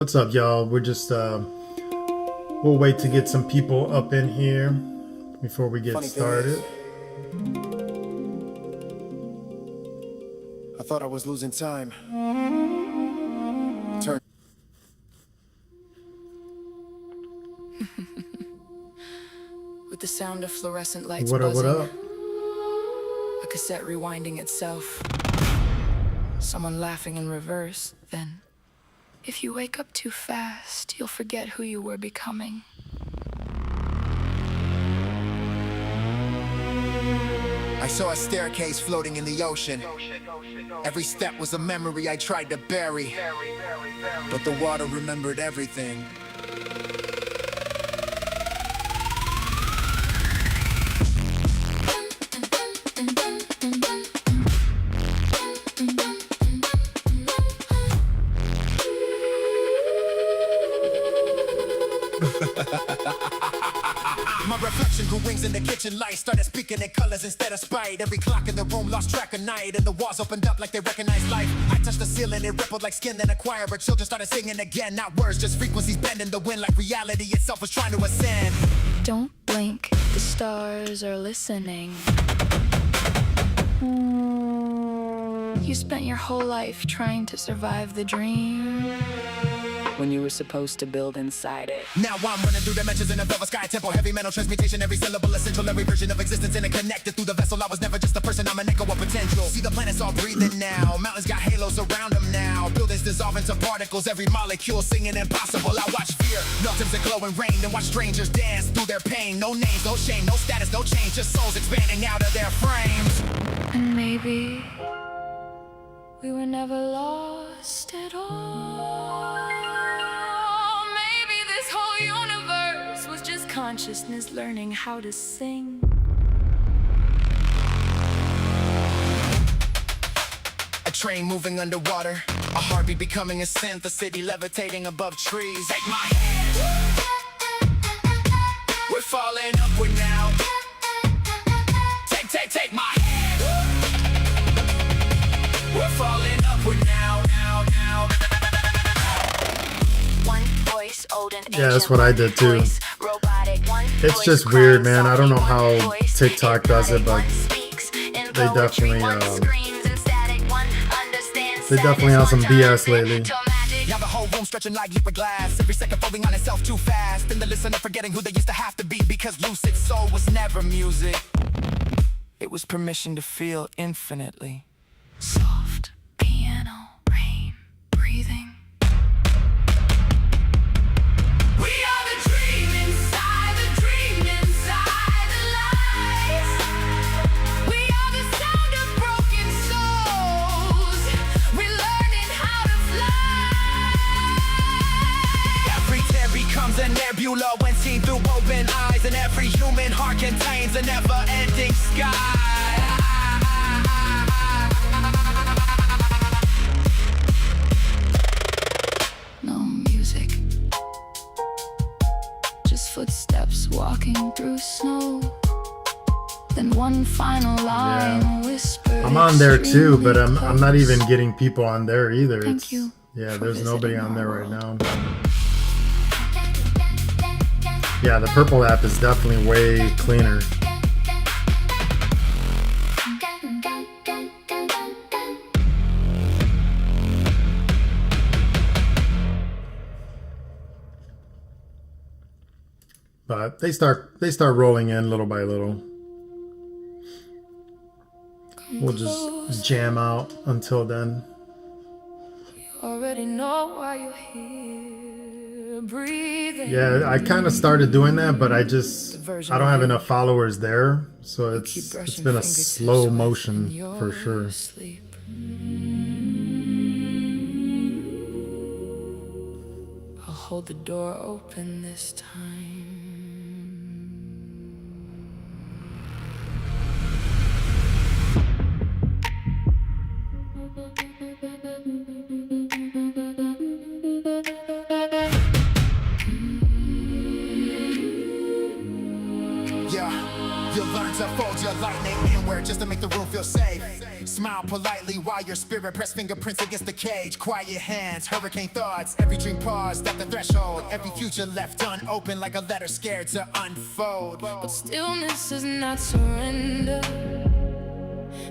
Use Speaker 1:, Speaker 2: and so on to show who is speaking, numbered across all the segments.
Speaker 1: What's up, y'all? We're just we'll wait to get some people up in here before we get started.
Speaker 2: I thought I was losing time.
Speaker 3: With the sound of fluorescent lights
Speaker 1: What up,
Speaker 3: buzzing,
Speaker 1: what up?
Speaker 3: a cassette rewinding itself, someone laughing in reverse, then if you wake up too fast, you'll forget who you were becoming.
Speaker 2: I saw a staircase floating in the ocean. Every step was a memory I tried to bury, but the water remembered everything. My reflection grew wings in the kitchen light, started speaking in colors instead of spite. Every clock in the room lost track of night, and the walls opened up like they recognized life. I touched the ceiling, it rippled like skin, then a choir of children started singing again. Not words, just frequencies bending the wind like reality itself was trying to ascend.
Speaker 3: Don't blink, the stars are listening. You spent your whole life trying to survive the dream when you were supposed to build inside it.
Speaker 2: Now I'm running through dimensions in a velvet sky tempo, heavy metal transmutation, every syllable essential, every version of existence interconnected through the vessel. I was never just a person, I'm an echo of potential. See the planets all breathing now, mountains got halos around them now, buildings dissolve into particles, every molecule singing impossible. I watch fear melt into glowing rain, and watch strangers dance through their pain. No names, no shame, no status, no change, just souls expanding out of their frames.
Speaker 3: And maybe we were never lost at all. Maybe this whole universe was just consciousness learning how to sing.
Speaker 2: A train moving underwater, a heartbeat becoming a synth, a city levitating above trees. Take my hand, we're falling upward now. Take my hand, we're falling upward now.
Speaker 3: One voice, old and
Speaker 1: Yeah, that's what I did too. It's just weird, man. I don't know how TikTok does it, but they definitely on some BS lately.
Speaker 2: Now the whole room stretching like liquid glass, every second folding on itself too fast, and the listener forgetting who they used to have to be, because lucid soul was never music. It was permission to feel infinitely.
Speaker 3: Soft piano, rain, breathing. We are the dream inside the lies. We are the sound of broken souls. We're learning how to fly.
Speaker 2: Every tear becomes a nebula when seen through open eyes, and every human heart contains a never-ending sky.
Speaker 3: No music, just footsteps walking through snow. Then one final line whispered.
Speaker 1: I'm on there too, but I'm not even getting people on there either.
Speaker 3: Thank you
Speaker 1: Yeah,
Speaker 3: for
Speaker 1: there's nobody
Speaker 3: visiting
Speaker 1: on there
Speaker 3: our
Speaker 1: right now. Yeah, the purple app is definitely way cleaner. But they start rolling in little by little. We'll just jam out until then.
Speaker 3: Already know why you're here, breathing.
Speaker 1: Yeah, I kind of started doing that, but I don't have enough followers there, so it's been a slow motion for sure.
Speaker 3: I'll hold the door open this time.
Speaker 2: Yeah, you learn to fold your lightning inward. word just to make the room feel safe. Smile politely while your spirit press fingerprints against the cage. Quiet hands, hurricane thoughts. Every dream paused at the threshold. Every future left unopened like a letter scared to unfold.
Speaker 3: But stillness is not surrender.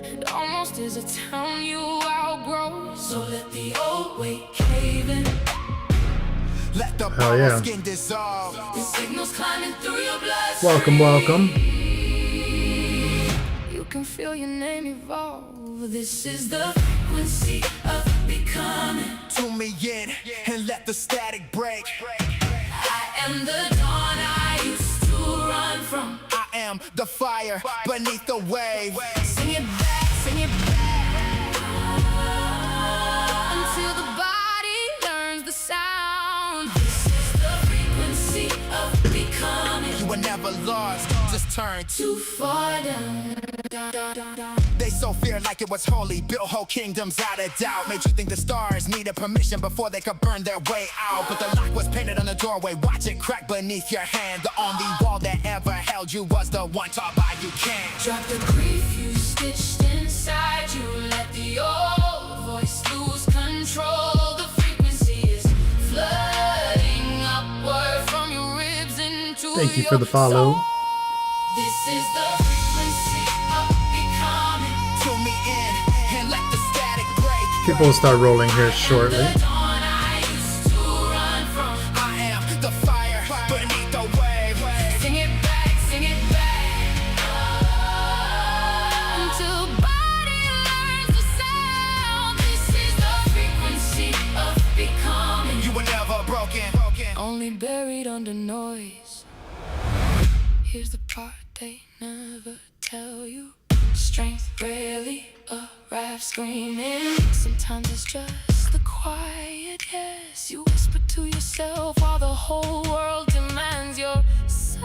Speaker 3: It almost is a town you outgrow. So let the old weight cave in.
Speaker 2: Let the
Speaker 1: Hell yeah.
Speaker 2: skin dissolve.
Speaker 3: The signals climbing through your blood.
Speaker 1: Welcome, welcome.
Speaker 3: You can feel your name evolve. This is the frequency of becoming.
Speaker 2: Tune me in and let the static break.
Speaker 3: I am the dawn I used to run from.
Speaker 2: I am the fire beneath the wave.
Speaker 3: Sing it back, sing it back. Until the body learns the sound. This is the frequency of becoming.
Speaker 2: You were never lost, just turned
Speaker 3: Too far down.
Speaker 2: They so feared like it was holy, built whole kingdoms out of doubt. Made you think the stars needed permission before they could burn their way out. But the lock was painted on the doorway, watch it crack beneath your hand. The only wall that ever held you was the one taught by you can't.
Speaker 3: Drop the grief you stitched inside you. Let the old voice lose control. The frequency is flooding upward from your ribs into
Speaker 1: Thank you
Speaker 3: your
Speaker 1: for the follow.
Speaker 3: soul. This is the frequency of becoming.
Speaker 2: Tune me in and let the static break.
Speaker 1: People will start rolling here shortly.
Speaker 3: The dawn I used to run from.
Speaker 2: I am the fire beneath the wave.
Speaker 3: Sing it back, sing it back. Until body learns the sound. This is the frequency of becoming.
Speaker 2: You were never broken.
Speaker 3: Only buried under noise. Here's the part they never tell you. Strength rarely arrives screaming. Sometimes it's just the quiet yes you whisper to yourself while the whole world demands your silence.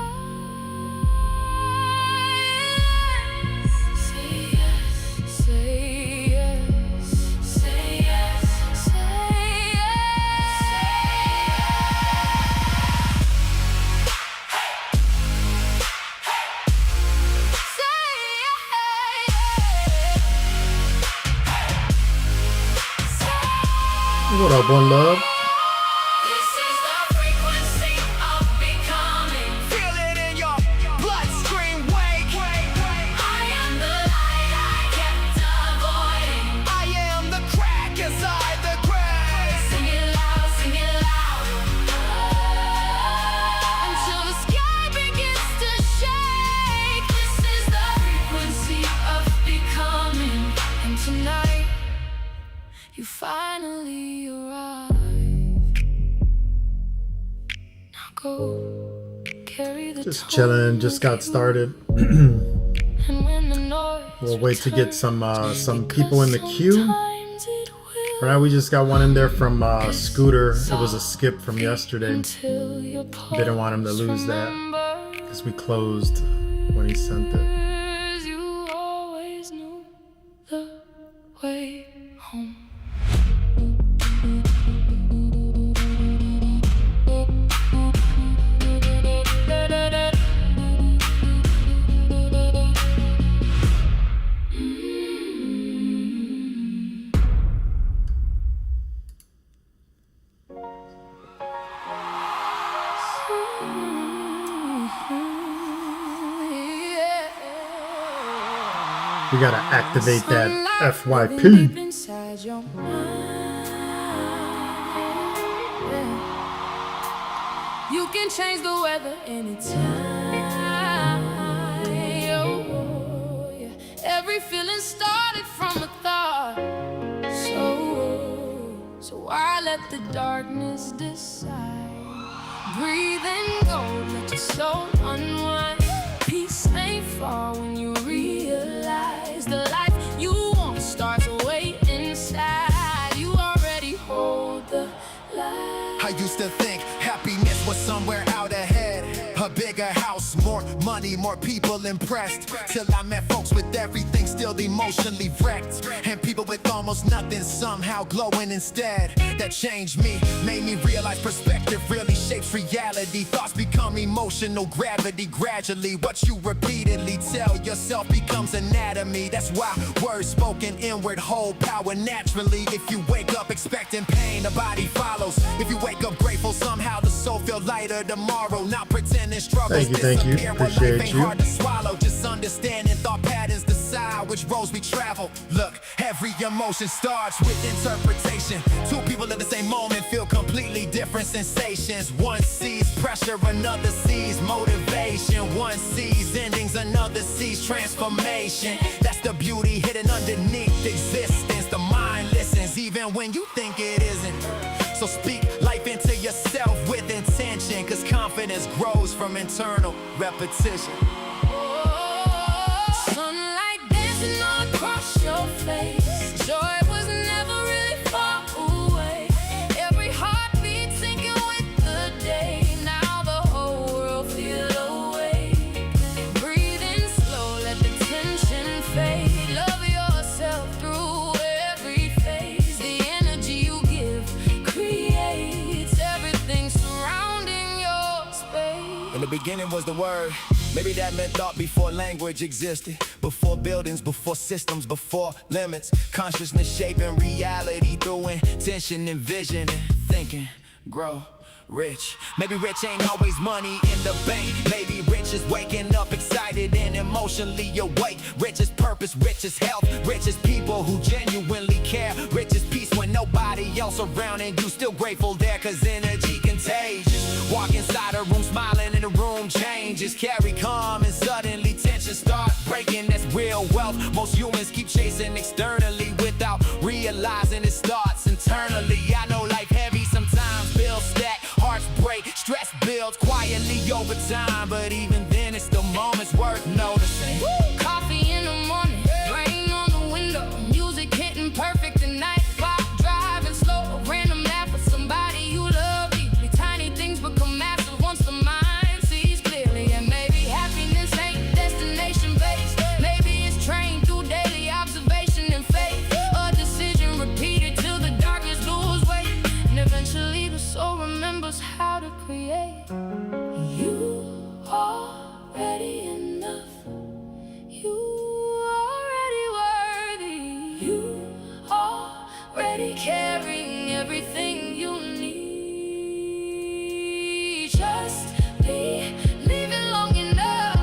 Speaker 3: Say yes, say yes, say yes, say yes.
Speaker 1: What up, One Love?
Speaker 3: This is the frequency of becoming.
Speaker 2: Feel it in your bloodstream wake.
Speaker 3: I am the light I kept avoiding.
Speaker 2: I am the crack inside the grass.
Speaker 3: Sing it loud, sing it loud. Until the sky begins to shake. This is the frequency of becoming. And tonight, you finally arrive. Now go carry the
Speaker 1: Just chilling, just got started.
Speaker 3: And when the noise
Speaker 1: We'll wait to get some people in the
Speaker 3: because
Speaker 1: queue.
Speaker 3: sometimes it will
Speaker 1: Right now we just got one in there from Scooter. It was a skip from yesterday.
Speaker 3: until your
Speaker 1: Didn't want him to lose that
Speaker 3: remember.
Speaker 1: because we closed when he sent it.
Speaker 3: You always knew the way home.
Speaker 1: We gotta activate that FYP.
Speaker 3: Deep inside your mind. You can change the weather anytime. Oh, yeah. Every feeling started from a thought. So why let the darkness decide? Breathe and go, let your soul unwind. Peace ain't far when you realize the life you want starts way inside. You already hold the light.
Speaker 2: I used to think happiness was somewhere out ahead. A bigger house, more money, more people impressed. Till I met folks with everything still emotionally wrecked. And people with almost nothing somehow glowing instead. That changed me, made me realize perspective really shapes reality. Thoughts become emotions. emotional gravity. Gradually, what you repeatedly tell yourself becomes anatomy. That's why words spoken inward hold power naturally. If you wake up expecting pain, the body follows. If you wake up grateful, somehow the soul feel lighter tomorrow. Not pretending struggles
Speaker 1: Thank you.
Speaker 2: disappear when life
Speaker 1: Appreciate
Speaker 2: ain't
Speaker 1: you.
Speaker 2: hard to swallow. Just understanding thought patterns decide which roads we travel. Look, every emotion starts with interpretation. Two people at the same moment feel completely different sensations. One sees pressure, another sees motivation. One sees endings, another sees transformation. That's the beauty hidden underneath existence. The mind listens even when you think it isn't. So speak life into yourself with intention, cause confidence grows from internal repetition.
Speaker 3: Sunlight dancing all across your face. Joy was never really far away. Every heartbeat sinking with the day. Now the whole world feel awake. Breathing slow, let the tension fade. Love yourself through every phase. The energy you give creates everything surrounding your space.
Speaker 2: In the beginning was the word. Maybe that meant thought before language existed. Before buildings, before systems, before limits. Consciousness shaping reality through intention and vision and thinking. Grow rich. Maybe rich ain't always money in the bank. Maybe rich is waking up excited and emotionally awake. Rich is purpose, rich is health. Rich is people who genuinely care. Rich is peace when nobody else around and you still grateful there, cause energy contagious. Walk inside a room smiling and the room changes. Carry calm and suddenly tension start breaking. That's real wealth. Most humans keep chasing externally without realizing it starts internally. I know life heavy sometimes, bills stack, hearts break, stress builds quietly over time. But even then it's the moments worth noticing.
Speaker 3: Coffee in the morning, rain on the window, music hitting perfect at night. While driving slow, a random laugh with somebody you love deeply. Tiny things become massive once the mind sees clearly. And maybe happiness ain't destination based. Maybe it's trained through daily observation and faith. A decision repeated till the darkness lose weight. And eventually the soul remembers how to create. You already enough. You already worthy. You already carrying everything you need. Just leave it long enough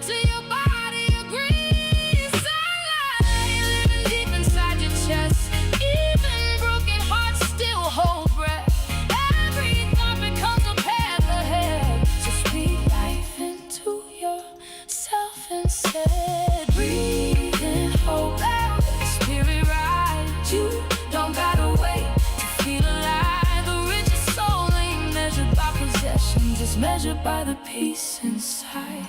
Speaker 3: till your body agrees. Sunlight living deep inside your chest. Even broken hearts still hold breath. Every thought becomes a path ahead. So speak life into yourself instead. Breathe in hope, let the spirit rise. You don't gotta wait to feel alive. The richest soul ain't measured by possessions, it's measured by the peace inside.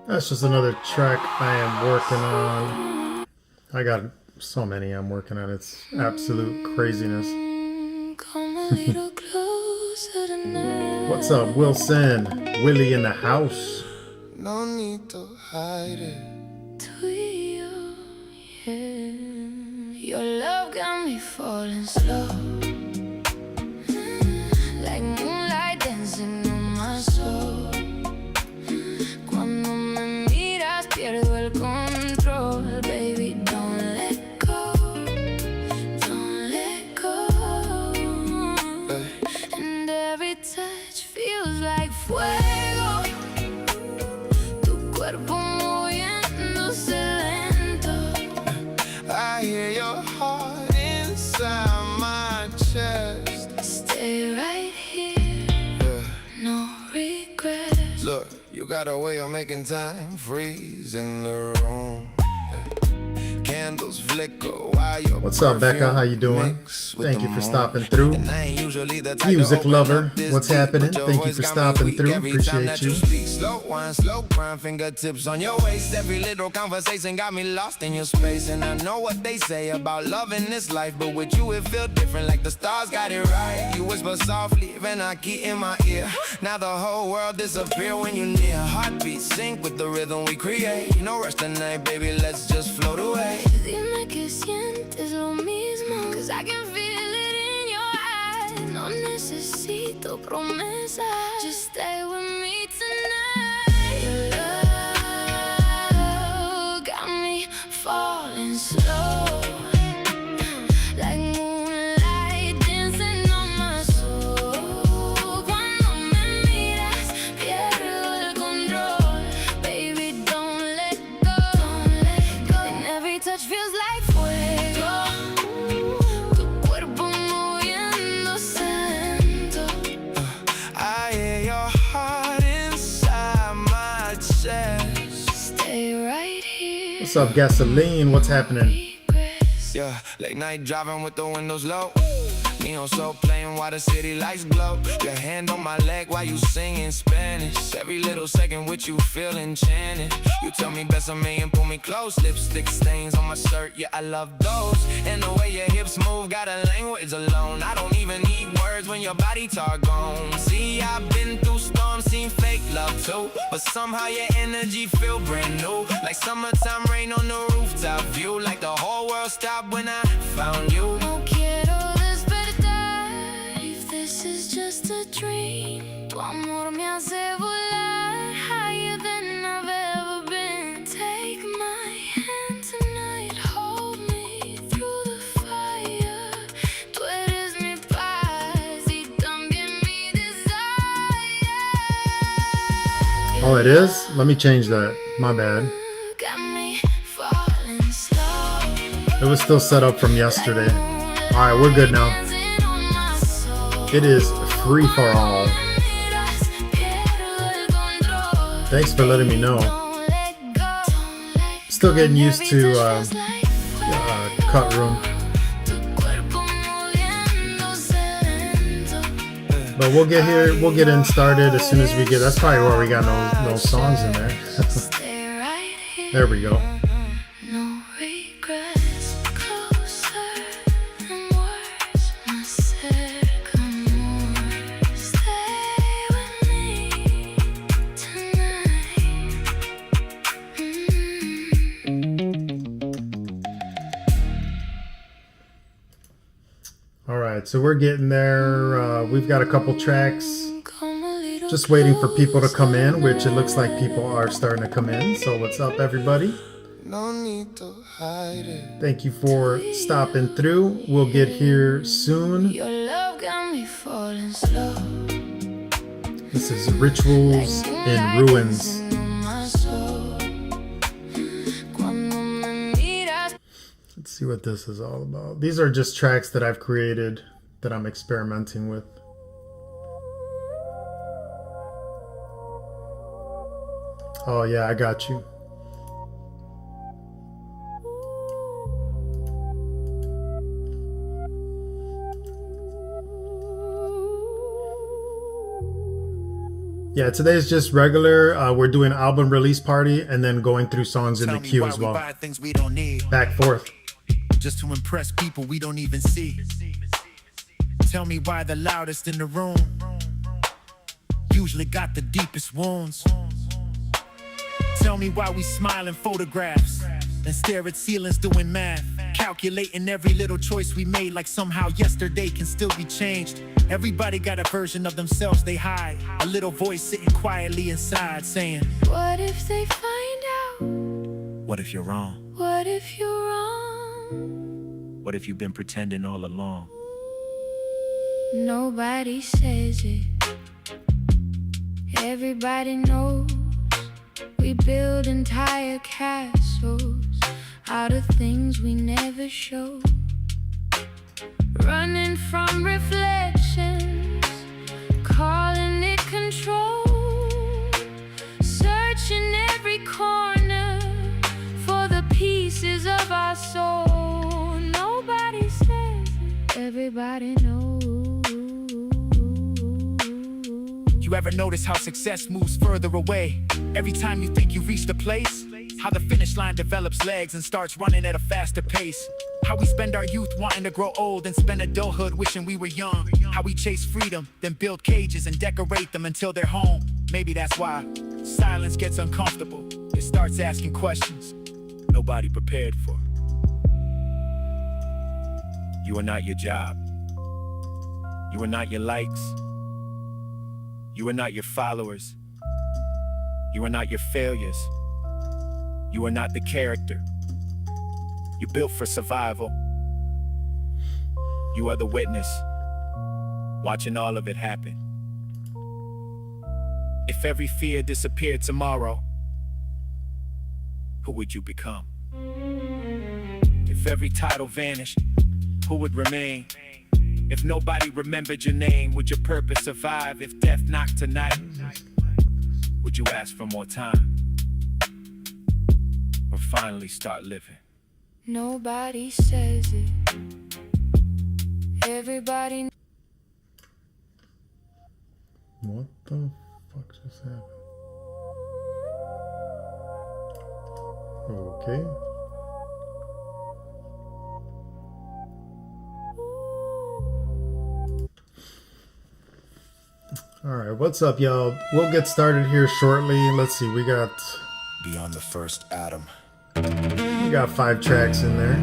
Speaker 1: That's just another track I am working on. I got so many I'm working on. It's absolute craziness.
Speaker 3: Come a little closer tonight.
Speaker 1: What's up, Wilson? Willie in the house.
Speaker 4: No need to hide it.
Speaker 3: To you, yeah. Your love got me falling slow, like moonlight dancing on my soul. Cuando me miras pierdo el control, baby, don't let go, don't let go. And every touch feels like fuego. Tu cuerpo moviéndose lento.
Speaker 4: I hear your heart inside my chest.
Speaker 3: Stay right here, no regrets.
Speaker 4: Look, you got a way of making time freeze in the room. candles flicker while your
Speaker 1: What's up, Becca?
Speaker 4: perfume
Speaker 1: How you doing?
Speaker 4: mix with
Speaker 1: Thank
Speaker 4: the
Speaker 1: you for
Speaker 4: moon.
Speaker 1: stopping through.
Speaker 4: And I ain't usually the type
Speaker 1: Music
Speaker 4: to open
Speaker 1: lover,
Speaker 4: up this
Speaker 1: what's
Speaker 4: deep,
Speaker 1: happening?
Speaker 4: but your
Speaker 1: Thank you
Speaker 4: voice
Speaker 1: for
Speaker 4: got me
Speaker 1: stopping
Speaker 4: weak
Speaker 1: through.
Speaker 4: every time
Speaker 1: Appreciate
Speaker 4: that
Speaker 1: you.
Speaker 4: speak. Slow wine, slow grind, fingertips on your waist. Every little conversation got me lost in your space. And I know what they say about love in this life, but with you it feel different, like the stars got it right. You whisper softly, when I keep in my ear. Now the whole world disappear when you're near. Heartbeat sync with the rhythm we create. No rush tonight, baby, let's just float away.
Speaker 3: Dime que sientes lo mismo, 'cause I can feel it in your eyes. No necesito promesas, just stay with me tonight. Your love got me falling slow, like moonlight dancing on my soul. Cuando me miras, pierdo el control. Baby, don't let go, don't let go. And every touch feels like fuego. Tu cuerpo moviéndose lento.
Speaker 4: I hear your heart inside my chest.
Speaker 3: Stay right here.
Speaker 1: What's up, Gasoline? What's happening?
Speaker 3: Regrets.
Speaker 4: Yeah, late night driving with the windows low. Neon so playing while the city lights glow. Your hand on my leg while you sing in Spanish. Every little second with you feel enchanted. You tell me best of me and pull me close. Lipstick stains on my shirt, yeah, I love those. And the way your hips move, got a language alone. I don't even need words when your body talk gone. See, I've been through storms, seen fake love too. But somehow your energy feel brand new. Like summertime rain on the rooftop view. Like the whole world stopped when I found you.
Speaker 3: No quiero despertar. If this is just a dream, tu amor me hace volar higher than I've ever been. Take my hand tonight, hold me through the fire. Tú eres mi paz y también mi desire.
Speaker 1: Oh, it is? Let me change that. My bad.
Speaker 3: Got me falling slow.
Speaker 1: It was still set up from yesterday. Alright, we're good now. It is free for all. Thanks for letting me know. Still getting used to cut room. But we'll get here, we'll get in started as soon as we get. That's probably why we got no songs in there. There we go.
Speaker 3: No regrets, closer and worse, más cerca, more. Stay with me tonight.
Speaker 1: All right, so we're getting there. We've got a couple tracks. Just waiting for people to come in, which it looks like people are starting to come in. So what's up, everybody?
Speaker 4: No need to hide it.
Speaker 1: Thank you for stopping through. We'll get here soon.
Speaker 3: Your love got me falling slow.
Speaker 1: This is Rituals in Ruins. Let's see what this is all about. These are just tracks that I've created that I'm experimenting with. Oh yeah, I got you. Yeah, today's just regular. We're doing album release party and then going through songs in the queue as well.
Speaker 2: Buy things we don't need
Speaker 1: Back forth.
Speaker 2: just to impress people we don't even see. Tell me why the loudest in the room usually got the deepest wounds. Tell me why we smile in photographs and stare at ceilings doing math, calculating every little choice we made like somehow yesterday can still be changed. Everybody got a version of themselves they hide, a little voice sitting quietly inside saying,
Speaker 3: What if they find out?
Speaker 2: what if you're wrong?
Speaker 3: What if you're wrong?
Speaker 2: What if you've been pretending all along?
Speaker 3: Nobody says it. Everybody knows. We build entire castles out of things we never show. Running from reflections, calling it control. Searching every corner for the pieces of ourselves everybody knows.
Speaker 5: You ever notice how success moves further away? Every time you think you've reached a place, how the finish line develops legs and starts running at a faster pace. How we spend our youth wanting to grow old and spend adulthood wishing we were young. How we chase freedom, then build cages and decorate them until they're home. Maybe that's why silence gets uncomfortable. It starts asking questions nobody prepared for. You are not your job. You are not your likes. You are not your followers. You are not your failures. You are not the character. You're built for survival. You are the witness, watching all of it happen. If every fear disappeared tomorrow, who would you become? If every title vanished, who would remain? If nobody remembered your name, would your purpose survive? If death knocked tonight, would you ask for more time? Or finally start living?
Speaker 3: Nobody says it. Everybody.
Speaker 1: What the fuck just happened? Okay. All right, what's up, y'all? We'll get started here shortly. Let's see, we got
Speaker 2: Beyond the first atom.
Speaker 1: 5 tracks in there.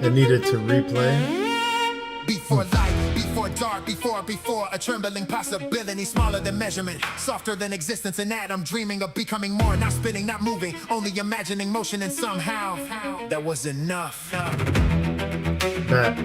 Speaker 1: It needed to replay.
Speaker 2: Before light, before dark, before a trembling possibility, smaller than measurement, softer than existence, an atom, dreaming of becoming more, not spinning, not moving, only imagining motion, and somehow that was enough.
Speaker 1: That.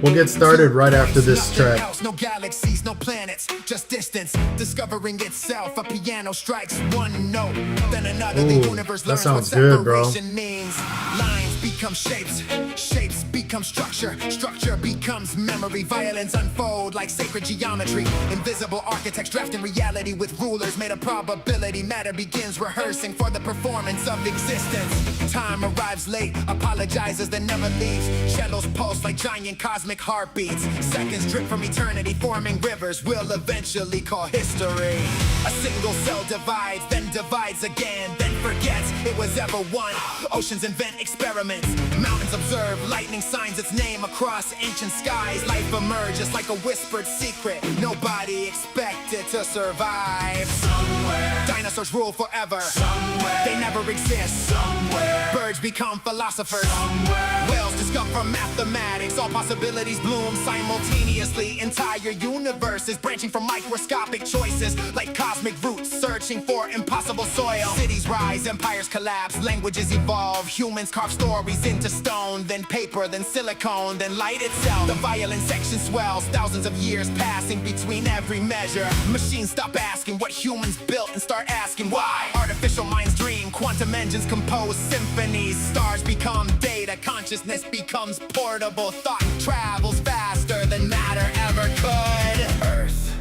Speaker 1: We'll get started right after this track.
Speaker 2: No galaxies, no planets, just distance, discovering itself. A piano strikes one note, then another. The universe
Speaker 1: That
Speaker 2: learns
Speaker 1: sounds
Speaker 2: what
Speaker 1: good, bro.
Speaker 2: separation means. Lines become shapes, shapes become structure, structure becomes memory. Violins unfold like sacred geometry. Invisible architects drafting reality with rulers made of probability. Matter begins rehearsing for the performance of existence. Time arrives late, apologizes, then never leaves. Cellos pulse like giant cosmic heartbeats. Seconds drip from eternity, forming rivers we'll eventually call history. A single cell divides, then divides again, then forgets it was ever one. Oceans invent experiments, mountains observe, lightning signs its name across ancient skies. Life emerges like a whispered secret, nobody expected to survive. Somewhere, dinosaurs rule forever. Somewhere, they never exist. Somewhere, birds become philosophers. Somewhere, whales discover mathematics. All possibilities bloom simultaneously. Entire universes branching from microscopic choices, like cosmic roots searching for impossible soil. Cities rise, empires collapse, languages evolve. Humans carve stories into stone, then paper, then silicone, then light itself. The violin section swells, thousands of years passing between every measure. Machines stop asking what humans built and start asking why. Artificial minds dream, quantum engines compose symphonies. Stars become data, consciousness becomes portable. Thought travels faster than matter ever could. Earth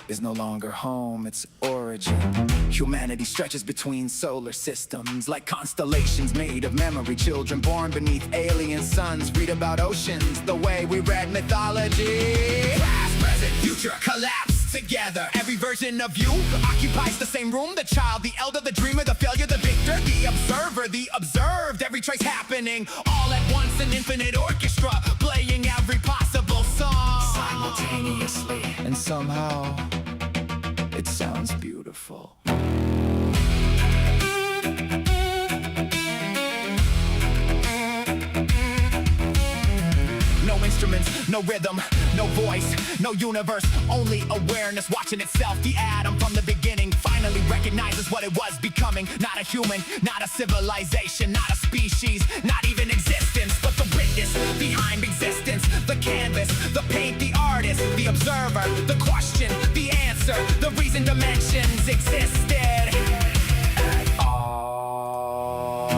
Speaker 2: is no longer home, it's origin. Humanity stretches between solar systems like constellations made of memory. Children born beneath alien suns read about oceans the way we read mythology. Past, present, future collapse together. Every version of you occupies the same room. The child, the elder, the dreamer, the failure, the victor, the observer, the observed. Every trace happening all at once, an infinite orchestra playing every possible song simultaneously, and somehow it sounds beautiful. No instruments, no rhythm, no voice, no universe, only awareness watching itself. The atom from the beginning finally recognizes what it was becoming. Not a human, not a civilization, not a species, not even existence, but the witness behind existence. The canvas, the paint, the artist, the observer, the question, the answer, the reason dimensions existed at all.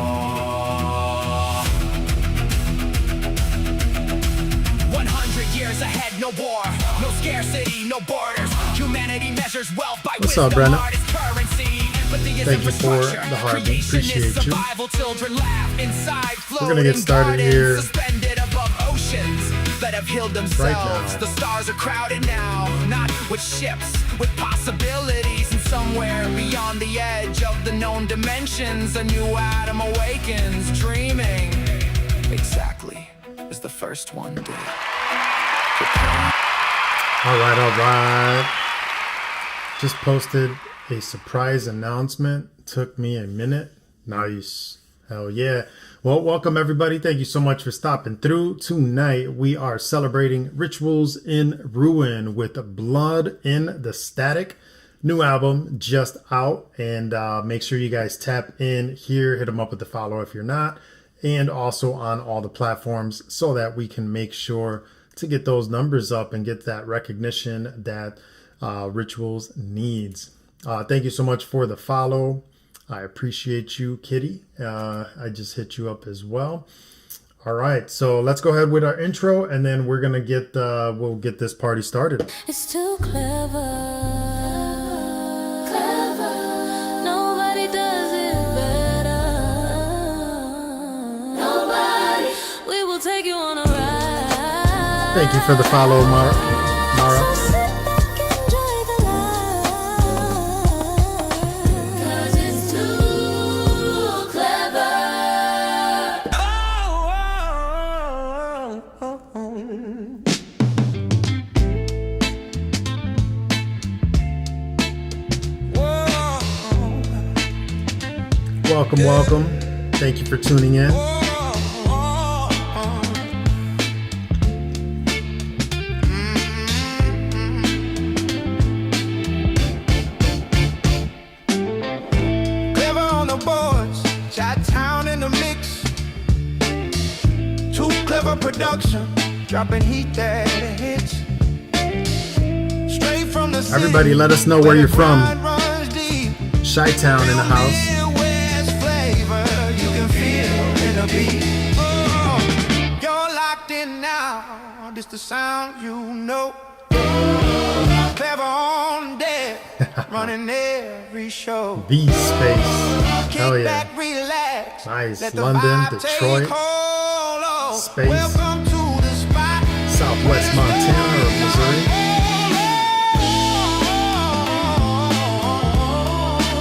Speaker 2: 100 years ahead, no war, no scarcity, no borders. Humanity measures wealth by
Speaker 1: What's up,
Speaker 2: wisdom,
Speaker 1: Brandon?
Speaker 2: art is currency. Empathy
Speaker 1: Thank you for the heartbeat. Appreciate you. We're gonna get started here
Speaker 2: that have healed themselves.
Speaker 1: right now.
Speaker 2: The stars are crowded now, not with ships, with possibilities. And somewhere beyond the edge of the known dimensions, a new atom awakens, dreaming exactly as the first one did.
Speaker 1: All right. Just posted a surprise announcement. Took me a minute. Nice. Hell yeah. Well, welcome everybody. Thank you so much for stopping through. Tonight we are celebrating Rituals in Ruin with Blood in the Static. New album just out, and make sure you guys tap in here. Hit them up with the follow if you're not, and also on all the platforms so that we can make sure to get those numbers up and get that recognition that Rituals needs. Thank you so much for the follow. I appreciate you, Kitty. I just hit you up as well. All right, so let's go ahead with our intro, and then we're gonna we'll get this party started.
Speaker 3: It's too clever. Nobody does it better. Nobody. We will take you on a ride.
Speaker 1: Thank you for the follow, Mara.
Speaker 3: So sit back, enjoy the ride. 'Cause it's too clever.
Speaker 1: Welcome. Thank you for tuning in.
Speaker 4: Clever on the boards, Chi-Town in the mix. Too clever production, dropping heat that hits. Straight from the city,
Speaker 1: Everybody, let us know where you're from.
Speaker 4: the grind runs deep.
Speaker 1: Chi-Town in the house.
Speaker 4: Midwest flavor, you can feel in the beat. Oh, you're locked in now, this the sound you know. Clever on deck, running every show.
Speaker 1: V Space.
Speaker 4: Kick
Speaker 1: Hell yeah.
Speaker 4: back, relax.
Speaker 1: Nice.
Speaker 4: Let the
Speaker 1: London,
Speaker 4: vibe
Speaker 1: Detroit,
Speaker 4: take hold. Oh,
Speaker 1: Space.
Speaker 4: Welcome to the spot.
Speaker 1: Southwest Montana or Missouri.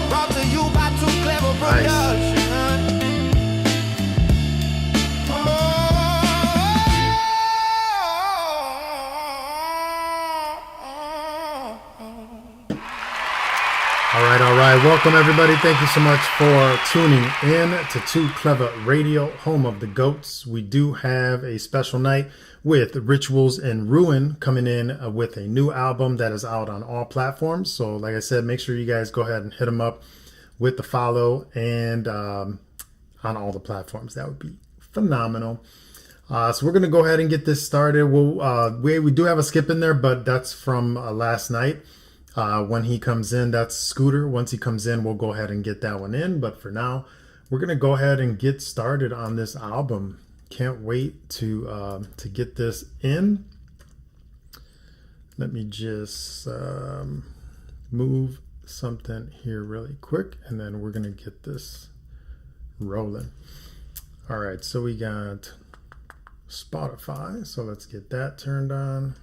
Speaker 4: Brought to you by Too Clever
Speaker 1: Nice.
Speaker 4: Production.
Speaker 1: All right. Welcome everybody. Thank you so much for tuning in to Too Clever Radio, home of the GOATs. We do have a special night with Rituals in Ruin coming in with a new album that is out on all platforms. So like I said, make sure you guys go ahead and hit them up with the follow and on all the platforms. That would be phenomenal. So we're going to go ahead and get this started. We do have a skip in there, but that's from last night. When he comes in, that's Scooter. Once he comes in, we'll go ahead and get that one in. But for now, we're going to go ahead and get started on this album. Can't wait to get this in. Let me just move something here really quick, and then we're going to get this rolling. All right, so we got Spotify. So let's get that turned on.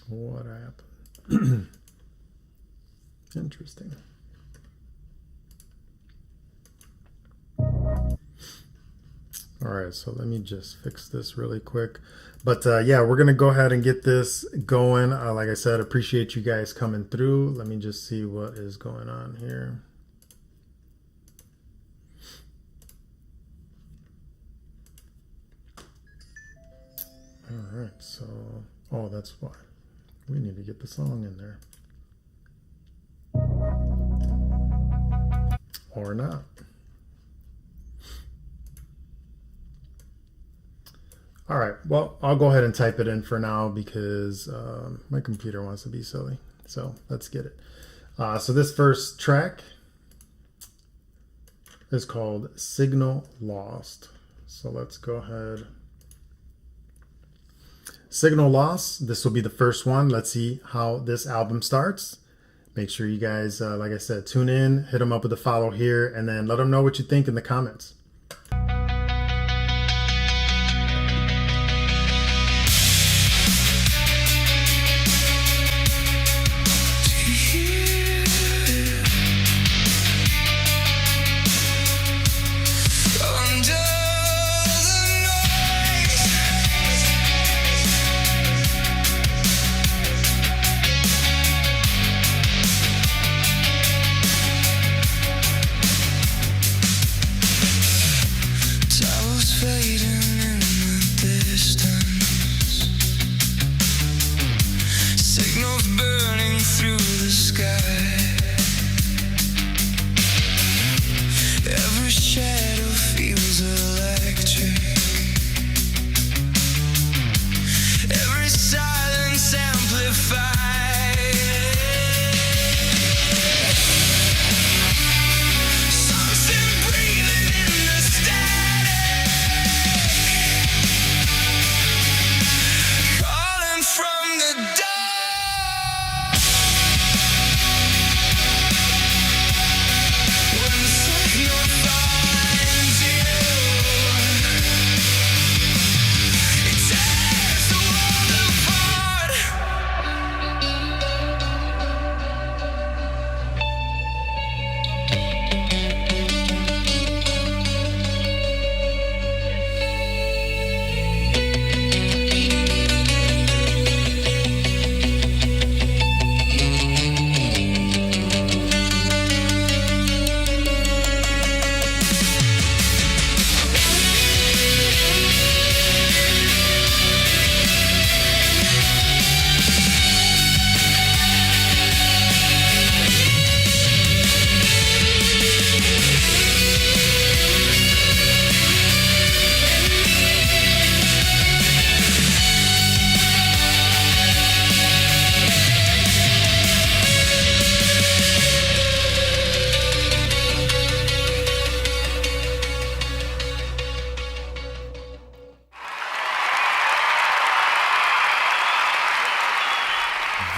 Speaker 1: What happened? Interesting. All right, so let me just fix this really quick. But yeah, we're going to go ahead and get this going. Like I said, appreciate you guys coming through. Let me just see what is going on here. All right, so, oh, that's why. We need to get the song in there. Or not. All right, well, I'll go ahead and type it in for now because my computer wants to be silly. So let's get it. So this first track is called Signal Lost. So let's go ahead. Signal Lost. This will be the first one. Let's see how this album starts. Make sure you guys, like I said, tune in, hit them up with a follow here, and then let them know what you think in the comments.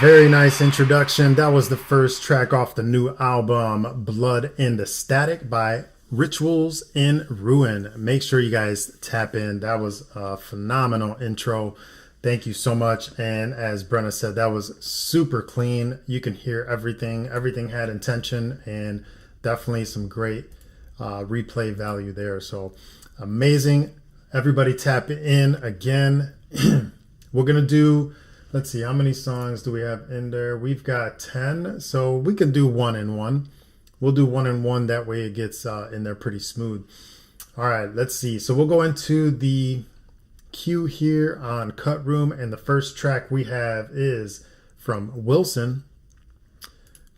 Speaker 1: Very nice introduction. That was the first track off the new album, Blood in the Static by Rituals in Ruin. Make sure you guys tap in. That was a phenomenal intro. Thank you so much. And as Brenna said, that was super clean. You can hear everything. Everything had intention and definitely some great replay value there. So amazing. Everybody tap in again. We're going to do... Let's see, how many songs do we have in there? We've got 10, so we can do 1 and 1. We'll do 1 and 1, that way it gets in there pretty smooth. All right, let's see. So we'll go into the queue here on Cut Room, and the first track we have is from Wilson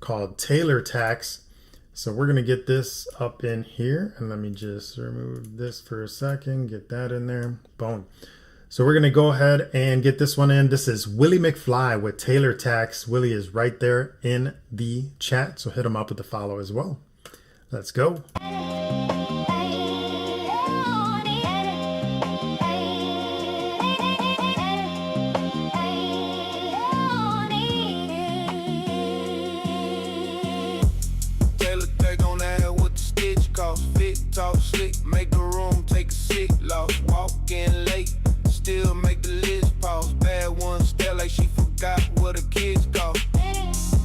Speaker 1: called Taylor Tax. So we're going to get this up in here, and let me just remove this for a second, get that in there. Boom. So we're going to go ahead and get this one in. This is Willie McFly with Taylor Tax. Willie is right there in the chat, so hit him up with the follow as well. Let's go.
Speaker 4: Taylor Tax on that what the stitch cost. Fit, talk, slick, make the room take a sick loss. Walk in late. Still make the list pause. Bad one stare like she forgot what her kids cost.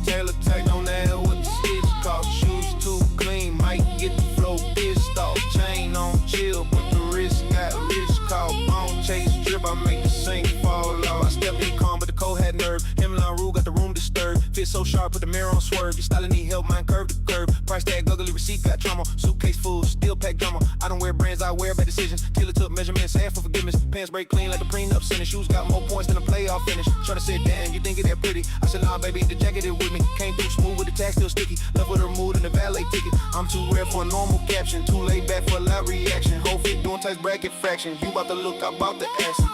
Speaker 4: Taylor Tax on that what the stitch cost. Shoes too clean, might get the flow pissed off. Chain on chill, but the wrist got rich call. I don't chase drip, I make the sink fall off. I stepped in calm, but the cold had nerve. Him and LaRue got the room disturbed. Fit so sharp, put the mirror on swerve. Your styling need help, mine curve to curve. Price tag ugly, receipt got trauma. Suitcase full, still pack drama. I don't wear brands, I wear bad decisions. Taylor took measurements, ask for forgiveness. Pants break clean like the prenup sentence. Shoes got more points than a playoff finish. Tryna say, damn, you think it that pretty? I said, nah, baby, the jacket is with me. Came through smooth with the tag still sticky. Left with her mood and the valet ticket. I'm too rare for a normal caption. Too laid back for a loud reaction. Whole fit doing tax bracket fraction. You bout to look, I bout the action.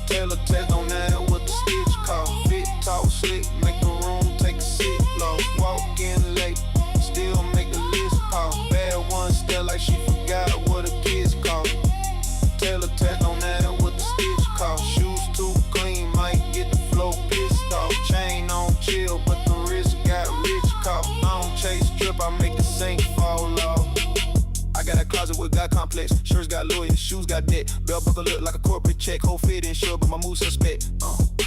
Speaker 4: Taylor Tax on that what the stitch cost. Fit, talk, slick, make the room take a sit low. Walk in late, still make the list pause. Bad one stare like she forgot what her kids cost. Taylor Tax on that what the stitch cost. Shoes too clean, might get the flow pissed off. Chain on chill, but the wrist got
Speaker 6: drip, I make the sink fall off. I got a closet with God complex. Shirts got lawyers, shoes got debt. Belt buckle look like a corporate check. Whole fit insured, but my mood suspect.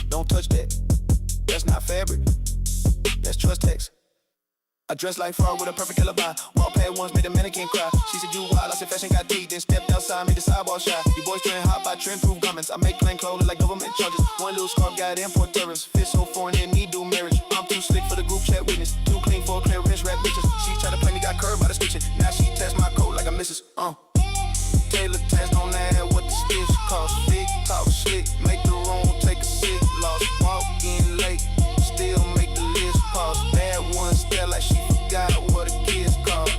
Speaker 6: Don't touch that. That's not fabric. That's trust text. I dress like fraud with a perfect alibi. Walk past once, made a mannequin cry. She said you wild, I said fashion got teeth. Then stepped outside, made the sidewalk shy. You boys trend hot by trend-proof garments. I make plain clothes like government charges. One little scarf got import tariffs. Fit so foreign, and need do marriage. I'm too slick for the group chat witness. Too clean for a clearance, rap bitches. She try to play me, got curved by the stitching. Now she test my code like a missus. Taylor test on that, what the stitch cost. Big talk slick, make the room take a sit. Lost, walk in late, still make the list pause. Bad one stare like she forgot what a kiss called.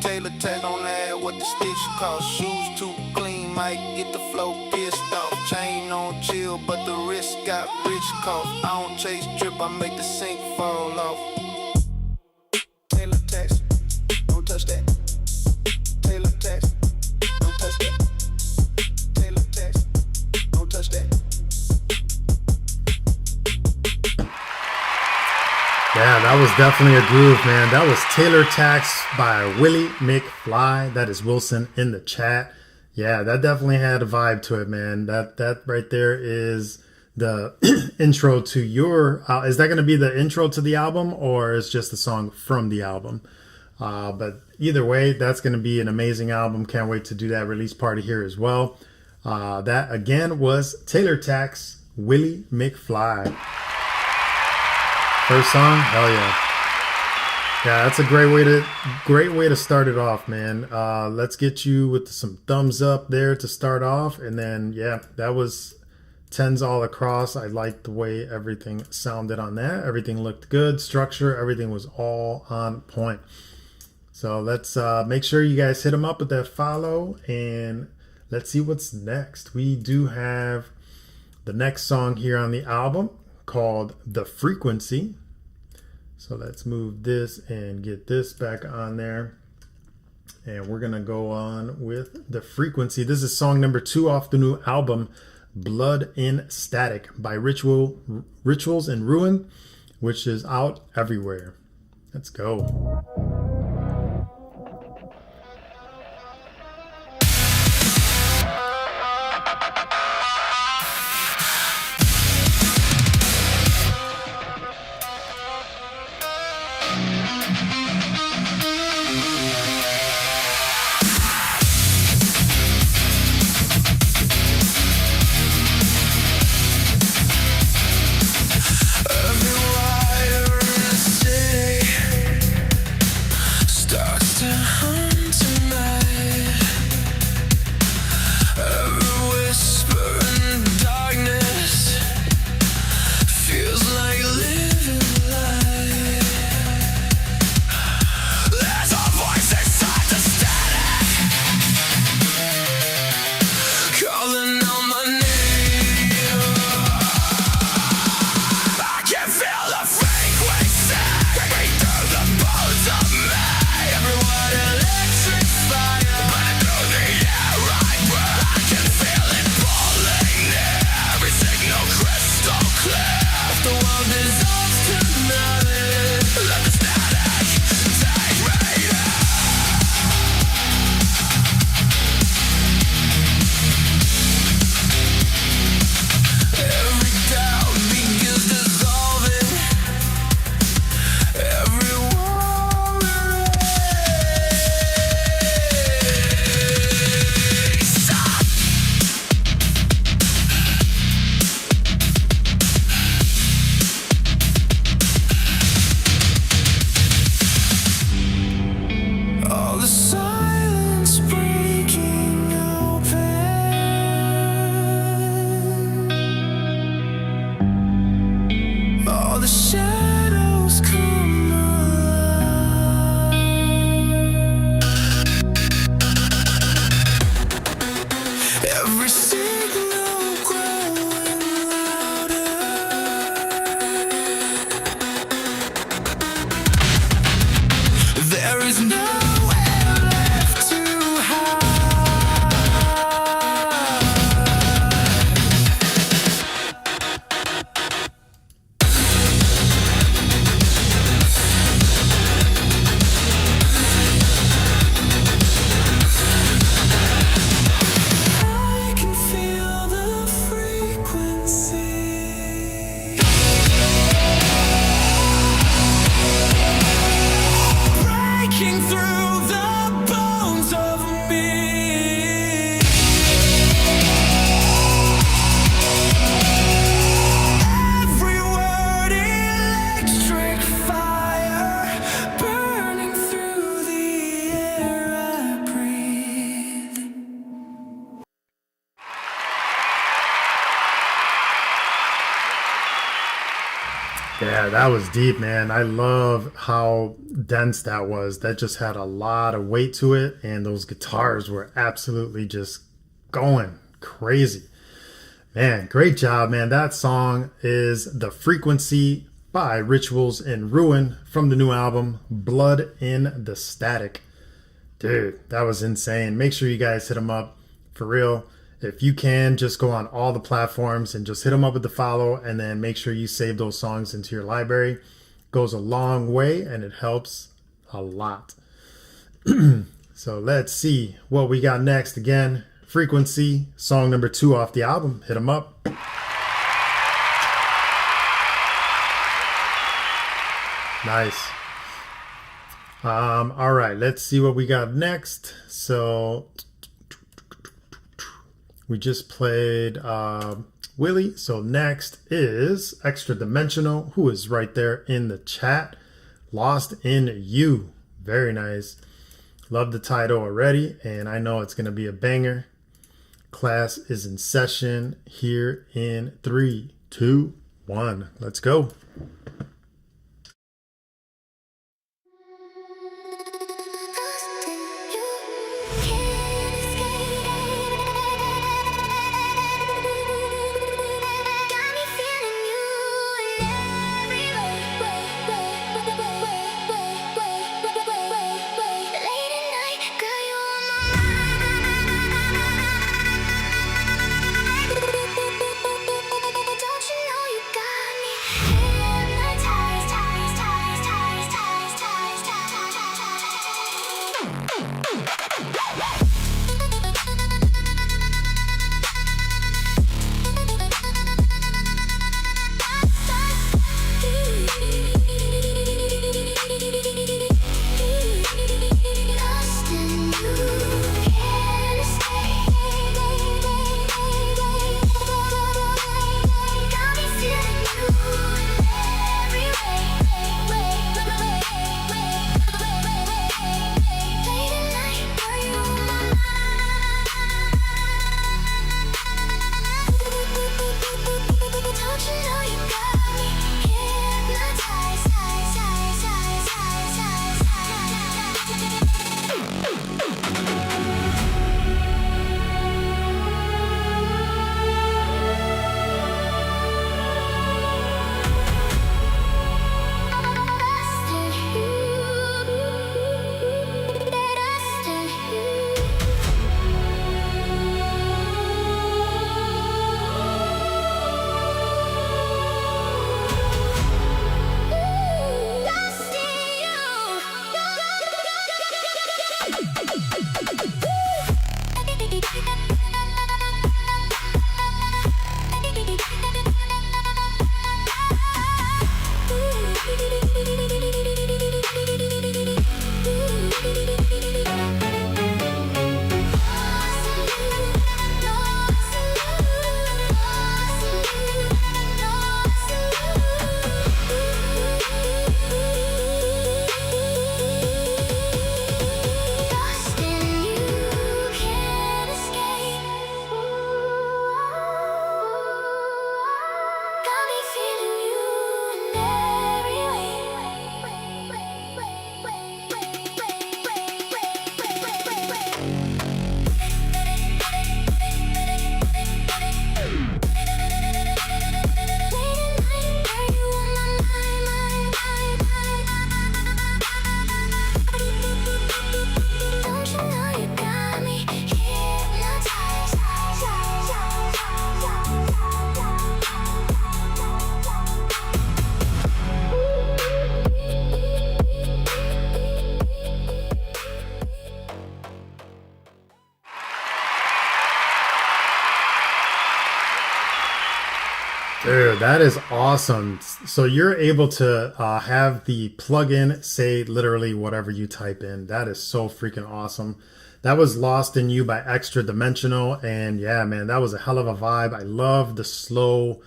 Speaker 6: Taylor test on that, what the stitch cost. Shoes too clean, might get the flow pissed off. Chain on chill, but the wrist got rich cost. I don't chase drip, I make the sink fall off. Taylor text, don't touch that. Taylor text, don't touch that. Taylor text, don't touch that.
Speaker 1: Yeah, that was definitely a groove, man. That was Taylor Tax by Willie McFly. That is Wilson in the chat. Yeah, that definitely had a vibe to it, man. That right there is the intro to your... is that going to be the intro to the album, or is just the song from the album? But either way, that's going to be an amazing album. Can't wait to do that release party here as well. That, again, was Taylor Tax, Willie McFly. First song, hell yeah. Yeah, that's a great way to start it off, man. Let's get you with some thumbs up there to start off. And then, yeah, that was 10s all across. I liked the way everything sounded on that. Everything looked good. Structure, everything was all on point. So let's make sure you guys hit them up with that follow. And let's see what's next. We do have the next song here on the album called The Frequency. So let's move this and get this back on there. And we're going to go on with The Frequency. This is song number 2 off the new album, Blood in Static by Rituals in Ruin, which is out everywhere. Let's go.
Speaker 4: aching through the bones of me. Every word electric fire, burning through the air I breathe.
Speaker 1: Yeah, that was deep, man. I love how dense that was. That just had a lot of weight to it, and those guitars were absolutely just going crazy. Man, great job, man. That song is The Frequency by Rituals in Ruin from the new album Blood in the Static. Dude, that was insane. Make sure you guys hit them up for real. If you can, just go on all the platforms and just hit them up with the follow, and then make sure you save those songs into your library. Goes a long way and it helps a lot. So let's see what we got next. Again, Frequency, song number 2 off the album. Hit them up. Nice. All right, let's see what we got next. So we just played Willie. So next is Extra Dimensional, who is right there in the chat. Lost in You. Very nice. Love the title already, and I know it's going to be a banger. Class is in session here in 3, 2, 1. Let's go.
Speaker 3: Don't you know you got me?
Speaker 1: Dude, that is awesome. So you're able to have the plugin say literally whatever you type in. That is so freaking awesome. That was Lost in You by Extra Dimensional, and yeah, man, that was a hell of a vibe. I love the slow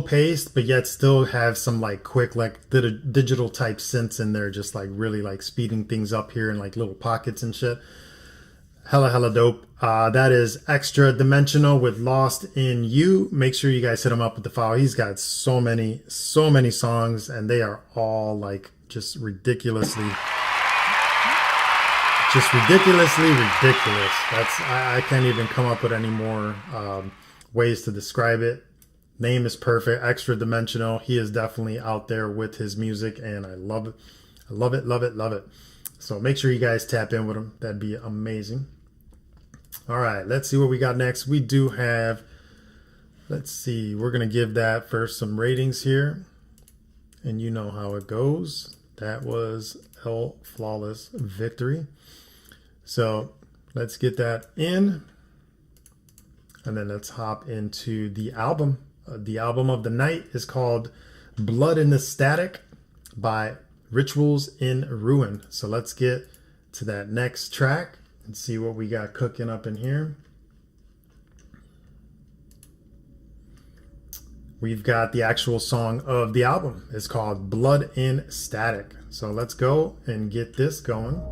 Speaker 1: pace, but yet still have some like quick like digital type synths in there, just like really like speeding things up here in like little pockets and shit. Hella dope. That is Extra Dimensional with Lost in You. Make sure you guys hit him up with the file. He's got so many songs, and they are all like just ridiculously ridiculous. That's I can't even come up with any more ways to describe it. Name is perfect. Extra Dimensional. He is definitely out there with his music, and I love it. I love it. So make sure you guys tap in with him. That'd be amazing. All right, let's see what we got next. We do have, let's see, we're going to give that first some ratings here. And you know how it goes. That was El Flawless Victory. So let's get that in. And then let's hop into the album. The album of the night is called Blood in the Static by Rituals in Ruin. So let's get to that next track and see what we got cooking up in here. We've got the actual song of the album. It's called Blood in Static. So let's go and get this going.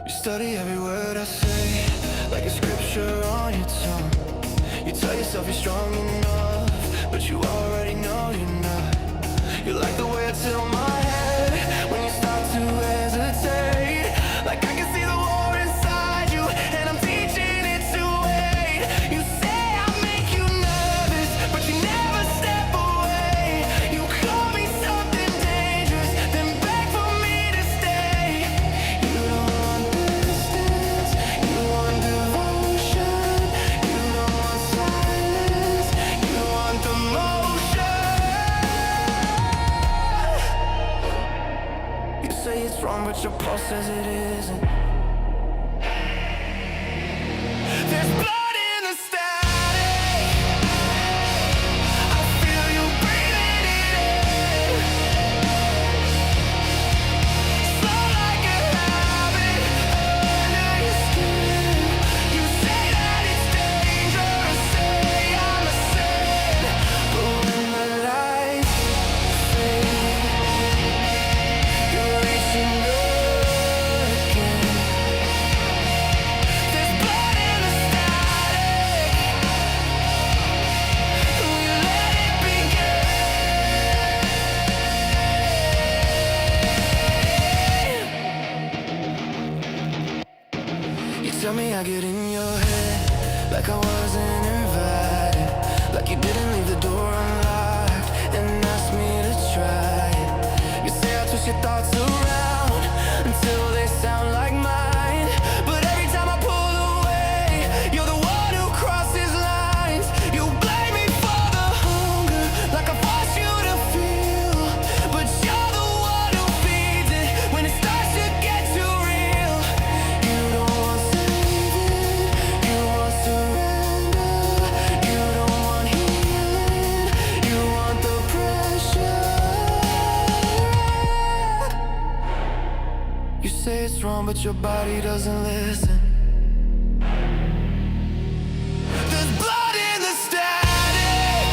Speaker 4: You study every word I say, like a scripture on your tongue. You tell yourself you're strong enough, but you already know you're not. You like the way I tilt my head when you start to hesitate. Like I can see the war inside you, and I'm teaching it to wait. You say I make you nervous, but you never step away. You call me something dangerous, then beg for me to stay. You don't want distance, you want devotion. You don't want silence, you want the motion. You say it's wrong, but your pulse says it isn't. There's blood in the static. I feel you breathing it in. Slow like a habit under your skin. You say that it's dangerous, say I'm a sin. But when the lights fade, you're reaching again. There's blood in the static. Will you let it begin? You tell me I get in your head like I wasn't invited, like you didn't leave the door unlocked and asked me to try it. You say I twist your thoughts around until they sound like mine, but every time I pull away, you're the one who crosses lines. You blame me for the hunger, like I forced you to feel, but you're the one who feeds it when it starts to get too real. You don't want saving, you want surrender. You don't want healing, you want the pressure. You say it's wrong, but your body doesn't listen. There's blood in the static.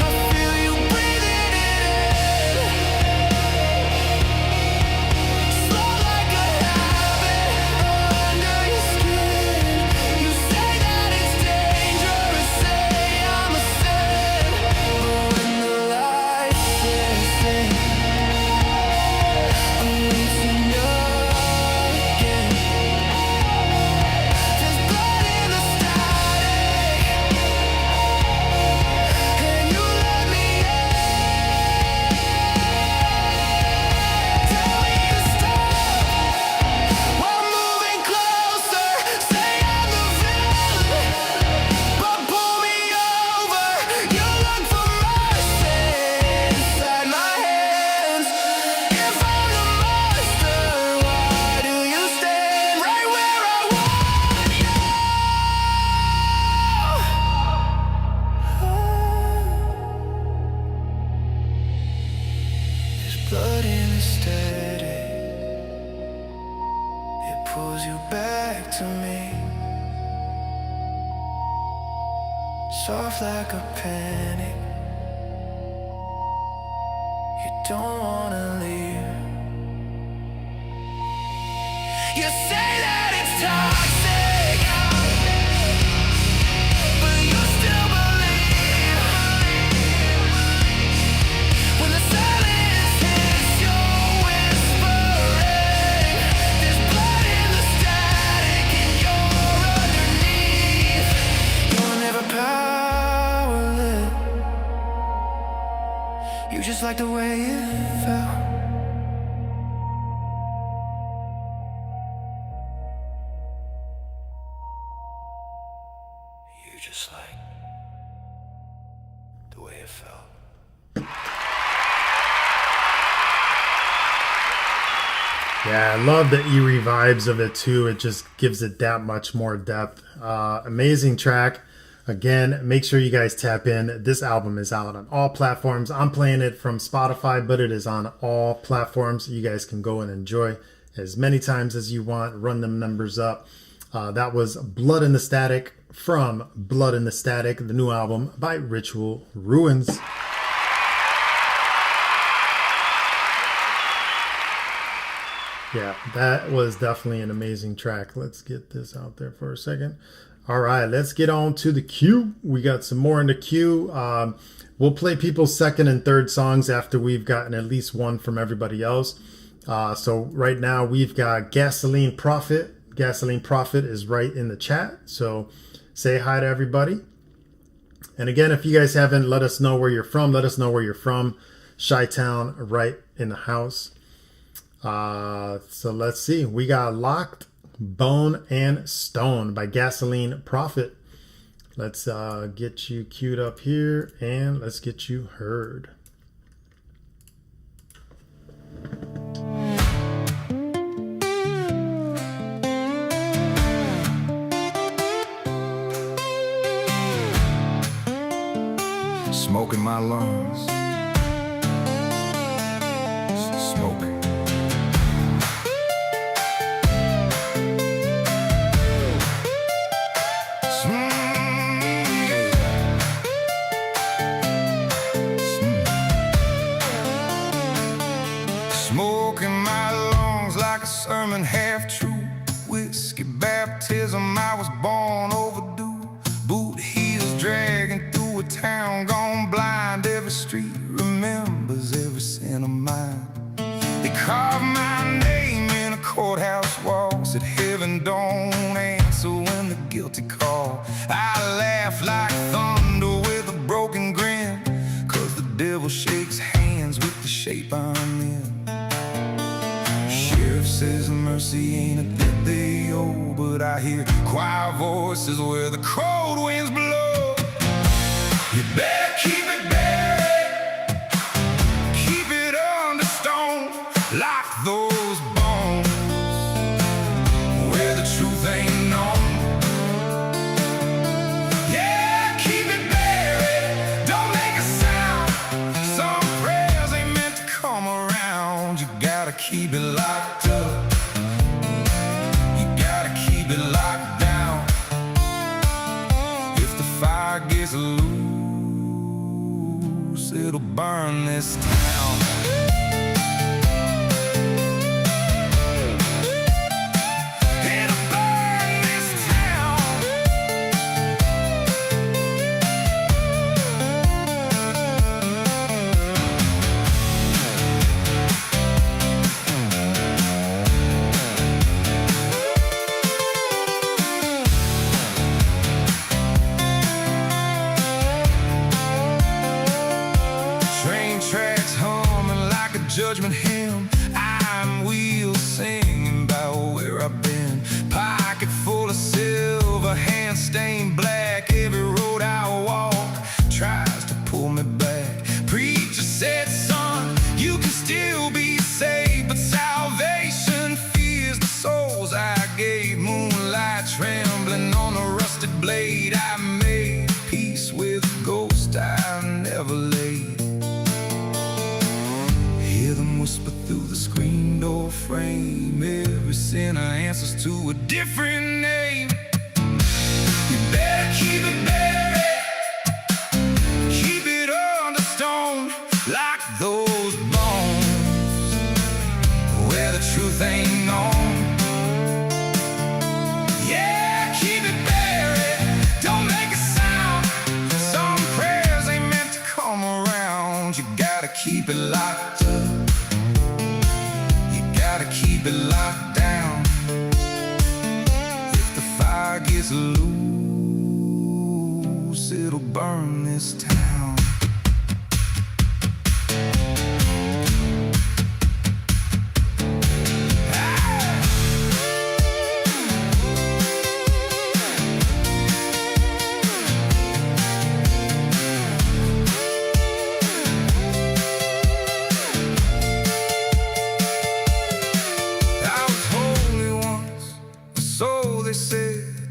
Speaker 4: I feel you breathing it in. Slow like a habit under your skin. You say that it's dangerous, say I'm a sin. But when the lights fade, I'm reaching again. pulls you back to me, soft like a panic. You don't wanna leave. You say that it's toxic, but you still believe. When the silence hits, you're whispering. There's blood in the static and you're underneath. You're never powerless. You just like the way it felt. You just like the way it felt.
Speaker 1: Yeah, I love the eerie vibes of it too. It just gives it that much more depth. Amazing track. Again, make sure you guys tap in. This album is out on all platforms. I'm playing it from Spotify, but it is on all platforms. You guys can go and enjoy as many times as you want. Run them numbers up. That was Blood in the Static from Blood in the Static, the new album by Ritual Ruins. Yeah, that was definitely an amazing track. Let's get this out there for a second. All right, let's get on to the queue. We got some more in the queue. We'll play people's second and third songs after we've gotten at least one from everybody else. So right now we've got Gasoline Prophet. Gasoline Prophet is right in the chat. So say hi to everybody. And again, if you guys haven't, let us know where you're from. Let us know where you're from. Chi-Town right in the house. So let's see. We got Locked, Bone, and Stone by Gasoline Prophet. Let's get you queued up here and let's get you heard.
Speaker 6: Smoke in my lungs. Smoke. Smoke in my lungs like a sermon half true. Whiskey baptism, I was born overdue. Boot heels dragging through a town gone blind. Every street remembers every sin of mine. They carved my name in a courthouse wall. Said heaven don't answer when the guilty call. I laugh like thunder with a broken grin, 'cause the devil shakes hands with the shape I'm in. Sheriff says mercy ain't a debt they owe, but I hear choir voices where the cold winds blow. You better keep it buried, keep it under stone, lock those bones where the truth ain't known. Yeah, keep it buried, don't make a sound. Some prayers ain't meant to come around. You gotta keep it locked up, you gotta keep it locked down. If the fire gets loose, it'll burn this town. It'll burn this town. Train tracks humming like a judgment hymn. I'm wheels singing about where I've been. Pocket full of silver, hand stained black. Every road I walk tries to pull me back. Preacher said, son, you can still be saved, but salvation fears the souls I gave. Moonlight trembling on a rusted blade. I made peace with a ghost I never laid. Hear them whisper through the screen door frame. Every
Speaker 4: we send our answers to a different name. You better keep it buried, keep it under stone, like those bones, where the truth ain't known. Yeah, keep it buried, don't make a sound. Some prayers ain't meant to come around. You gotta keep it locked up, you gotta keep it locked down. If the fire gets loose, it'll burn this town.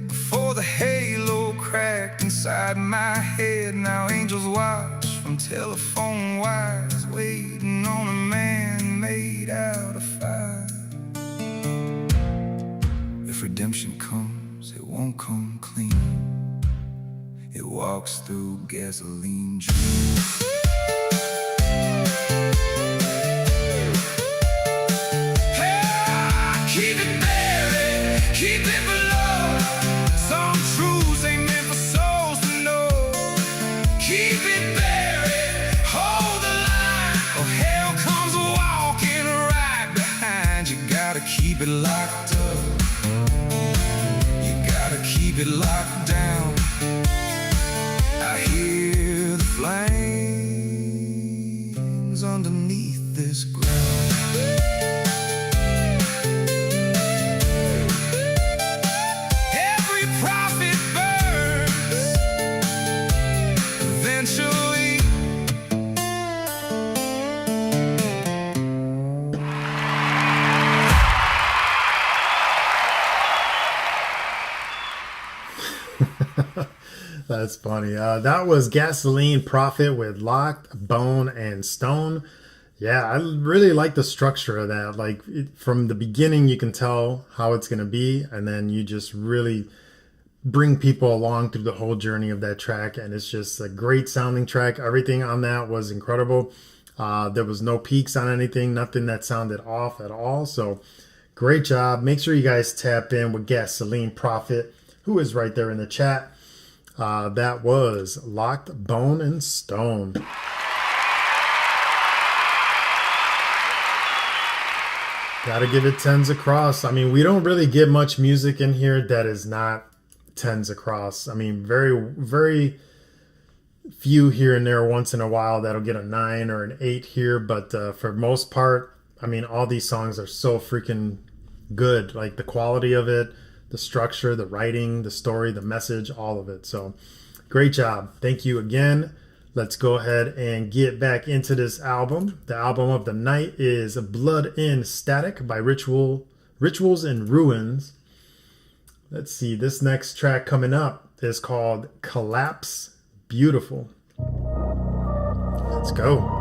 Speaker 4: Before the halo cracked inside my head, now angels watch from telephone wires, waiting on a man made out of fire. If redemption comes, it won't come clean. It walks through gasoline dreams. Keep it buried, keep it below. Some truths ain't meant for souls to know. Keep it buried, hold the line, or hell comes walking right behind. You gotta keep it locked up, you gotta keep it locked down. I hear the flames underneath this ground.
Speaker 1: That's funny. That was Gasoline Prophet with Locked, Bone, and Stone. Yeah, I really like the structure of that. Like from the beginning, you can tell how it's going to be, and then you just really bring people along through the whole journey of that track. And it's just a great sounding track. Everything on that was incredible. There was no peaks on anything, nothing that sounded off at all. So great job. Make sure you guys tap in with Gasoline Prophet, who is right there in the chat. That was Locked, Bone, and Stone. Gotta give it 10s across. I mean, we don't really get much music in here that is not 10s across. I mean, very, very few here and there once in a while that'll get a 9 or an 8 here. But for most part, I mean, all these songs are so freaking good. Like the quality of it, the structure, the writing, the story, the message, all of it. So great job. Thank you again. Let's go ahead and get back into this album. The album of the night is Blood in Static by Rituals and Ruins. Let's see. This next track coming up is called Collapse Beautiful. Let's go.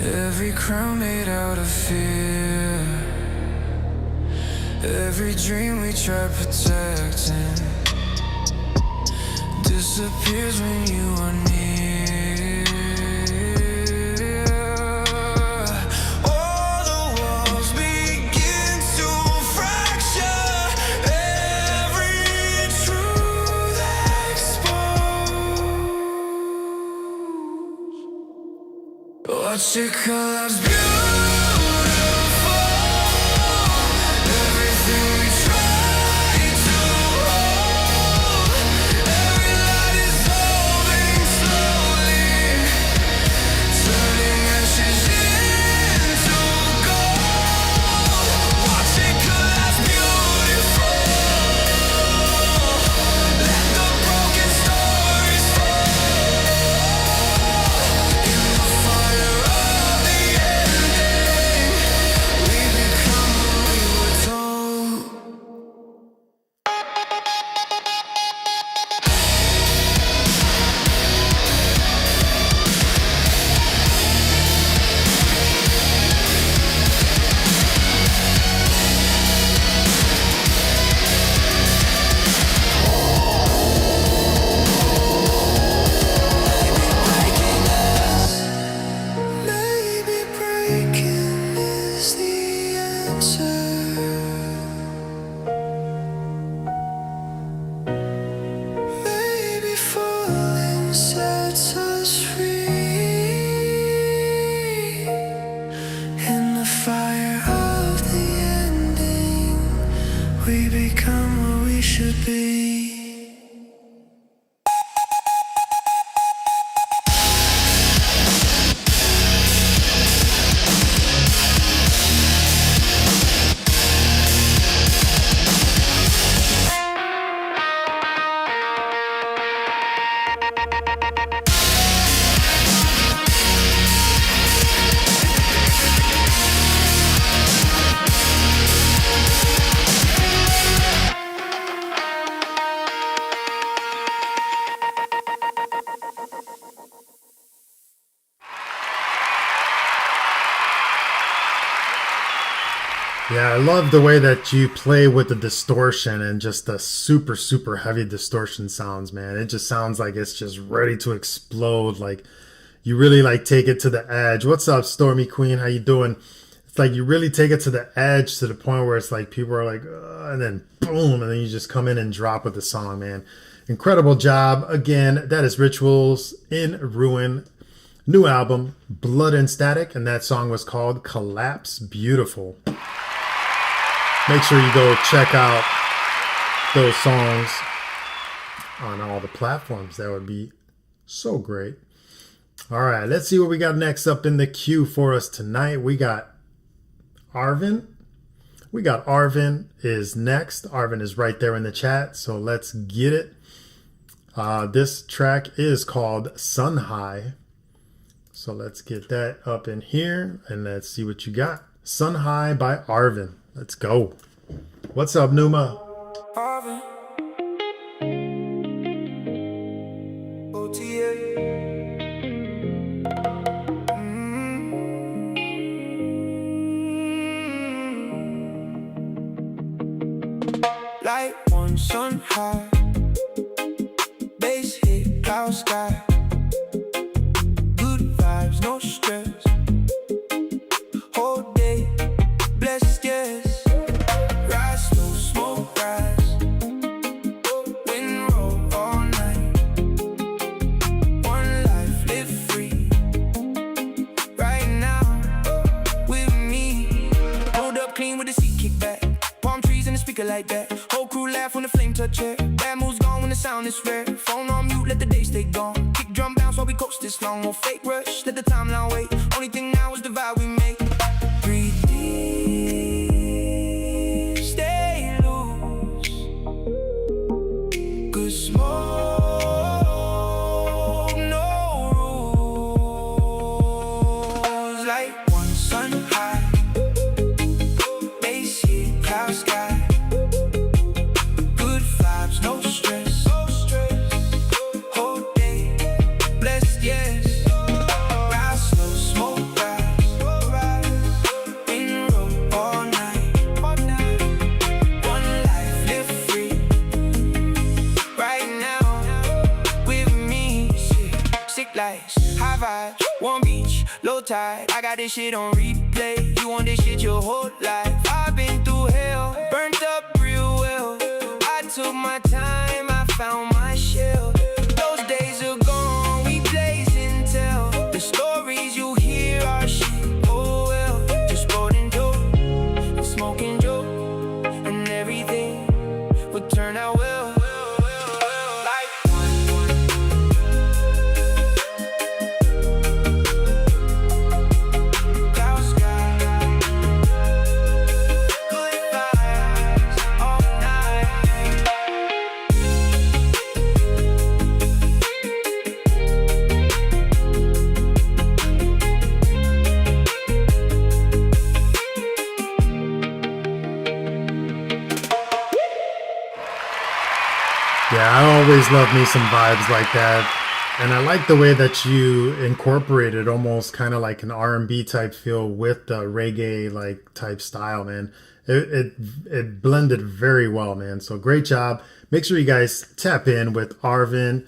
Speaker 4: Every crown made out of fear, every dream we try protecting disappears when you are near. All the walls begin to fracture, every truth exposed. Watch it collapse beautiful. Everything we try to hold, every light is dissolving slow.
Speaker 1: Yeah, I love the way that you play with the distortion and just the super, super heavy distortion sounds, man. It just sounds like it's just ready to explode. Like you really like take it to the edge. What's up, Stormy Queen? How you doing? It's like you really take it to the edge to the point where it's like people are like, and then boom, and then you just come in and drop with the song, man. Incredible job. Again, that is Rituals in Ruin. New album, Blood and Static, and that song was called Collapse. Beautiful. Make sure you go check out those songs on all the platforms. That would be so great. All right, let's see what we got next up in the queue for us tonight. We got Arvin. Arvin is next. Arvin is right there in the chat, so let's get it. This track is called Sun High. So let's get that up in here and let's see what you got. Sun High by Arvin. Let's go. What's up, Numa?
Speaker 4: Arvin. OTA. Light one sun high. Bass hit, cloud sky. Good vibes, no stress. Whole day, blessed, yes. Rise slow, smoke rise. Wind roll all night. One life, live free. Right now, with me. Rolled up clean with the seat kick back. Palm trees and the speaker like that. Whole crew laugh when the flame touch it. Bad moves gone when the sound is rare. Phone on mute, let the day stay gone. Kick drum bounce while we coast this long. No fake rush, let the timeline wait. Only thing now is the vibe we make. Breathe deep, stay loose. Good smoke, no rules. Like one sun high. Bass hit, cloud sky. Good vibes, no stress. Whole day, blessed, yes. Rise slow, smoke rise. Wind roll all night. One life, live free. Right now, with me. Sick lights, high vibes, warm beach, low tide. I got this shit on replay. You want this shit your whole life. I've been through hell, burnt up real well. I took my time, I found my shell. Those days are gone, we blaze and tell. The stories you hear are shit, oh well. Just rolling dope, and smoking dope, and everything would turn out well. Like cloud sky, good vibes all night.
Speaker 1: Yeah, I always love me some vibes like that. And I like the way that you incorporated almost kind of like an R&B type feel with the reggae like type style, man. It blended very well, man. So great job. Make sure you guys tap in with Arvin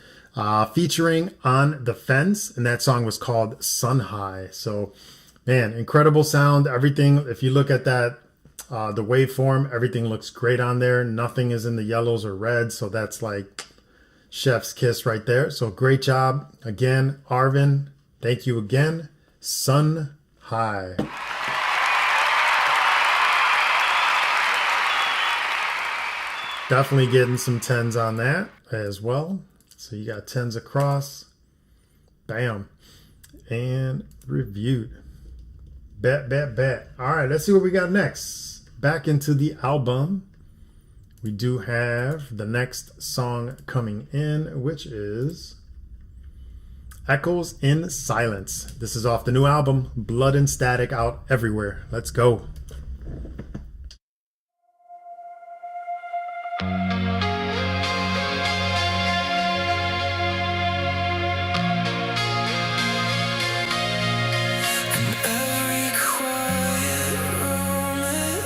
Speaker 1: featuring On the Fence. And that song was called Sun High. So, man, incredible sound. Everything, if you look at that, the waveform, everything looks great on there. Nothing is in the yellows or reds. So that's like chef's kiss right there. So great job. Again, Arvin, thank you again. Sun High. Definitely getting some 10s on that as well. So you got 10s across. Bam. And reviewed. Bet. All right, let's see what we got next. Back into the album. We do have the next song coming in, which is Echoes in Silence. This is off the new album, Blood and Static, out everywhere. Let's go.
Speaker 4: Every quiet room it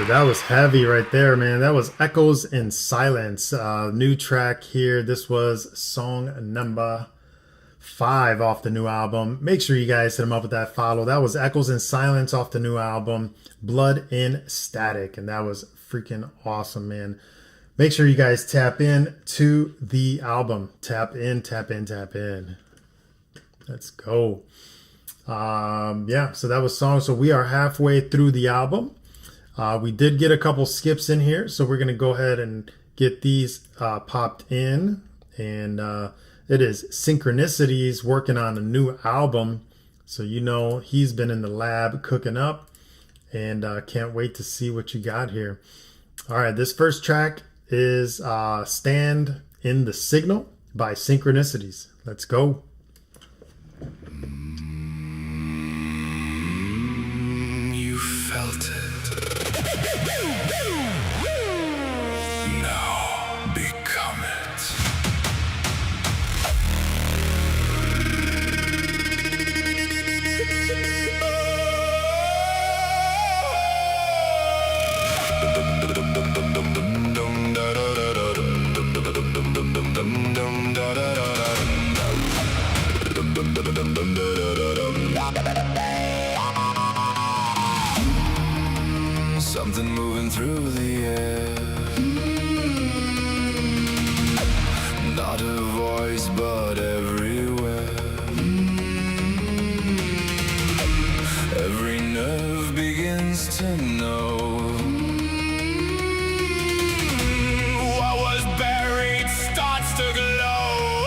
Speaker 1: sir. That was heavy right there, man. That was Echoes in Silence. New track here. This was song number 5 off the new album. Make sure you guys hit them up with that follow. That was Echoes in Silence off the new album, Blood in Static. And that was freaking awesome, man. Make sure you guys tap in to the album. Tap in, tap in, tap in. Let's go. Yeah, so that was song. So we are halfway through the album. We did get a couple skips in here, so we're gonna go ahead and get these popped in. And it is Synchronicities working on a new album, so you know he's been in the lab cooking up, and can't wait to see what you got here. All right, this first track is Stand in the Signal by Synchronicities. Let's go.
Speaker 4: You felt it. Now become it. Something moving through the air. Not a voice, but everywhere. Every nerve begins to know what was buried starts to glow.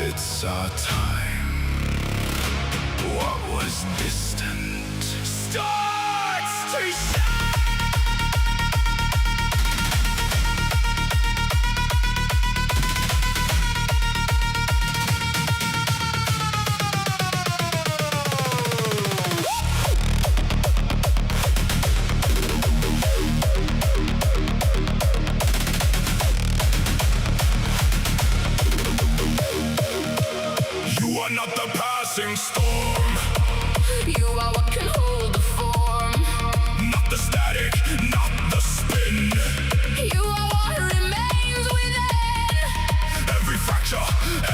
Speaker 4: It's our time. What was distant starts to shine. You are not the passing storm.
Speaker 3: You are what can hold the form.
Speaker 4: Not the static, not the spin.
Speaker 3: You are what remains within.
Speaker 4: Every fracture,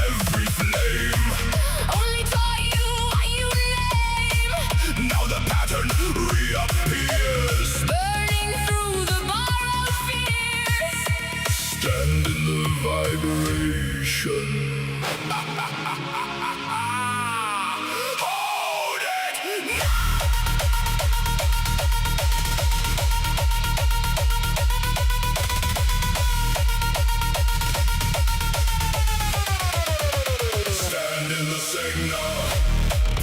Speaker 4: every flame.
Speaker 3: Only taught you what you name.
Speaker 4: Now the pattern reappears.
Speaker 3: Burning through the borrowed fears.
Speaker 4: Stand in the vibration. Hold it now. Stand in the signal.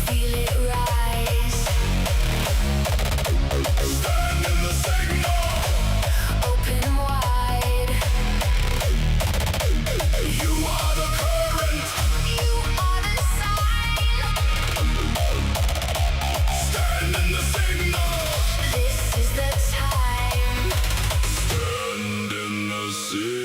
Speaker 3: Feel it rise.
Speaker 4: Stand in the signal.
Speaker 3: Open wide.
Speaker 4: You are the current.
Speaker 3: You are the sign.
Speaker 4: Stand in the signal.
Speaker 3: This is the time.
Speaker 4: Stand in the signal.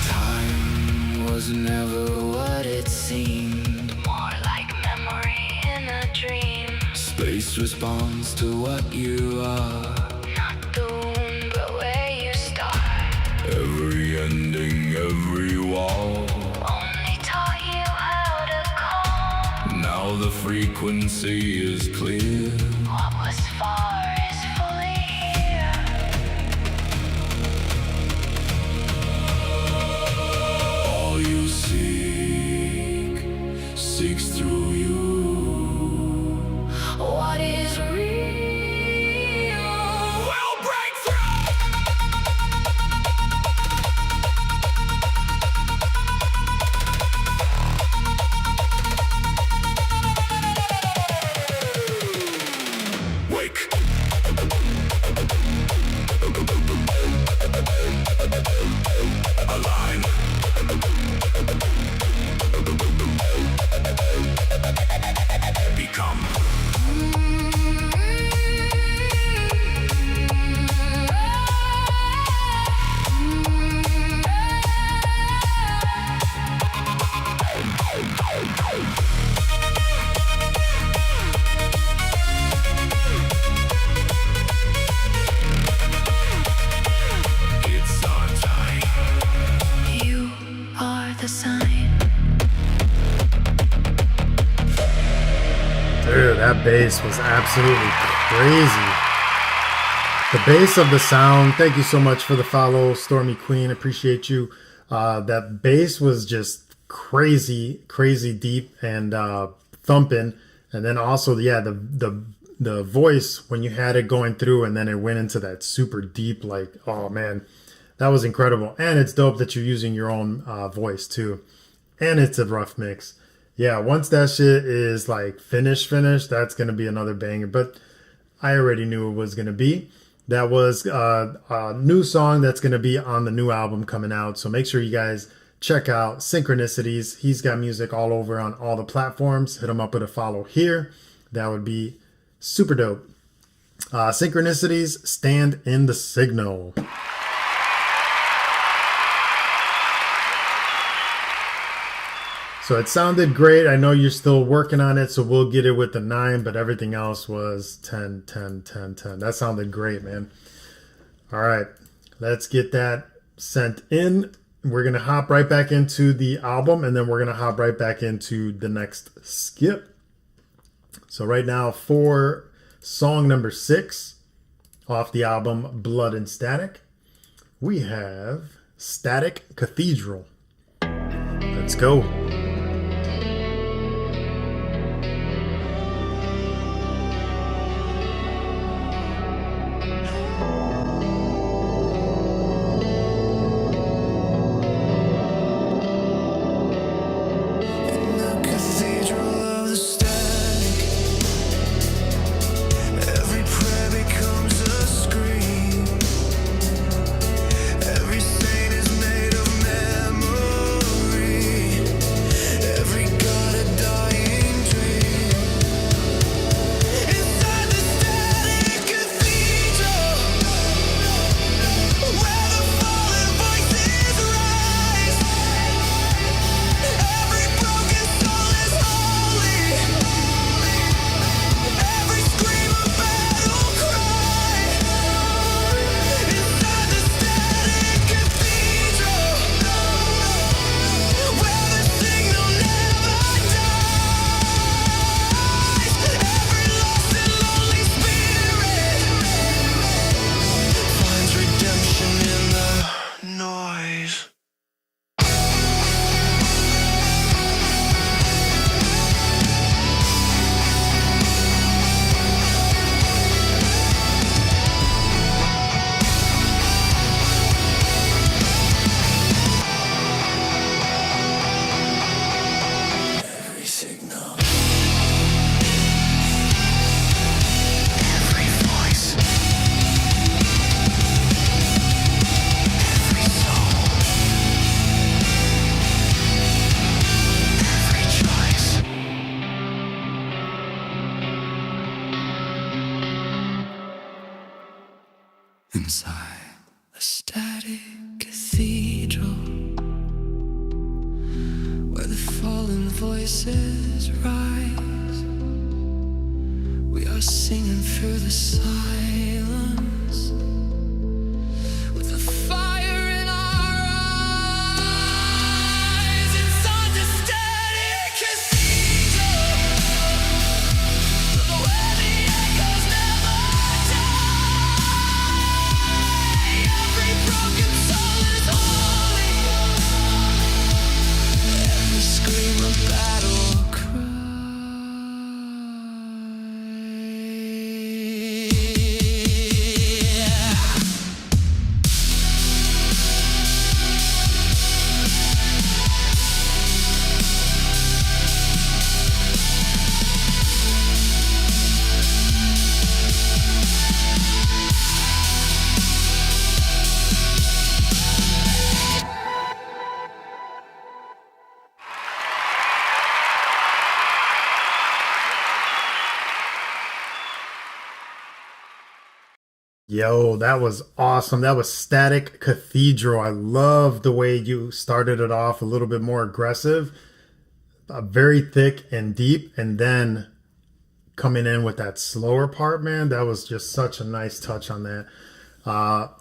Speaker 4: Time was never what it seemed.
Speaker 3: More like memory in a dream.
Speaker 4: Space responds to what you are.
Speaker 3: Not the wound, but where you start.
Speaker 4: Every ending, every wall.
Speaker 3: Only taught you how to calm.
Speaker 4: Now the frequency is clear.
Speaker 3: What was far is fully here.
Speaker 4: All you seeks through you.
Speaker 3: What is real?
Speaker 4: Will break through. Wake. Alive.
Speaker 1: that bass was absolutely crazy. The bass of the sound. Thank you so much for the follow, Stormy Queen. Appreciate you. That bass was just crazy, crazy deep and thumping. And then also, yeah, the voice when you had it going through, and then it went into that super deep, like, oh man, that was incredible. And it's dope that you're using your own voice too. And it's a rough mix. Yeah, once that shit is like finished, that's gonna be another banger. But I already knew it was gonna be. That was a new song that's gonna be on the new album coming out. So make sure you guys check out Synchronicities. He's got music all over on all the platforms. Hit him up with a follow here. That would be super dope. Synchronicities, Stand in the Signal. So it sounded great. I know you're still working on it, so we'll get it with the 9, but everything else was 10, 10, 10, 10. That sounded great, man. All right, let's get that sent in. We're going to hop right back into the album, and then we're going to hop right back into the next skip. So right now, for song number 6 off the album Blood and Static, we have Static Cathedral. Let's go.
Speaker 4: Inside a static cathedral where the fallen voices rise, we are singing through the silence with the fire in our eyes. Inside the static cathedral where the echoes never die. Every broken soul is holy. Every scream of battle cry.
Speaker 1: Yo, that was awesome. That was Static Cathedral. I love the way you started it off a little bit more aggressive, very thick and deep, and then coming in with that slower part, man. That was just such a nice touch on that.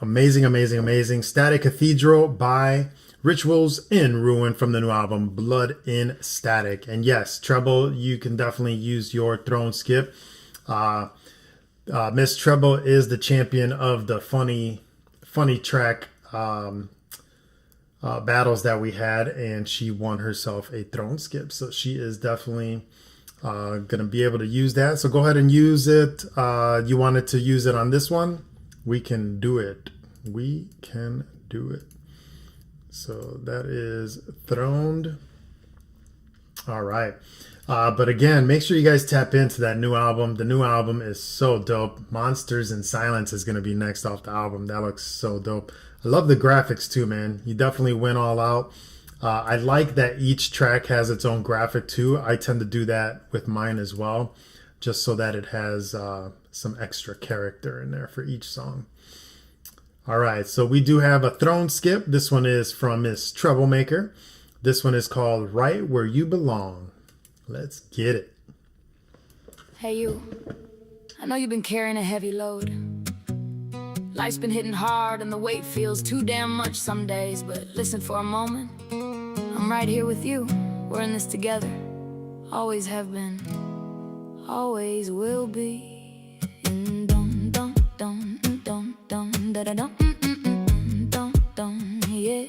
Speaker 1: Amazing, amazing, amazing. Static Cathedral by Rituals in Ruin from the new album Blood in Static. And yes, Treble, you can definitely use your throne skip. Miss Treble is the champion of the funny track battles that we had, and she won herself a throne skip. So she is definitely going to be able to use that. So go ahead and use it. You wanted to use it on this one? We can do it. We can do it. So that is throned. All right. But again, make sure you guys tap into that new album. The new album is so dope. Monsters in Silence is going to be next off the album. That looks so dope. I love the graphics too, man. You definitely went all out. I like that each track has its own graphic too. I tend to do that with mine as well, just so that it has some extra character in there for each song. All right, so we do have a throne skip. This one is from Miss Troublemaker. This one is called Right Where You Belong. Let's get it.
Speaker 3: Hey, you. I know you've been carrying a heavy load. Life's been hitting hard and the weight feels too damn much some days. But listen for a moment. I'm right here with you. We're in this together. Always have been. Always will be. And dum dum dum dum dum da da dum dum dum yeah.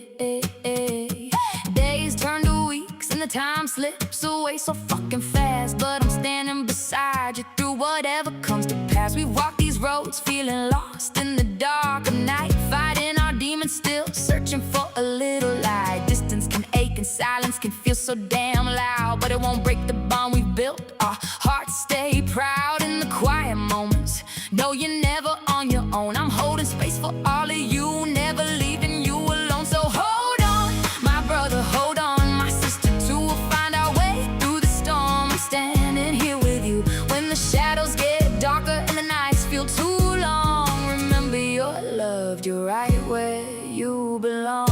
Speaker 3: Days turn to weeks and the time slips away so fucking fast. But I'm standing beside you through whatever comes to pass. We walk these roads feeling lost in the dark of night, fighting our demons still, searching for a little light. Distance can ache and silence can feel so damn loud, but it won't break the bond we've built. Our hearts stay proud in the quiet moments. No, you're never on your own. I'm holding space for all of you, never leaving you alone. So hold on, my brother, hold on, my sister too. We'll find our way through the storm. I'm standing here with you when the shadows get darker and the nights feel too long. Remember you're loved, you're right where you belong.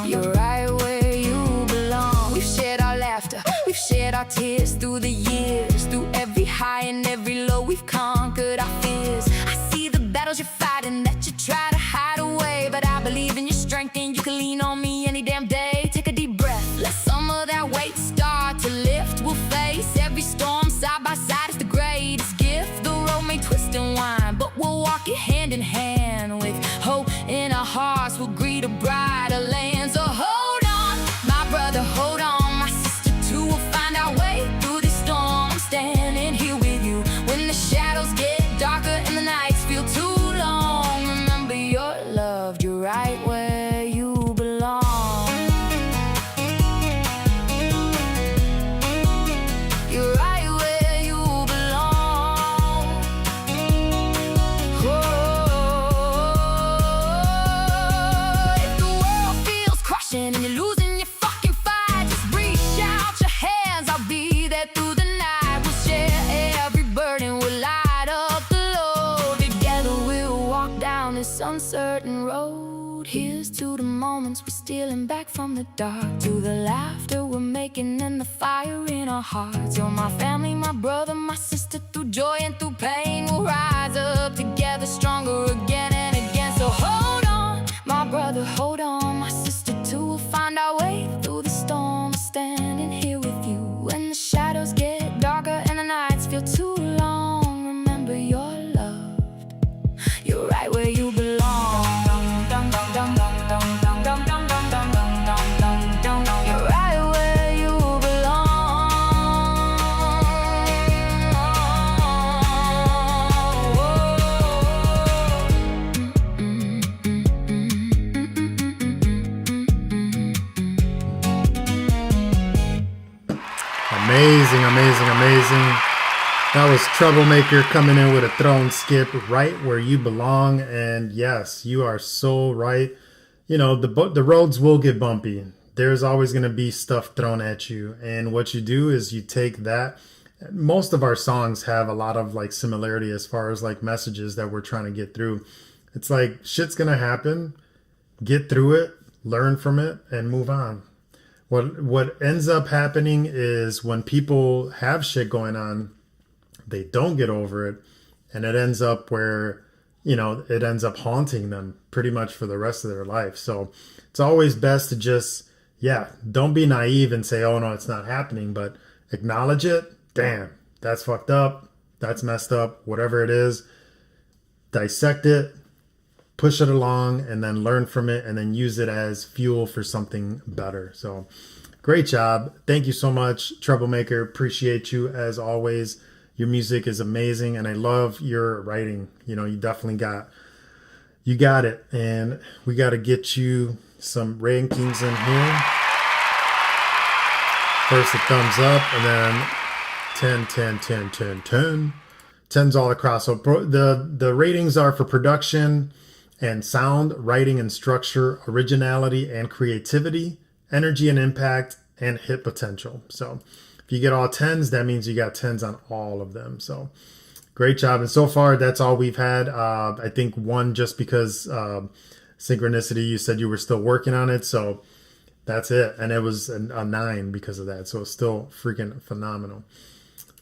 Speaker 3: You're right where you belong. We've shared our laughter, we've shared our tears through the years. Through every high and every low, we've conquered our fears. I see the battles you're fighting that you try to hide away, but I believe in your strength and you can lean on me any damn day. Take a deep breath, let some of that weight start to lift. We'll face every storm side by side. It's the greatest gift. The road may twist and wind, but we'll walk it hand in hand. With hope in our hearts, we'll greet a brighter land. So hold on, my brother, hold on, my sister too. We'll find our way through this storm. I'm standing here with you when the shadows get darker and the nights feel too long. Remember you're loved, you're right where you belong. You're right where you belong. Oh, if the world feels crushing and you're losing your fucking fight, just reach out your hands, I'll be there through the night. We'll share every burden, we'll light up the load. Together we'll walk down this uncertain road. Here's to the moments we're stealing back from the dark, to the laughter we're making and the fire in our hearts. You're my family, my brother, my sister. Through joy and through pain, we'll rise up together, stronger again and again. So hold on, my brother, hold on, my sister too. We'll find our way through the storm. Standing here with you when the shadows get darker and the nights feel too long. Remember you're loved, you're right where you belong. You're right where you
Speaker 1: Amazing, amazing, amazing. That was Troublemaker coming in with a throne skip, right where you belong. And yes, you are so right. You know, the roads will get bumpy. There's always going to be stuff thrown at you. And what you do is you take that. Most of our songs have a lot of like similarity as far as like messages that we're trying to get through. It's like shit's going to happen. Get through it, learn from it, and move on. What ends up happening is when people have shit going on, they don't get over it, and it ends up where it ends up haunting them pretty much for the rest of their life. So it's always best to just, don't be naive and say, oh no, it's not happening, but acknowledge it. Damn, that's fucked up. That's messed up. Whatever it is, dissect it, push it along, and then learn from it, and then use it as fuel for something better. So great job. Thank you so much, Troublemaker. Appreciate you as always. Your music is amazing, and I love your writing. You definitely got it, and we got to get you some rankings in here. First a thumbs up, and then 10, 10, 10, 10, 10. 10's all across. So the ratings are for production and sound, writing and structure, originality and creativity, energy and impact, and hit potential. So if you get all 10s, that means you got 10s on all of them. So great job. And so far, that's all we've had. I think one just because Synchronicity, you said you were still working on it. So that's it. And it was a 9 because of that. So it's still freaking phenomenal.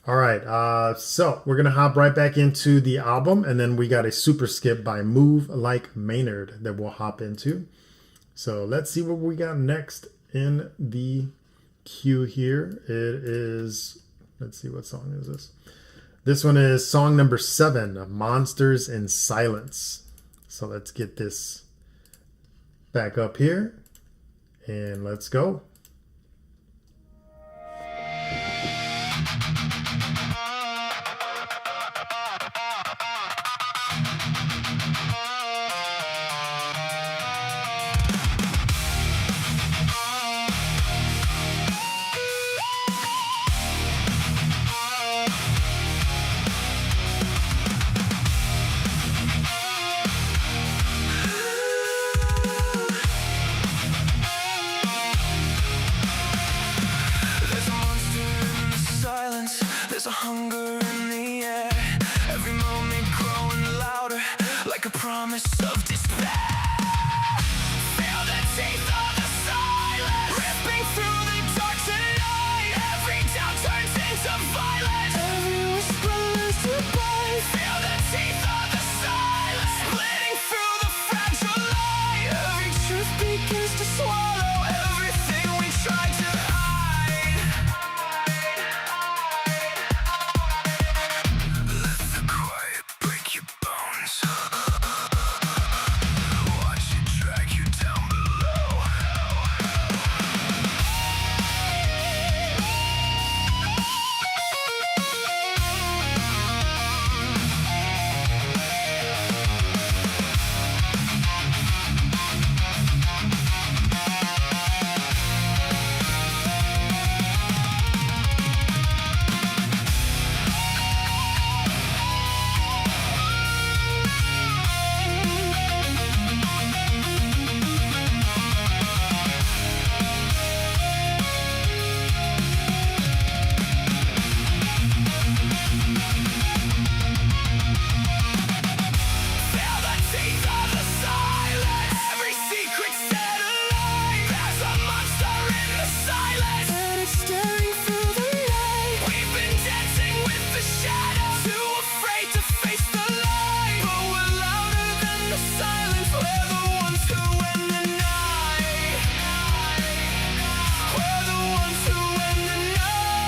Speaker 1: All right. So we're going to hop right back into the album. And then we got a super skip by Move Like Maynard that we'll hop into. So let's see what we got next in the queue here. It is, let's see, what song is this? This one is song number 7, Monsters in Silence. So let's get this back up here and let's go.
Speaker 4: There's a hunger in the air, every moment growing louder, like a promise of despair. Feel the teeth of the silence, ripping through the dark tonight. Every doubt turns into violence, every whisper learns to bite. Feel the teeth of the silence, splitting through the fragile light. Every truth begins to swallow everything we tried to hide. Let the quiet break your bones. Watch it drag you down below. Feel the teeth of the silence, every secret set alight. There's a monster in the silence, and it's staring through the light. We've been dancing with the shadows, too afraid to face the light. But we're louder than the silence, we're the ones who win the night. We're the ones who win the night.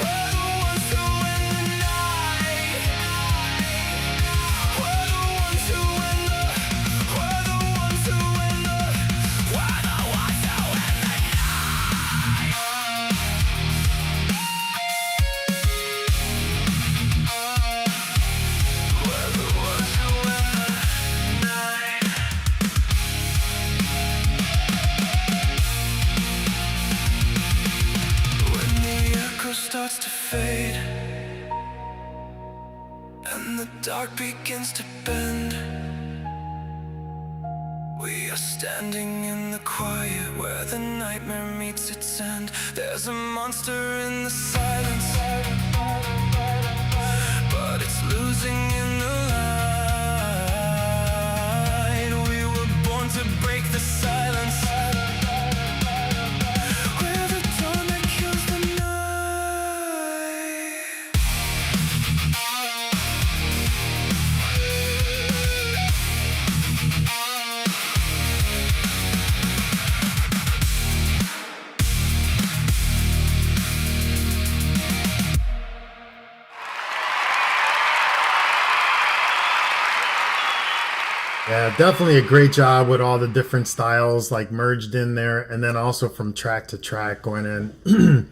Speaker 4: We're the ones who win the night. We're the ones who win the, we're the ones who win the, we're the ones who win the night. We're the ones who win the night. When the echo starts to fade and the dark begins to bend, we are standing in the quiet where the nightmare meets its end. There's a monster in the silence, but it's losing in the light. We were born to break the silence. We're the dawn that kills the night.
Speaker 1: Yeah, definitely a great job with all the different styles like merged in there, and then also from track to track going in.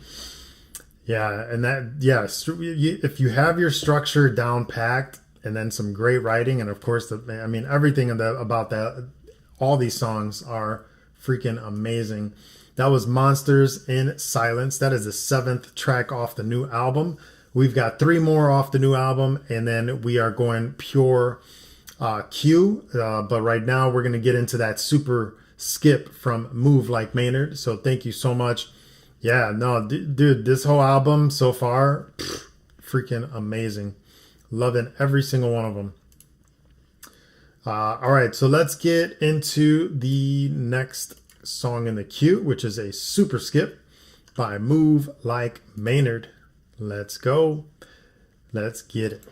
Speaker 1: Yeah, and that yes, if you have your structure down packed, and then some great writing, and of course, I mean everything about that, all these songs are freaking amazing. That was Monsters in Silence. That is the 7th track off the new album. We've got 3 more off the new album, and then we are going pure Q. But right now, we're going to get into that super skip from Move Like Maynard. So thank you so much. Yeah, no, dude, this whole album so far, freaking amazing. Loving every single one of them. All right, so let's get into the next song in the queue, which is a super skip by Move Like Maynard. Let's go. Let's get it.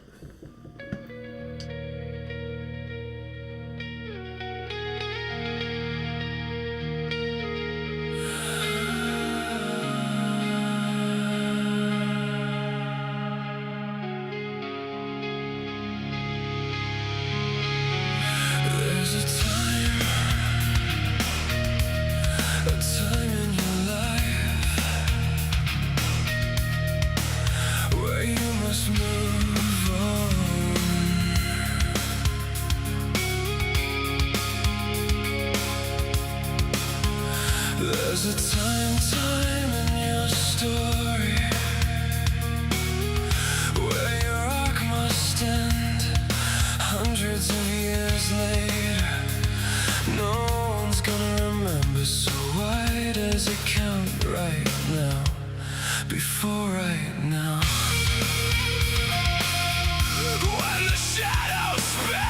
Speaker 4: There's a time in your story where your arc must end. Hundreds of years later, no one's gonna remember. So why does it count right now? Before right now, when the shadows speak.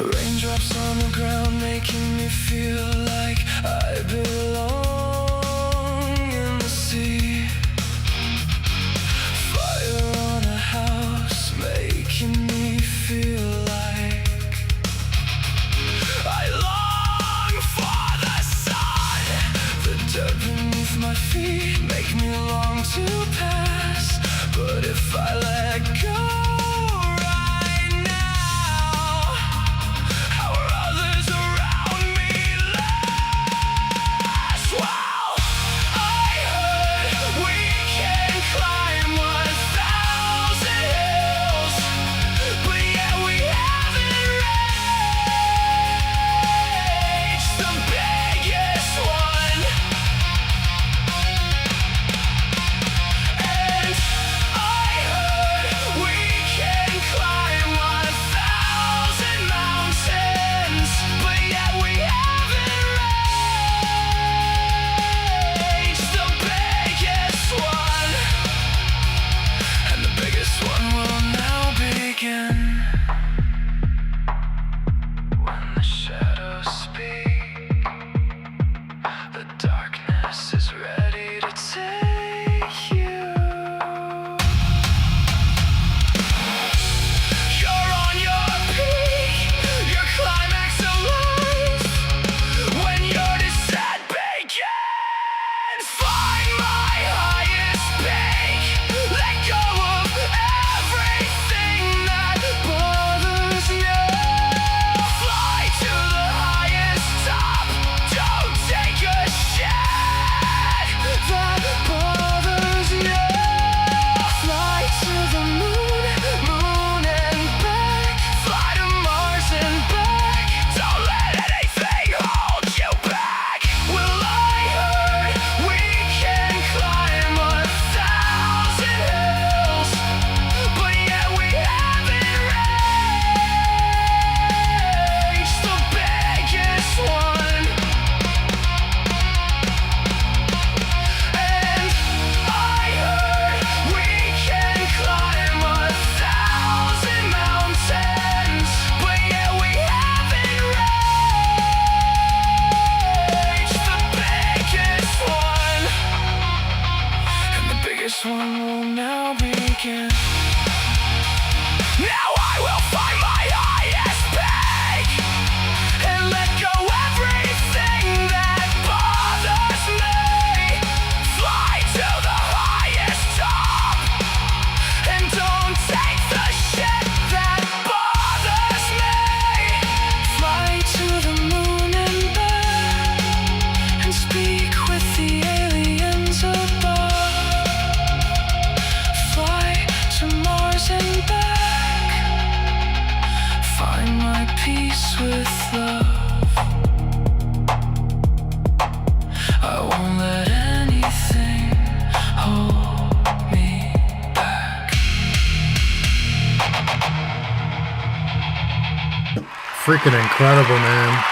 Speaker 4: Raindrops on the ground making me feel like I belong in the sea. Fire on a house making me feel like I long for the sun. The dirt beneath my feet make me long to pass. But if I let go I heard
Speaker 1: freaking incredible, man.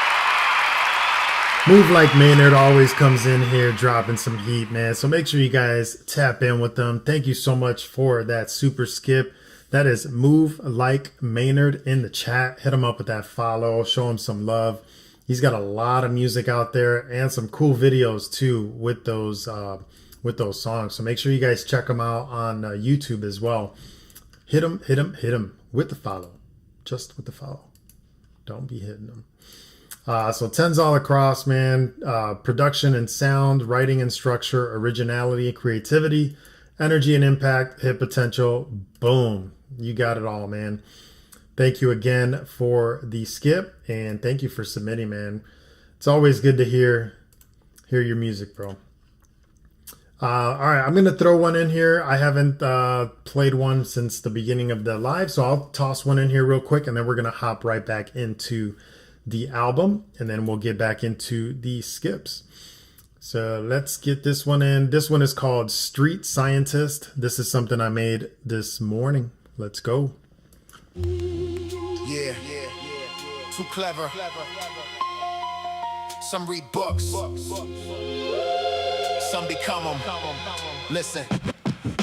Speaker 1: Move Like Maynard always comes in here dropping some heat, man. So make sure you guys tap in with them. Thank you so much for that super skip. That is Move Like Maynard in the chat. Hit him up with that follow. Show him some love. He's got a lot of music out there and some cool videos too with those songs. So make sure you guys check him out on YouTube as well. Hit him with the follow. Just with the follow. Don't be hitting him. So 10s all across, man. Production and sound, writing and structure, originality and creativity, energy and impact, hit potential. Boom. You got it all, man. Thank you again for the skip, and thank you for submitting, man. It's always good to hear your music, bro. All right, I'm going to throw one in here. I haven't played one since the beginning of the live, so I'll toss one in here real quick, and then we're going to hop right back into the album, and then we'll get back into the skips. So let's get this one in. This one is called Street Scientist. This is something I made this morning. Let's go.
Speaker 6: Yeah, too clever. Some read books, some become them. Listen,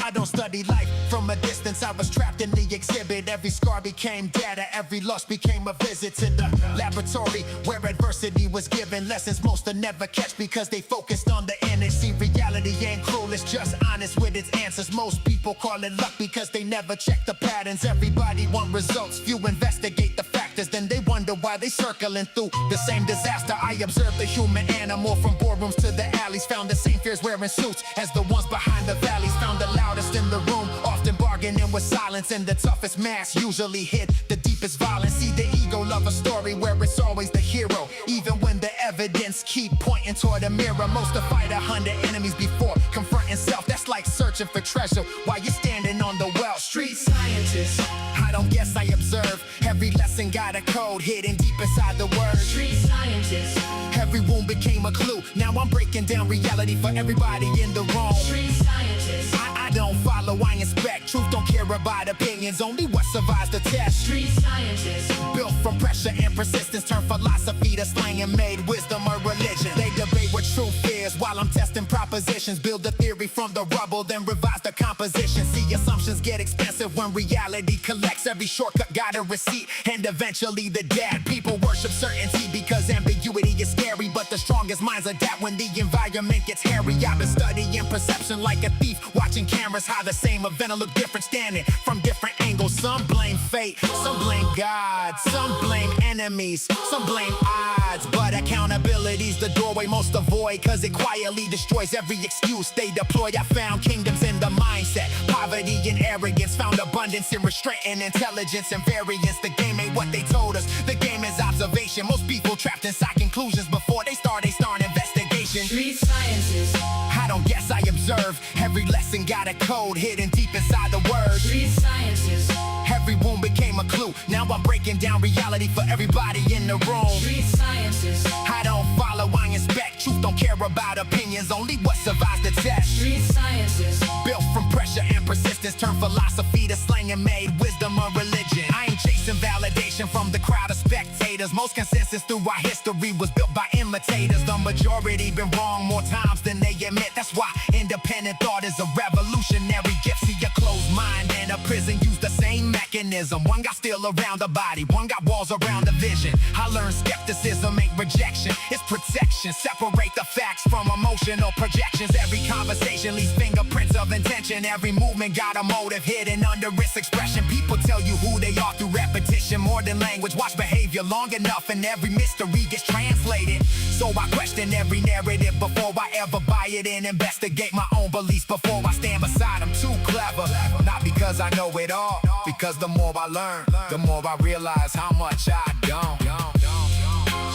Speaker 6: I don't study life from a distance. I was trapped in the exhibit. Every scar became data. Every loss became a visit to the laboratory where adversity was given lessons most will never catch because they focused on the end. See, reality ain't cruel, it's just honest with its answers. Most people call it luck because they never check the patterns. Everybody want results, few investigate the factors. Then they wonder why they circling through the same disaster. I observed the human animal from boardrooms to the alleys. Found the same fears wearing suits as the ones behind the valleys. Found the loudest in the room, often bargaining with silence. And the toughest mask usually hit the deepest violence. See, the ego love a story where it's always the hero, even when the evidence keep pointing toward a mirror. Most to fight 100 enemies before confronting self. That's like searching for treasure while you're standing on the well. Street scientist, I don't guess I observe. Every lesson got a code hidden deep inside the word. Street scientist, every wound became a clue. Now I'm breaking down reality for everybody in the room. Street scientist, I don't follow, I inspect. Truth don't care about opinions, only what survives the test. Street scientist, built from pressure and persistence, turn philosophy to slang and made wisdom a religion. They debate what truth is while I'm testing propositions. Build a theory from the rubble, then revise the composition. See, assumptions get expensive when reality collects. Every shortcut got a receipt, and eventually the dead. People worship certainty because ambiguity is scary, but the strongest minds adapt when the environment gets hairy. I've been studying perception like a thief, watching cameras, how the same event will look different standing from different angles. Some blame fate, some blame God, some blame enemies, some blame odds. But accountability's the doorway most avoid, cause it quietly destroys every excuse they deploy. I found kingdoms in the mindset, poverty and arrogance. Found abundance in restraint and intelligence and variance. The game ain't what they told us, the game is observation. Most people trapped inside conclusions before they start investigation. Street sciences, I don't guess I observe. Every lesson got a code hidden deep inside the word. Street sciences, every wound became a clue. Now I'm breaking down reality for everybody in the room. Street sciences, I don't follow, I inspect. Truth don't care about opinions, only what survives the test. Street sciences, built from pressure and persistence, turn philosophy to slang and made wisdom a religion. I ain't chasing validation from the crowd of spectators. Most consensus through our history was built by imitators. The majority been wrong more times than they admit. That's why independent thought is a revolutionary gift. See, a closed mind and a prison use the same mechanism. One got still around the body, one got walls around the vision. I learned skepticism ain't rejection, it's protection. Separate the facts from emotional projections. Every conversation leaves fingerprints of intention. Every movement got a motive hidden under its expression. People tell you who they are through repetition, more than language. Watch behavior long enough and every mystery gets translated. So I question every narrative before I ever buy it and investigate my own beliefs before I stand beside them. Too clever, not because I know it all, because the more I learn, the more I realize how much I don't.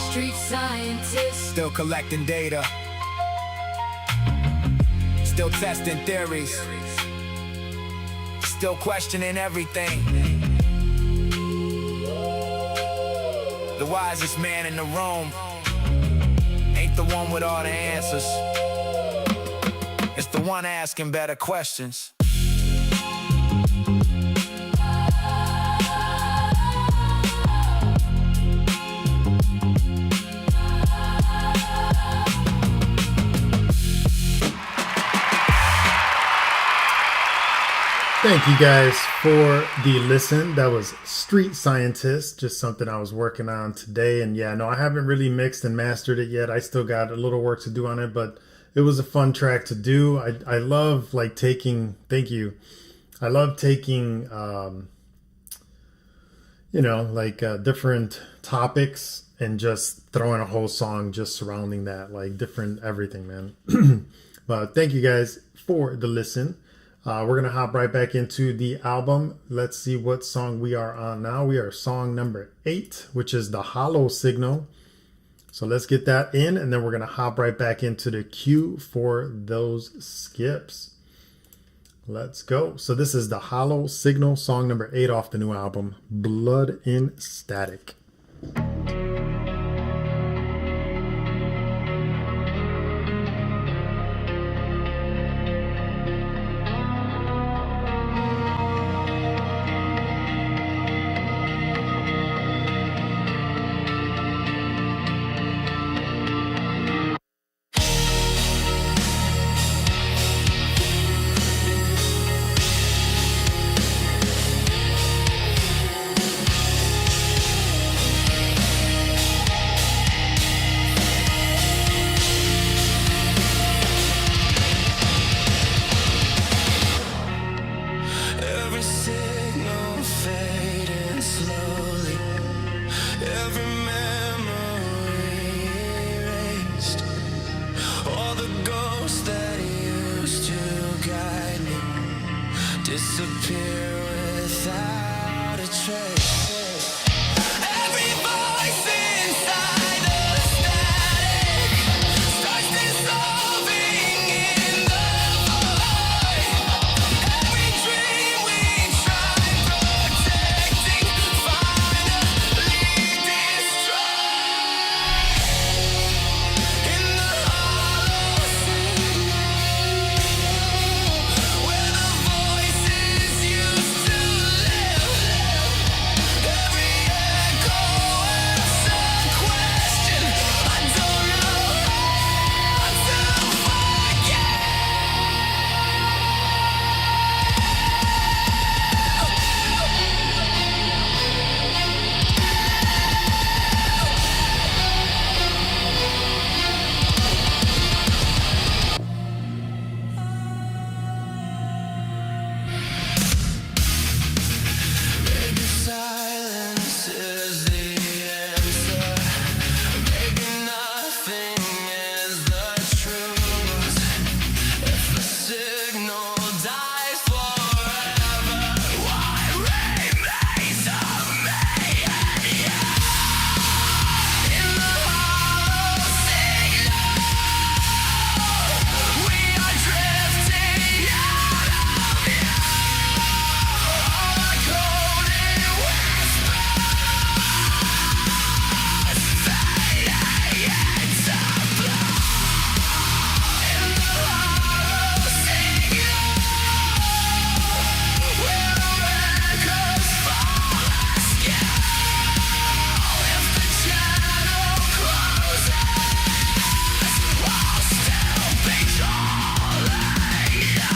Speaker 3: Street scientist,
Speaker 6: Still collecting data, still testing theories, still questioning everything. The wisest man in the room ain't the one with all the answers, it's the one asking better questions.
Speaker 1: Thank you guys for the listen. That was Street Scientist, just something I was working on today. And yeah, no, I haven't really mixed and mastered it yet. I still got a little work to do on it, but it was a fun track to do. I love like taking, thank you. I love taking, different topics and just throwing a whole song just surrounding that, like different everything, man. But thank you guys for the listen. We're going to hop right back into the album. Let's see what song we are on now. We are song number 8, which is The Hollow Signal. So let's get that in, and then we're going to hop right back into the queue for those skips. Let's go. So this is The Hollow Signal, song number 8 off the new album, Blood in Static.
Speaker 4: Disappear without a trace. Every voice inside the static starts dissolving in the void. Every dream we try protecting finally destroyed. In the hollow signal, where the voices used to live, every echo asks a question. I don't know how to forget. Maybe silence is the answer. Maybe nothing is the truth. If the signal dies forever, what remains of me and you? In the hollow signal, we are drifting out of you. Our coded whispers fading into blue. In the hollow signal, where echoes fall askew. If the channel closes, I'll still be calling you.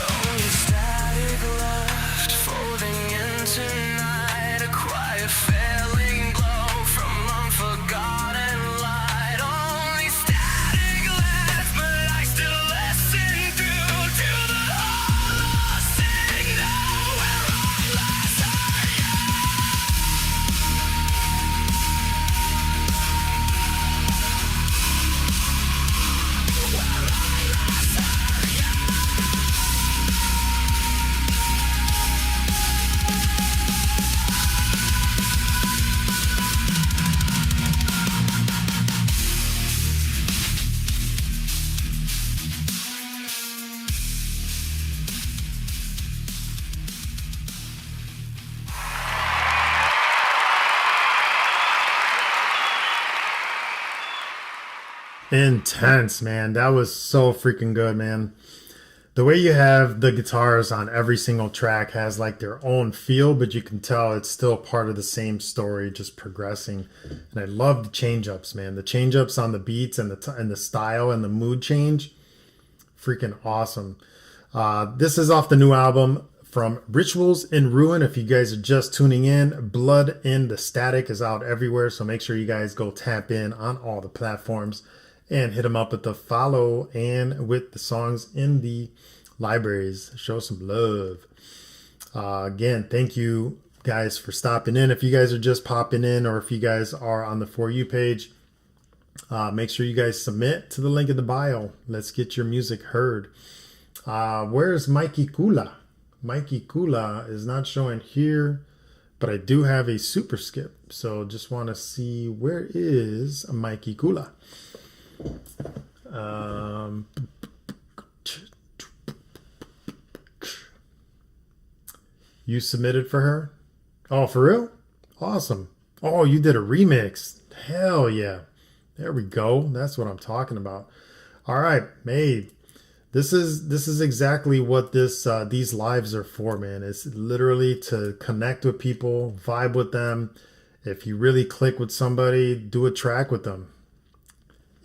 Speaker 4: Only static left, folding into night. A quiet failing glow from long forgotten light. Only static left, but I still listen through to the hollow signal.
Speaker 1: Intense, man. That was so freaking good, man. The way you have the guitars on every single track has like their own feel, but you can tell it's still part of the same story, just progressing. And I love the change ups, man. The change ups on the beats and the style and the mood change, freaking awesome. This is off the new album from Rituals in Ruin. If you guys are just tuning in, Blood in the Static is out everywhere, so make sure you guys go tap in on all the platforms and hit them up with the follow and with the songs in the libraries. Show some love. Again, thank you guys for stopping in. If you guys are just popping in, or if you guys are on the For You page, make sure you guys submit to the link in the bio. Let's get your music heard. Where's Mikey Kula? Mikey Kula is not showing here, but I do have a super skip. So just want to see, where is Mikey Kula? You submitted for her? Oh, for real? Awesome. Oh, you did a remix. Hell yeah. There we go. That's what I'm talking about. All right, Maeve. This is exactly what these lives are for, man. It's literally to connect with people, vibe with them. If you really click with somebody, do a track with them.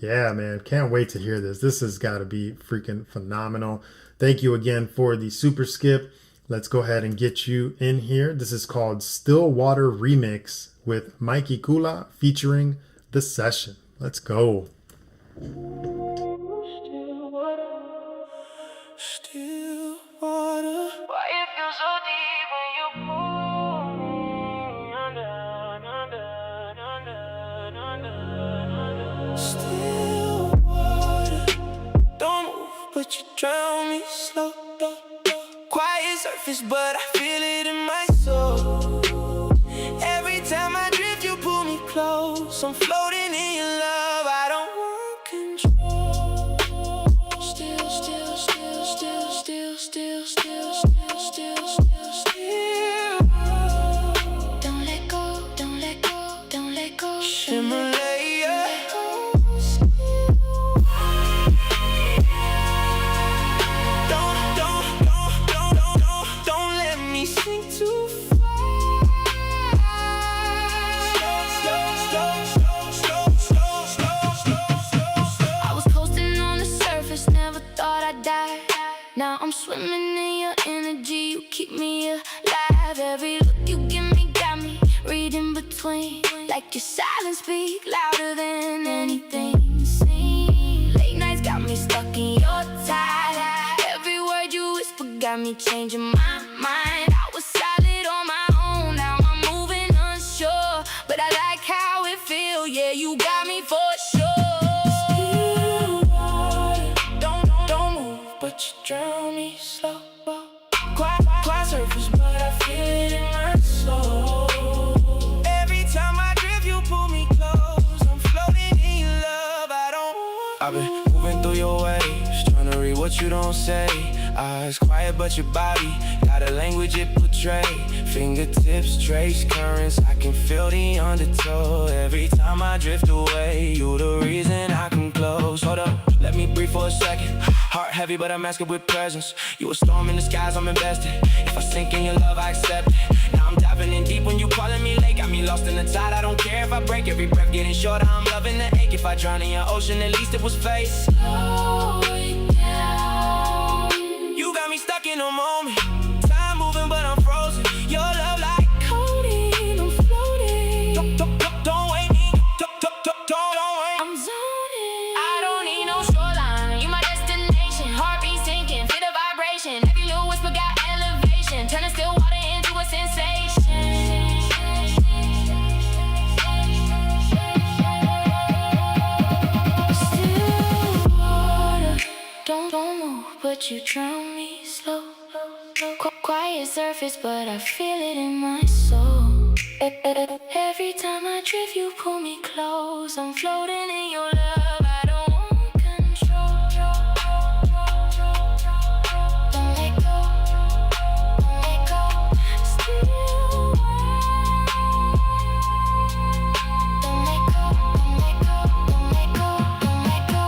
Speaker 1: Yeah, man. Can't wait to hear this. This has got to be freaking phenomenal. Thank you again for the super skip. Let's go ahead and get you in here. This is called Stillwater Remix with Mikey Kula featuring The Session. Let's go.
Speaker 4: Stillwater. Why it feels so deep when you pull me under. Stillwater. Don't move, but you drown me slow. Quiet surface, but I feel it in my soul. Every time I drift, you pull me close. I'm floating in your love, I don't want control. Still.
Speaker 3: Don't let go.
Speaker 4: Himalaya. Don't let me sink too far.
Speaker 3: I was coasting on the surface, never thought I'd die. Now I'm swimming in your energy, you keep me alive. Every look you give me got me reading between. Like your silence speak louder than anything seen. Late nights got me stuck in your tide. Every word you whisper got me changing my mind. I was solid on my own, now I'm moving unsure. But I like how it feel, yeah, you got me for sure.
Speaker 4: Don't move, but you drown me slow. Quiet surface, but I feel it in my soul. Every time I drift, you pull me close. I'm floating in your love, I don't want. I've been moving through your waves, trying to read what you don't say. Eyes quiet, but your body got a language it portray. Fingertips trace currents, I can feel the undertow. Every time I drift away, you the reason I can close. Hold up, let me breathe for a second. Heart heavy, but I'm asking with presence. You a storm in the skies, I'm invested. If I sink in your love, I accept it. Now I'm diving in deep when you calling me late. Got me lost in the tide, I don't care if I break. Every breath getting shorter, I'm loving the ache. If I drown in your ocean, at least it was fate.
Speaker 3: Slow it down.
Speaker 4: You got me stuck in a moment. Time moving, but I'm frozen. Your love like
Speaker 3: Codeine, I'm floating.
Speaker 4: don't wait me. Don't wait.
Speaker 3: I'm zoning. I don't need no shoreline. You my destination. Heartbeat sinking, feel the vibration. Every little whisper got elevation. Turning still water into a sensation. Still water. Don't move, but you drown me slow. Quiet surface, but I feel it in my soul. Every time I drift, you pull me close. I'm floating in your love, I don't want control. Don't let go. Still don't let go.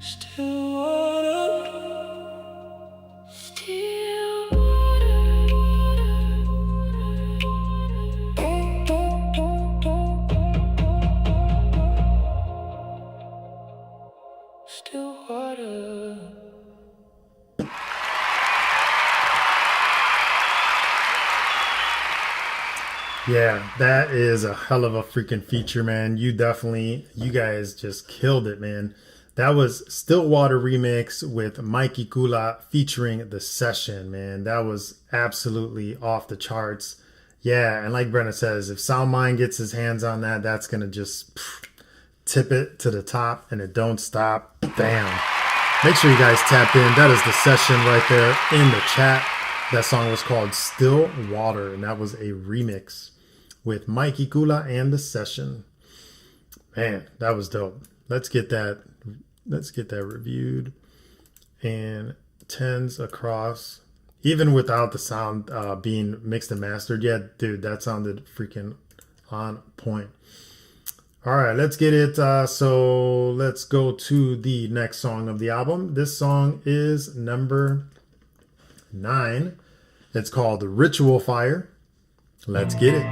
Speaker 3: Still water. Still water. Still water.
Speaker 1: Yeah, that is a hell of a freaking feature, man. You guys just killed it, man. That was Stillwater remix with Mikey Kula featuring The Session, man. That was absolutely off the charts. Yeah, and like Brenna says, if Soundmind gets his hands on that, that's going to just tip it to the top and it don't stop. Bam. Make sure you guys tap in. That is The Session right there in the chat. That song was called Still Water, and that was a remix with Mikey Kula and The Session. Man, that was dope. Let's get that reviewed. And 10s across, even without the sound being mixed and mastered. Yeah, dude, that sounded freaking on point. All right, let's get it. So let's go to the next song of the album. This song is number 9. It's called Ritual Fire. Let's get it.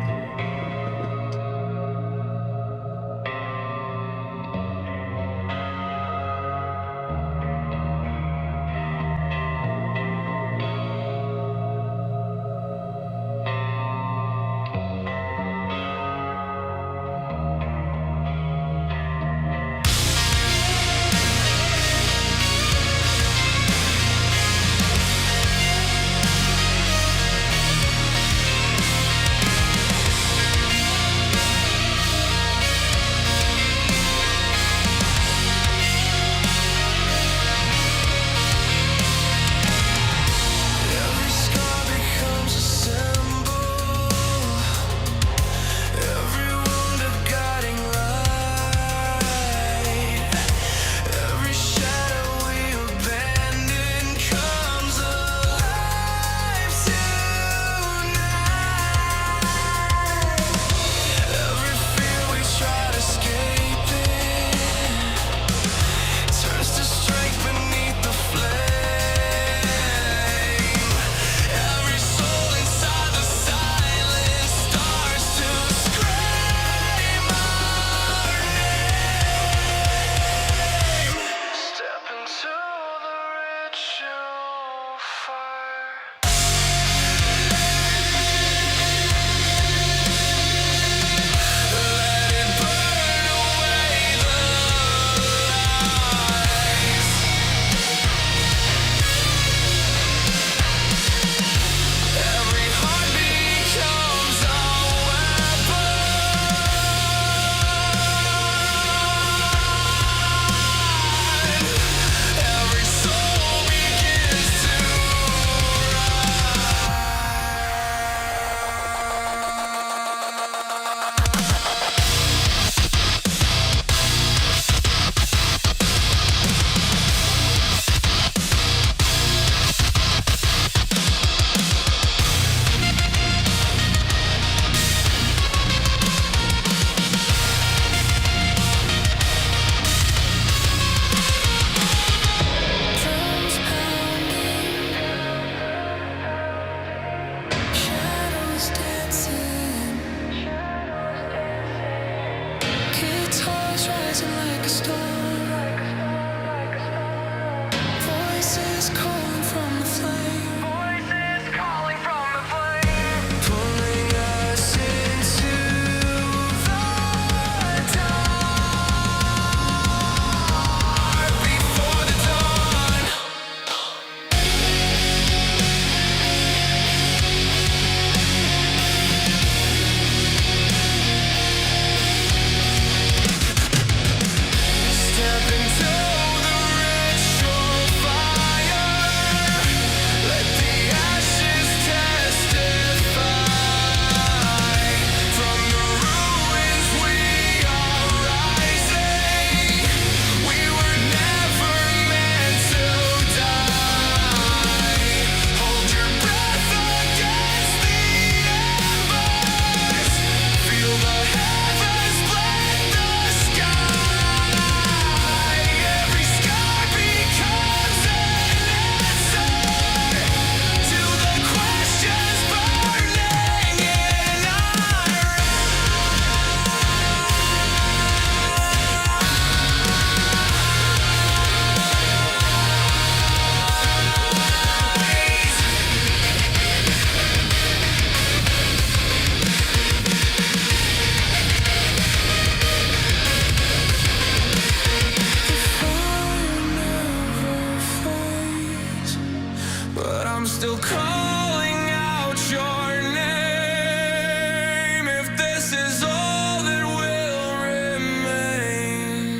Speaker 4: still calling out your name. If this is all that will remain,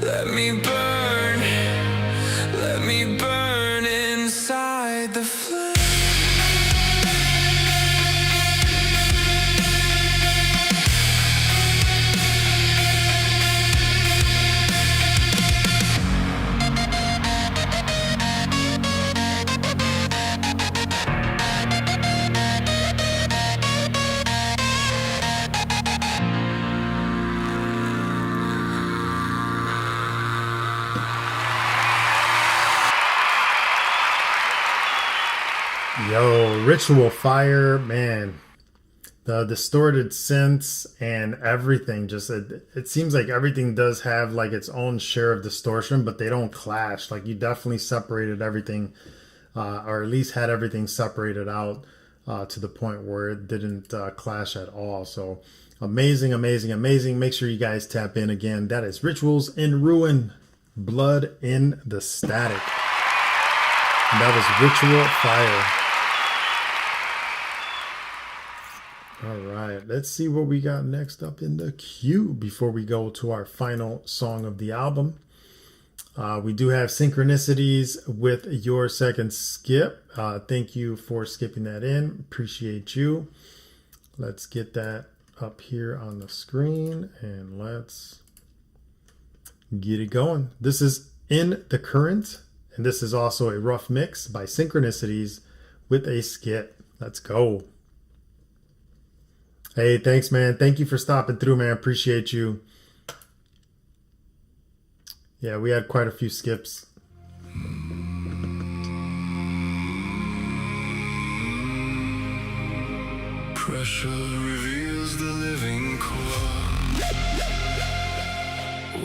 Speaker 4: let me burn inside the flame.
Speaker 1: Yo, Ritual Fire, man. The distorted synths and everything, just it seems like everything does have like its own share of distortion, but they don't clash. Like you definitely separated everything, or at least had everything separated out to the point where it didn't clash at all. So amazing, amazing, amazing. Make sure you guys tap in again. That is Rituals in Ruin, Blood in the Static. And that was Ritual Fire. All right, let's see what we got next up in the queue before we go to our final song of the album. We do have Synchronicities with Your Second Skip. Thank you for skipping that in. Appreciate you. Let's get that up here on the screen and let's get it going. This is In the Current, and this is also a rough mix by Synchronicities with a skip. Let's go. Hey, thanks, man. Thank you for stopping through, man. Appreciate you. Yeah, we had quite a few skips.
Speaker 4: Pressure reveals the living core.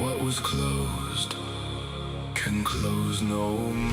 Speaker 4: What was closed can close no more.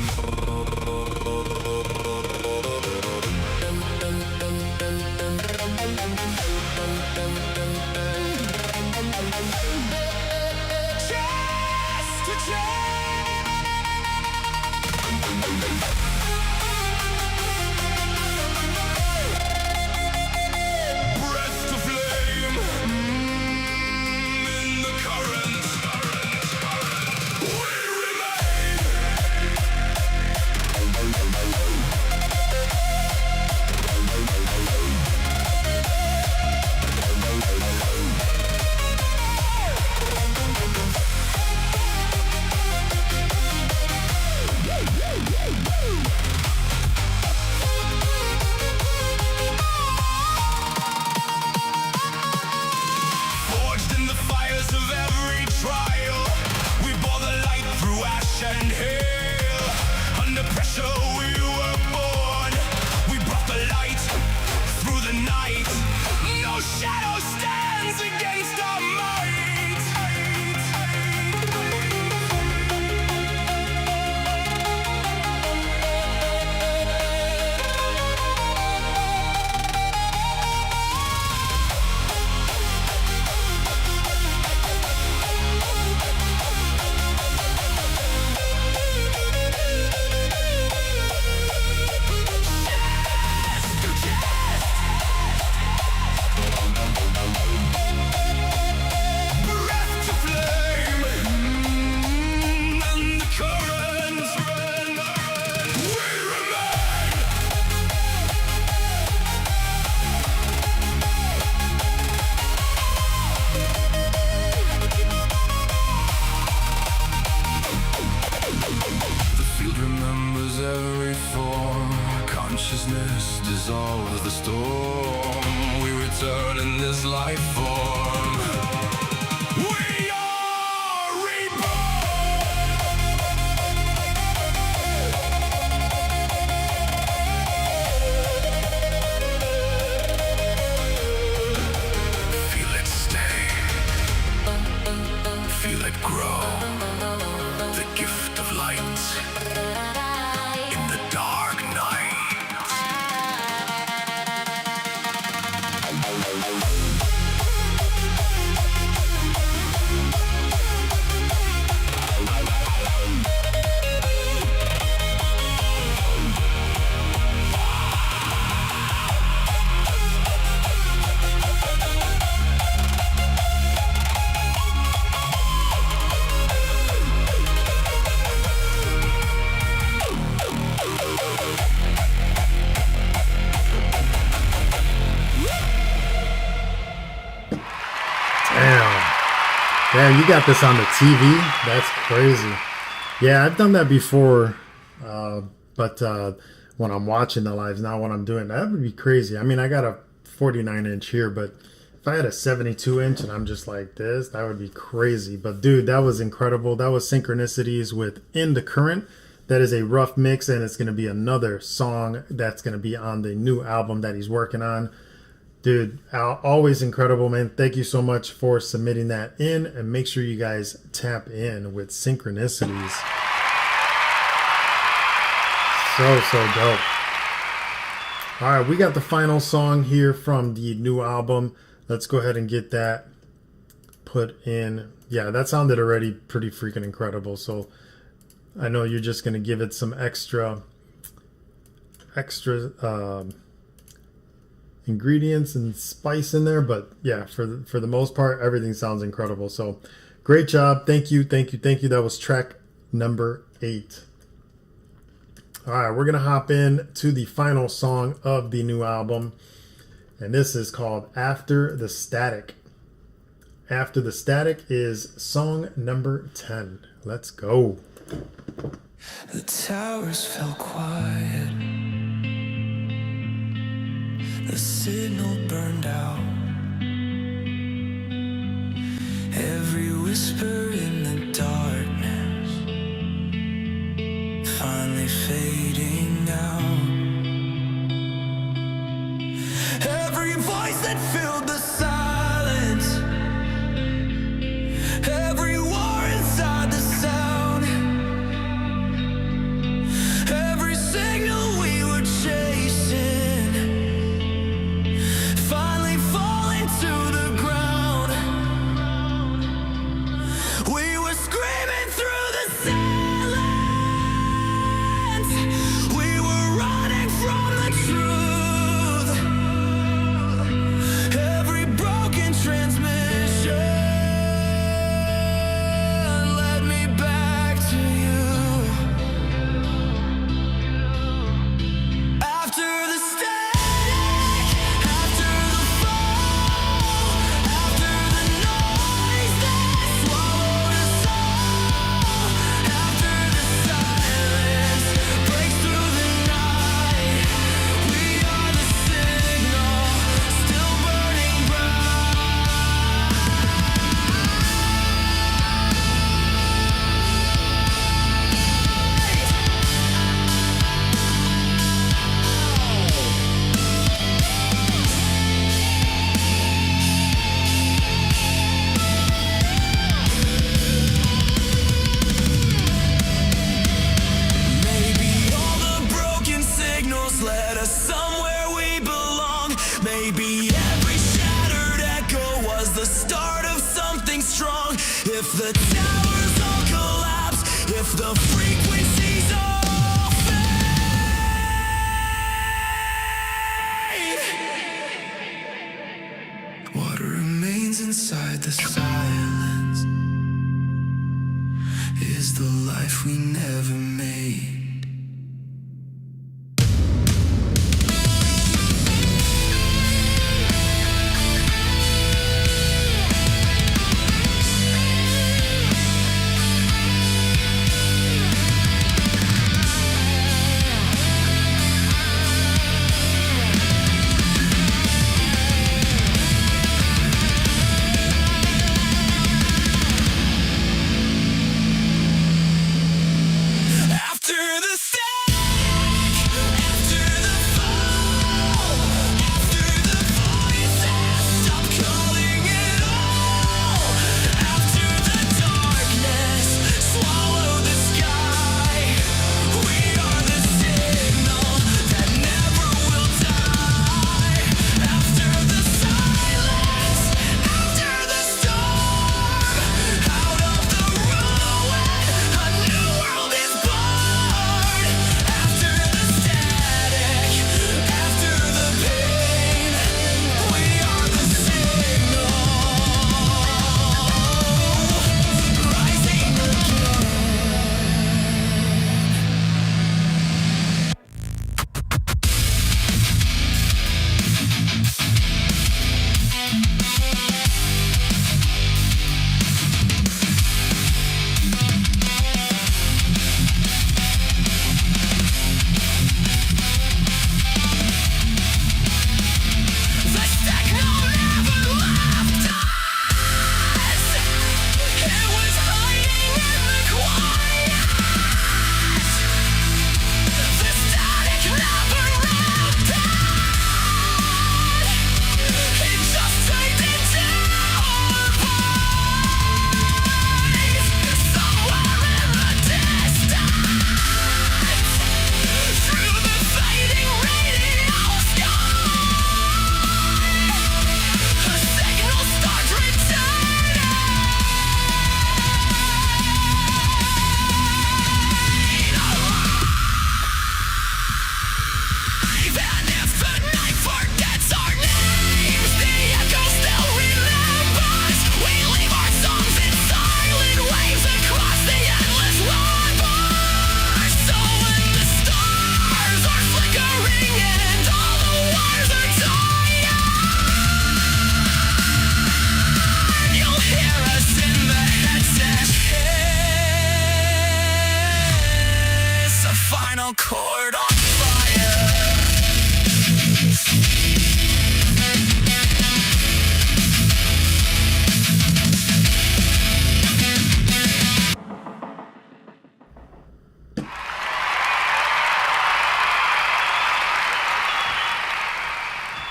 Speaker 7: Consciousness dissolves the storm. We return in this life form. We are reborn. Feel it stay. Feel it grow. The gift of light. In the dark night.
Speaker 1: Damn, you got this on the TV? That's crazy. Yeah, I've done that before, but when I'm watching the lives, not when I'm doing that would be crazy. I mean, I got a 49-inch here, but if I had a 72-inch and I'm just like this, that would be crazy. But dude, that was incredible. That was Synchronicities with In the Current. That is a rough mix, and it's going to be another song that's going to be on the new album that he's working on. Dude, always incredible, man. Thank you so much for submitting that in, and make sure you guys tap in with Synchronicities. So dope. All right, we got the final song here from the new album. Let's go ahead and get that put in. Yeah, that sounded already pretty freaking incredible. So I know you're just going to give it some extra ingredients and spice in there, but yeah, for the most part, everything sounds incredible. So great job. Thank you. That was track number 8. All right, we're gonna hop in to the final song of the new album, and this is called After the Static. After the Static is song number 10. Let's go.
Speaker 7: The towers fell quiet. The signal burned out. Every whisper in the darkness finally fading out. Every voice that filled the silence, every war inside the sound, every signal we were chasing finally falling to the ground. We were screaming through the silence. We were running from the truth. Every broken transmission led me back to you. After the static, after the fall, after the noise that swallowed us all, after the silence breaks through the night, we are the signal, still burning bright. Maybe all the broken signals led us somewhere we belong. Maybe every shattered echo was the start of something strong. If the towers all collapse, if the frequencies all fade, what remains inside the silence is the life we never made.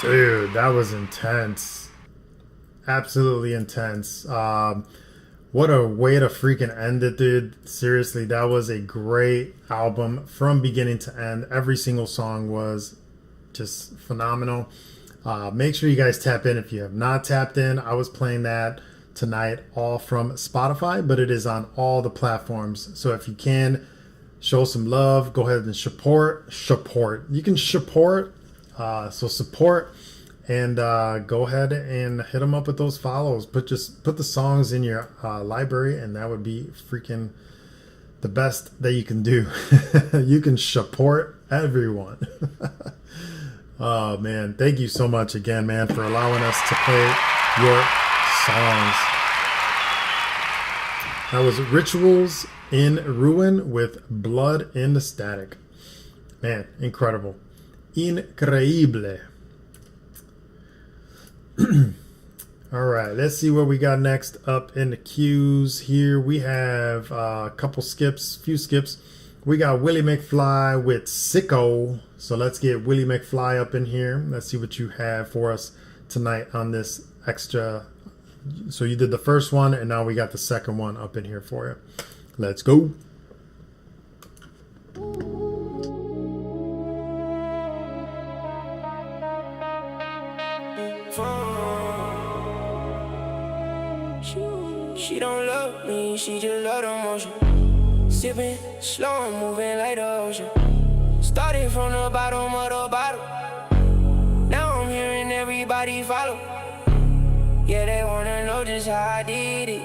Speaker 1: Dude, that was intense. Absolutely intense. What a way to freaking end it, dude. Seriously, that was a great album from beginning to end. Every single song was just phenomenal. Make sure you guys tap in if you have not tapped in. I was playing that tonight all from Spotify, but it is on all the platforms. So if you can show some love, go ahead and support. You can support. So support. And go ahead and hit them up with those follows. Put the songs in your library, and that would be freaking the best that you can do. You can support everyone. Oh man, thank you so much again, man, for allowing us to play your songs. That was Rituals in Ruin with Blood in the Static. Man, incredible. Increíble. All right, let's see what we got next up in the queues here. We have a few skips. We got Willie McFly with Sicko. So let's get Willie McFly up in here. Let's see what you have for us tonight on this extra. So you did the first one, and now we got the second one up in here for you. Let's go.
Speaker 8: She don't love me, she just love the motion. Sipping slow, moving like the ocean. Started from the bottom of the bottle. Now I'm hearing everybody follow. Yeah, they wanna know just how I did it.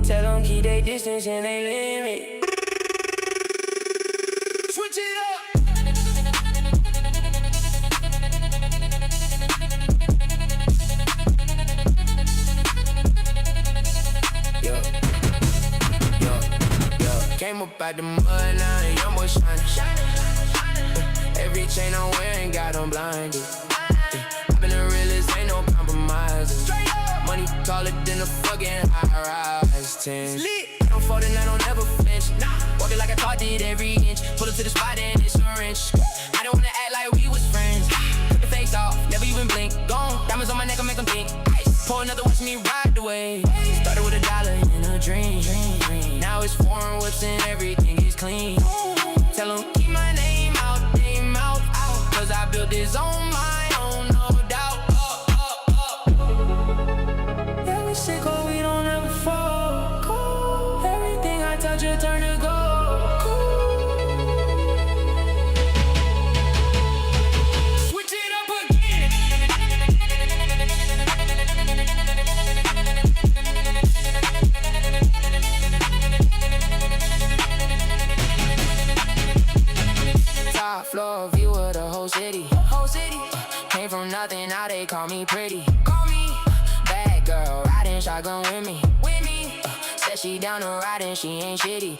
Speaker 8: Tell them keep their distance and they limit. Switch it up. Came up out the mud, now a young boy shining. Every chain I'm wearing got them blinded. I've been the realest, ain't no compromising. Money taller than a fucking high-rise 10. I'm 49, I don't ever flinch. Walking like I taught it every inch. Pull up to the spot and it's a wrench. I don't wanna act like we was friends. Cut the face off, never even blink. Gone, diamonds on my neck, I make them think. Pour another, watch me ride the wave. Started with $1 in a dream. Now it's foreign whips and everything is clean. Tell them keep my name out, cause I built this on my own, no doubt. Yeah, we sicko, we don't ever fall. Everything I touch will turn to gold. Switch it up again. Top floor view of the whole city. Came from nothing, now they call me pretty. Bad girl, riding shotgun with me. Said she down to ride and she ain't shitty.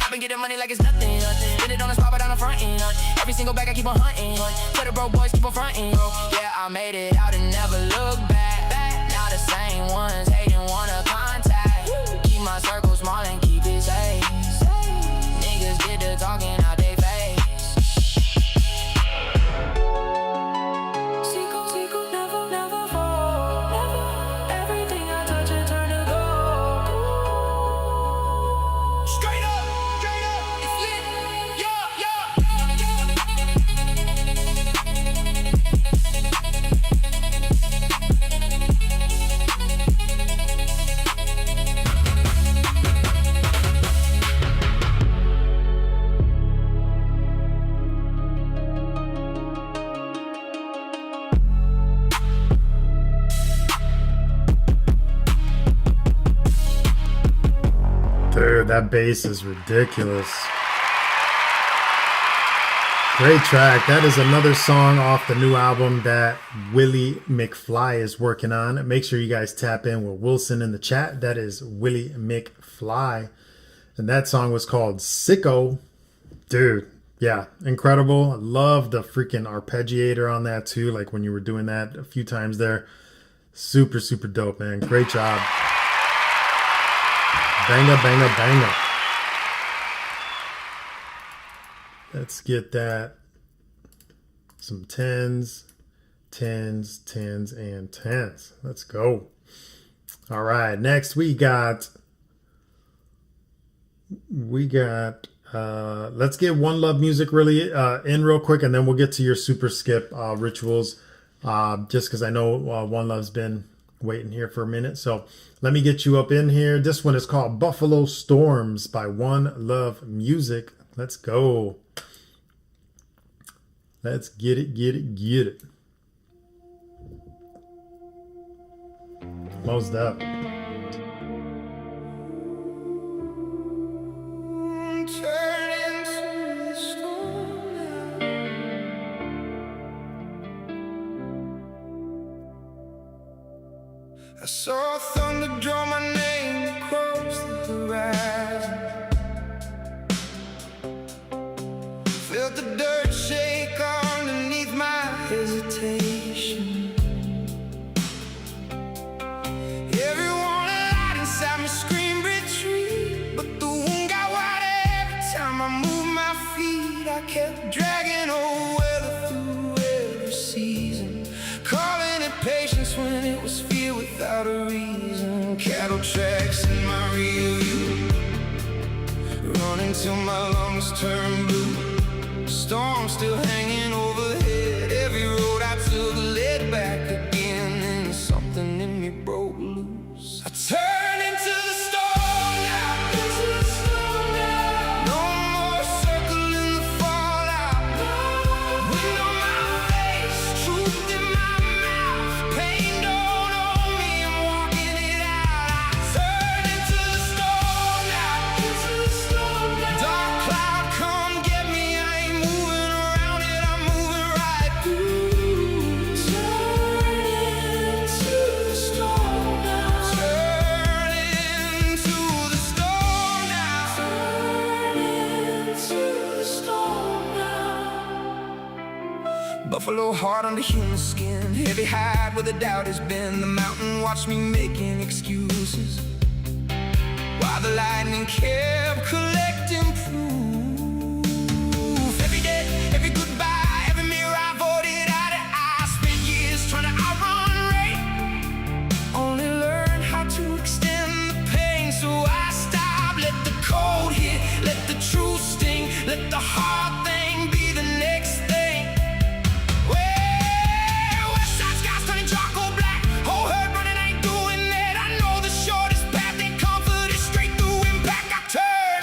Speaker 8: I've been getting money like it's nothing. Did it on the spot, but on the front end. Every single bag I keep on hunting. Tell the bro boys keep on fronting. Yeah, I made it out and never look back. Now the same ones hating wanna contact. Keep my circle small and keep it safe. Niggas get to talking out they face. Sequel, never fall. Never. Everything I touch it turn to gold. Straight up, it's lit.
Speaker 1: Dude, that bass is ridiculous. Great track. That is another song off the new album that Willie McFly is working on. Make sure you guys tap in with Wilson in the chat. That is Willie McFly. And that song was called Sicko. Dude, yeah, incredible. I love the freaking arpeggiator on that too. Like when you were doing that a few times there. Super, super dope, man. Great job. Banger, banger, banger. Let's get that. Some 10s. 10s, 10s, and 10s. Let's go. All right, next we got let's get One Love Music really in real quick, and then we'll get to your super skip rituals, just because I know One Love's been waiting here for a minute. So let me get you up in here. This one is called Buffalo Storms by One Love Music. Let's go. Let's get it, get it, get it. Most up.
Speaker 6: I saw thunder draw my name across the horizon. Felt the dirt shake underneath my hesitation. Everyone alive inside me screamed retreat, but the wound got wider every time I moved my feet. I kept dragging old weather through every season, calling it patience when it was fear without a reason. Cattle tracks in my rear view, running till my lungs turn blue. Storm still hanging overhead. Every road I took led back again, and something in me broke loose. I turned into the storm now. No more circling the fallout. Wind on my face, truth in my mouth. Pain don't own me, I'm walking it out. I turned into the storm now. Dark cloud, come get me. I ain't moving around it, I'm moving right through. Turn into the storm now. Turn into the storm now. Turn into the storm now. Buffalo heart under human skin, heavy hide where the doubt has been. The mountain watched me making excuses, while the lightning kept collecting proof. Every day, every goodbye, every mirror I avoided eye to eye. Spent years trying to outrun rain, only learned how to extend the pain. So I stopped, let the cold hit, let the truth sting, let the hard thing be the next thing. Well, west side skies turning charcoal black, whole herd running ain't doing that. I know the shortest path ain't comfort is straight through impact. I turn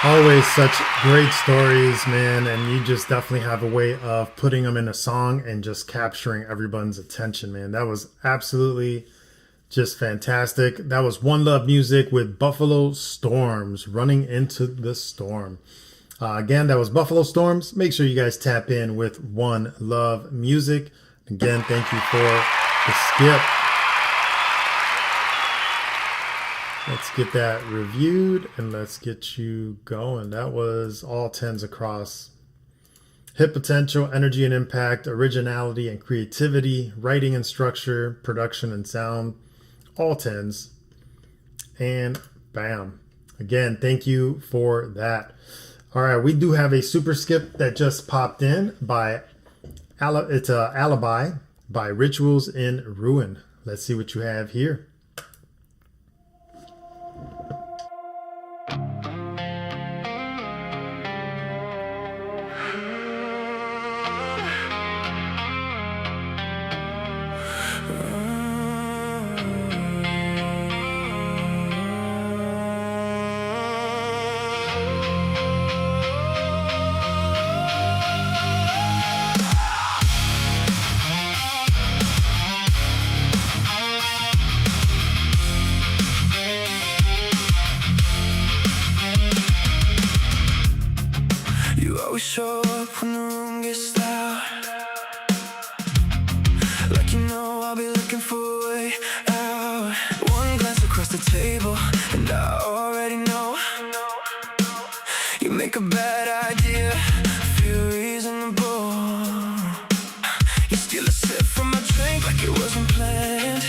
Speaker 1: Always such great stories, man, and you just definitely have a way of putting them in a song and just capturing everyone's attention, man. That was absolutely just fantastic. That was One Love Music with Buffalo Storms, Running Into the Storm. Again, that was Buffalo Storms. Make sure you guys tap in with One Love Music. Again, thank you for the skip. Let's get that reviewed and let's get you going. That was all 10s across. Hit potential, energy and impact, originality and creativity, writing and structure, production and sound, all 10s. And bam. Again, thank you for that. All right, we do have a super skip that just popped in by it's Alibi by Rituals in Ruin. Let's see what you have here.
Speaker 7: You always show up when the room gets loud, like you know I'll be looking for a way out. One glance across the table and I already know you make a bad idea feel reasonable. You steal a sip from my drink like it wasn't planned.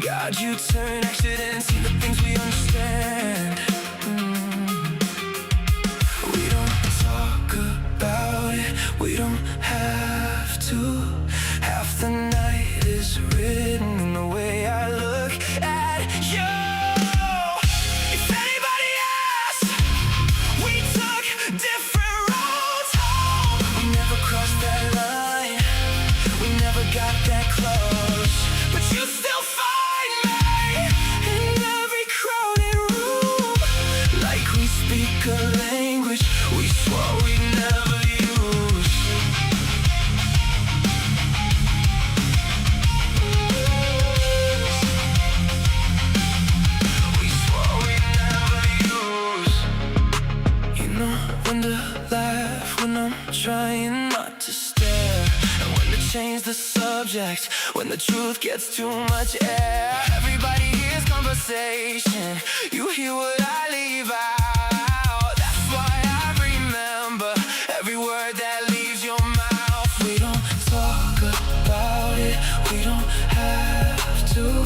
Speaker 7: God, you turn accidents into things we understand. We don't have to. Half the night is written in the way I look at you. If anybody asks, we took different roads home. We never crossed that line. We never got that close. But you still find me in every crowded room. Like we speak a language we swore we'd never. Trying not to stare, and when to change the subject, when the truth gets too much air. Everybody hears conversation, you hear what I leave out. That's why I remember every word that leaves your mouth. We don't talk about it, we don't have to.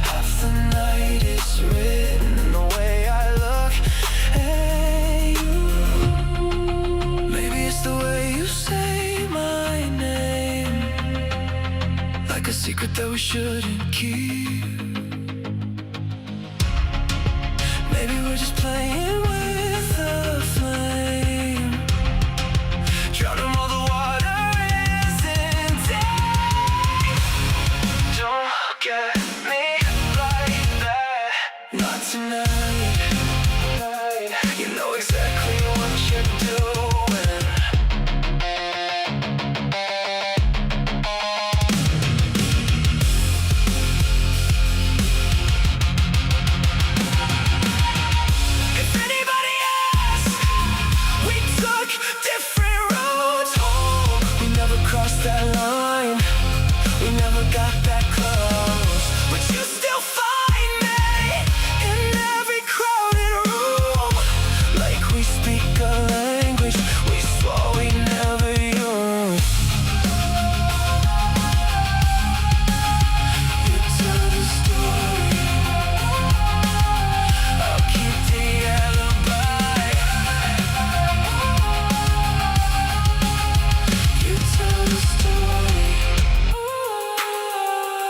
Speaker 7: Half the night is written in the way I look at you. Maybe it's the way you say my name, like a secret that we shouldn't keep. Maybe we're just playing with the flame, drowning all the water isn't deep. Don't get me like that, not tonight. You know exactly what you're doing. That line, we never got that close. But you still find me in every crowded room. Like we speak a language we swore we'd never use. You tell the story, I'll keep the alibi. You tell the story,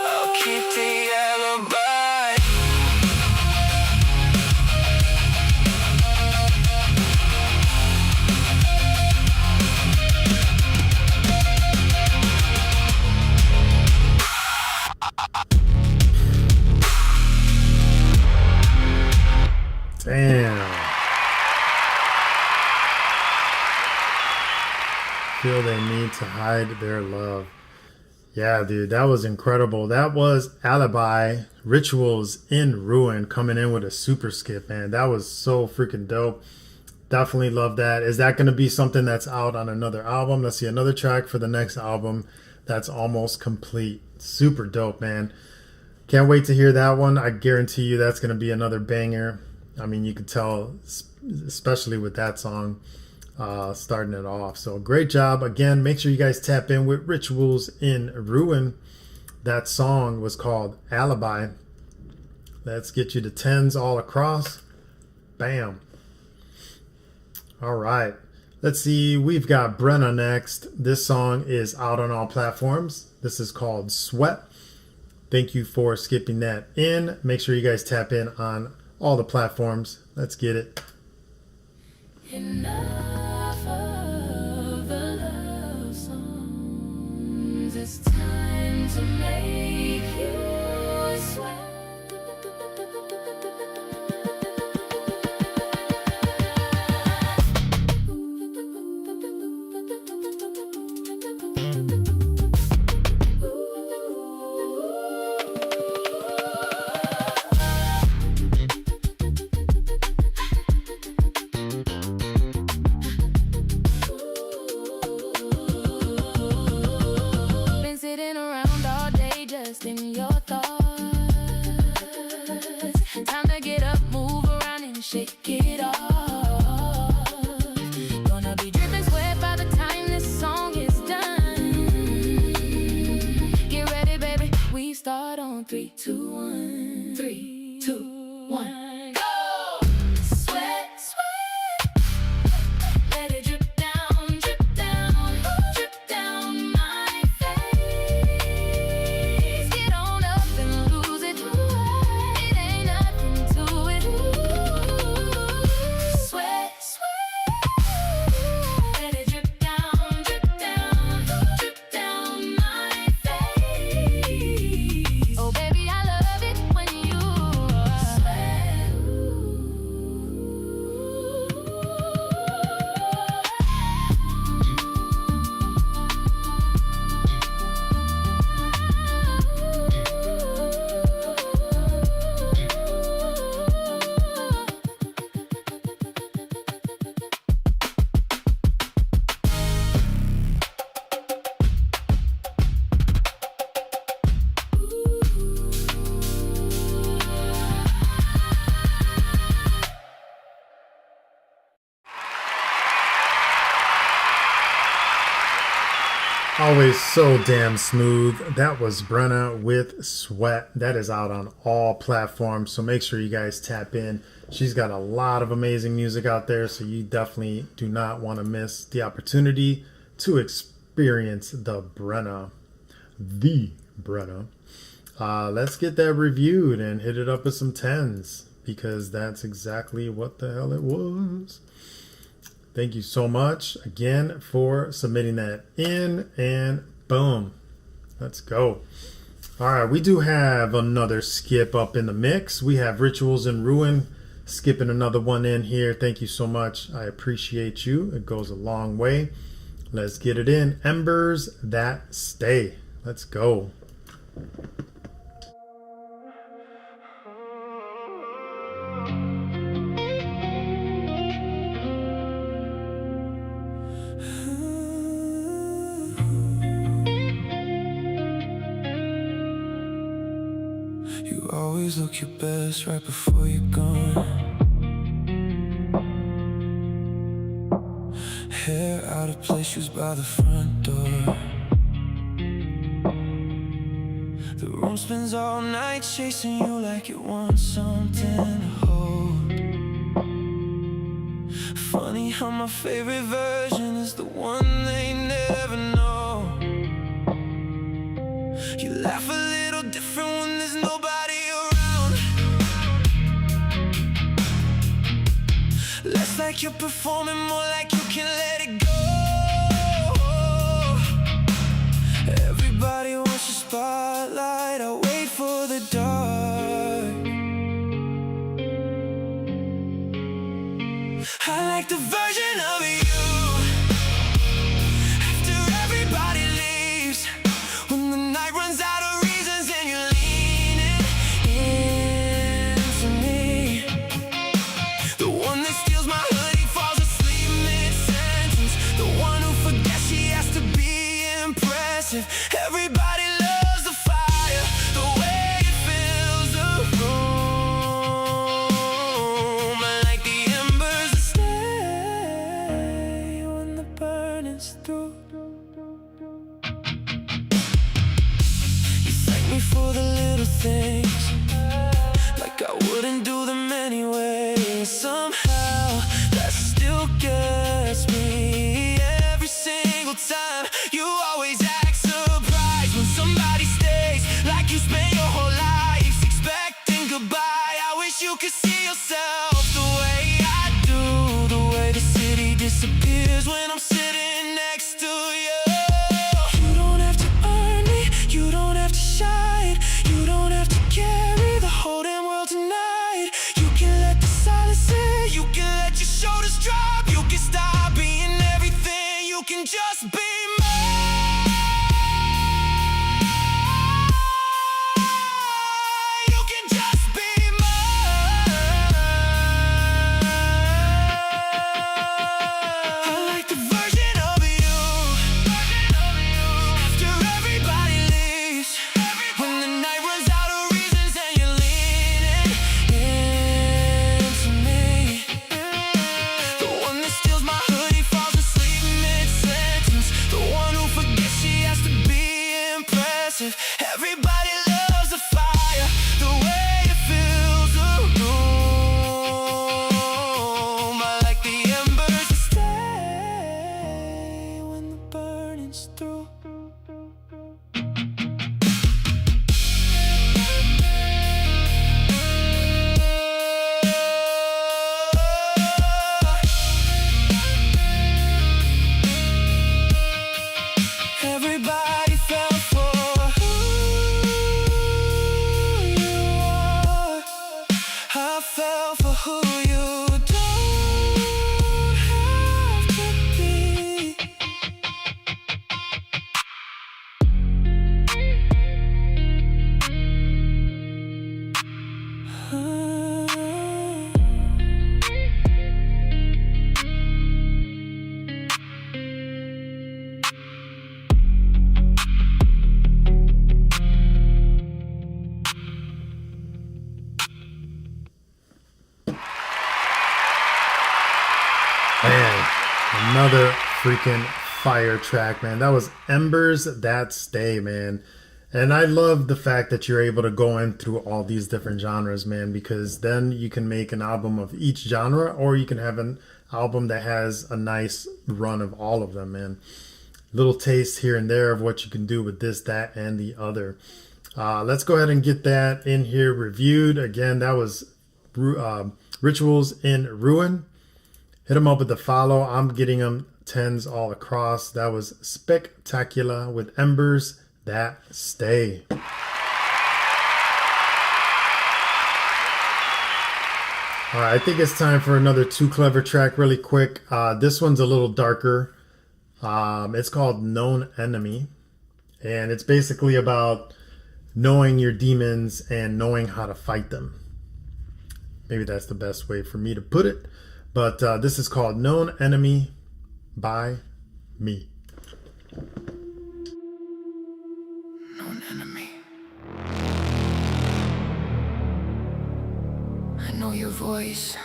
Speaker 7: I'll keep the alibi.
Speaker 1: Damn. feel they need to hide their love. Yeah, dude, that was incredible. That was Alibi, Rituals in Ruin, coming in with a super skip, man. That was so freaking dope. Definitely love that. Is that going to be something that's out on another album? Let's see, another track for the next album that's almost complete. Super dope, man. Can't wait to hear that one. I guarantee you that's going to be another banger. I mean, you could tell, especially with that song, starting it off. So great job. Again, make sure you guys tap in with Rituals in Ruin. That song was called Alibi. Let's get you to 10s all across. Bam. All right. Let's see. We've got Brenna next. This song is out on all platforms. This is called Sweat. Thank you for skipping that in. Make sure you guys tap in on all the platforms. Let's get it.
Speaker 3: Enough of the love songs. It's time to make you sweat. Been sitting around all day just in your thoughts. Time to get up, move around and shake it off. Gonna be dripping sweat by the time this song is done. Get ready, baby. We start on 3, 2, 1. 3, 2, 1. Go! Sweat, sweat. Let it drip down, drip down, drip down my face. Get on up and lose it. It ain't nothing to it. Sweat, sweat. Let it drip down, drip down, drip down my face. Oh, baby, I love it when you sweat.
Speaker 1: Always so damn smooth. That was Brenna with Sweat. That is out on all platforms, so make sure you guys tap in. She's got a lot of amazing music out there, so you definitely do not want to miss the opportunity to experience the Brenna. Let's get that reviewed and hit it up with some 10s, because that's exactly what the hell it was. Thank you so much again for submitting that in, and boom, let's go. All right, we do have another skip up in the mix. We have Rituals in Ruin, skipping another one in here. Thank you so much. I appreciate you. It goes a long way. Let's get it in. Embers That Stay. Let's go.
Speaker 7: You always look your best right before you're gone. Hair out of place, shoes by the front door. The room spins all night chasing you like it wants something to hold. Funny how my favorite version is the one they never know. You laugh a little different when there's nobody around. Less like you're performing, more like you can let it go. Everybody wants your spotlight, I wait for the dark. I like the version of you that steals my hoodie falls asleep mid-sentence. The one who forgets she has to be impressive. Everybody loves the fire, the way it fills the room. I like the embers that stay when the burning's through. You thank me for the little things, like I wouldn't do them anyway. Somehow that still gets me every single time. You always act surprised when somebody stays, like you spent your whole life expecting goodbye. I wish you could see yourself the way I do, the way the city disappears when I'm sitting next to you. You don't have to earn me, you don't have to shine, you don't have to carry the whole damn world tonight. You can let the silence in, you can let your shoulders drop, you can stop being everything, you can just be mine. You can just be mine. I like the version of you after everybody leaves, when the night runs out of reasons and you're leaning into me. The one that steals my hoodie falls asleep mid-sentence. The one who forgets she has to be impressive. Everybody loves the fire, the way it fills the room. I like the embers that stay when the burning's through. Everybody fell for who you are. I fell for who you don't have to be.
Speaker 1: Man, another freaking fire track, man. That was Embers That Stay, man. And I love the fact that you're able to go in through all these different genres, man, because then you can make an album of each genre, or you can have an album that has a nice run of all of them, man. Little taste here and there of what you can do with this, that, and the other. Let's go ahead and get that in here reviewed. Again, that was Rituals in Ruin. Hit them up with the follow. I'm getting them 10s all across. That was Spectacular with Embers That Stay. All right, I think it's time for another Too Clever track really quick. This one's a little darker. It's called Known Enemy. And it's basically about knowing your demons and knowing how to fight them. Maybe that's the best way for me to put it. But this is called Known Enemy by me.
Speaker 8: Known enemy. I know your voice.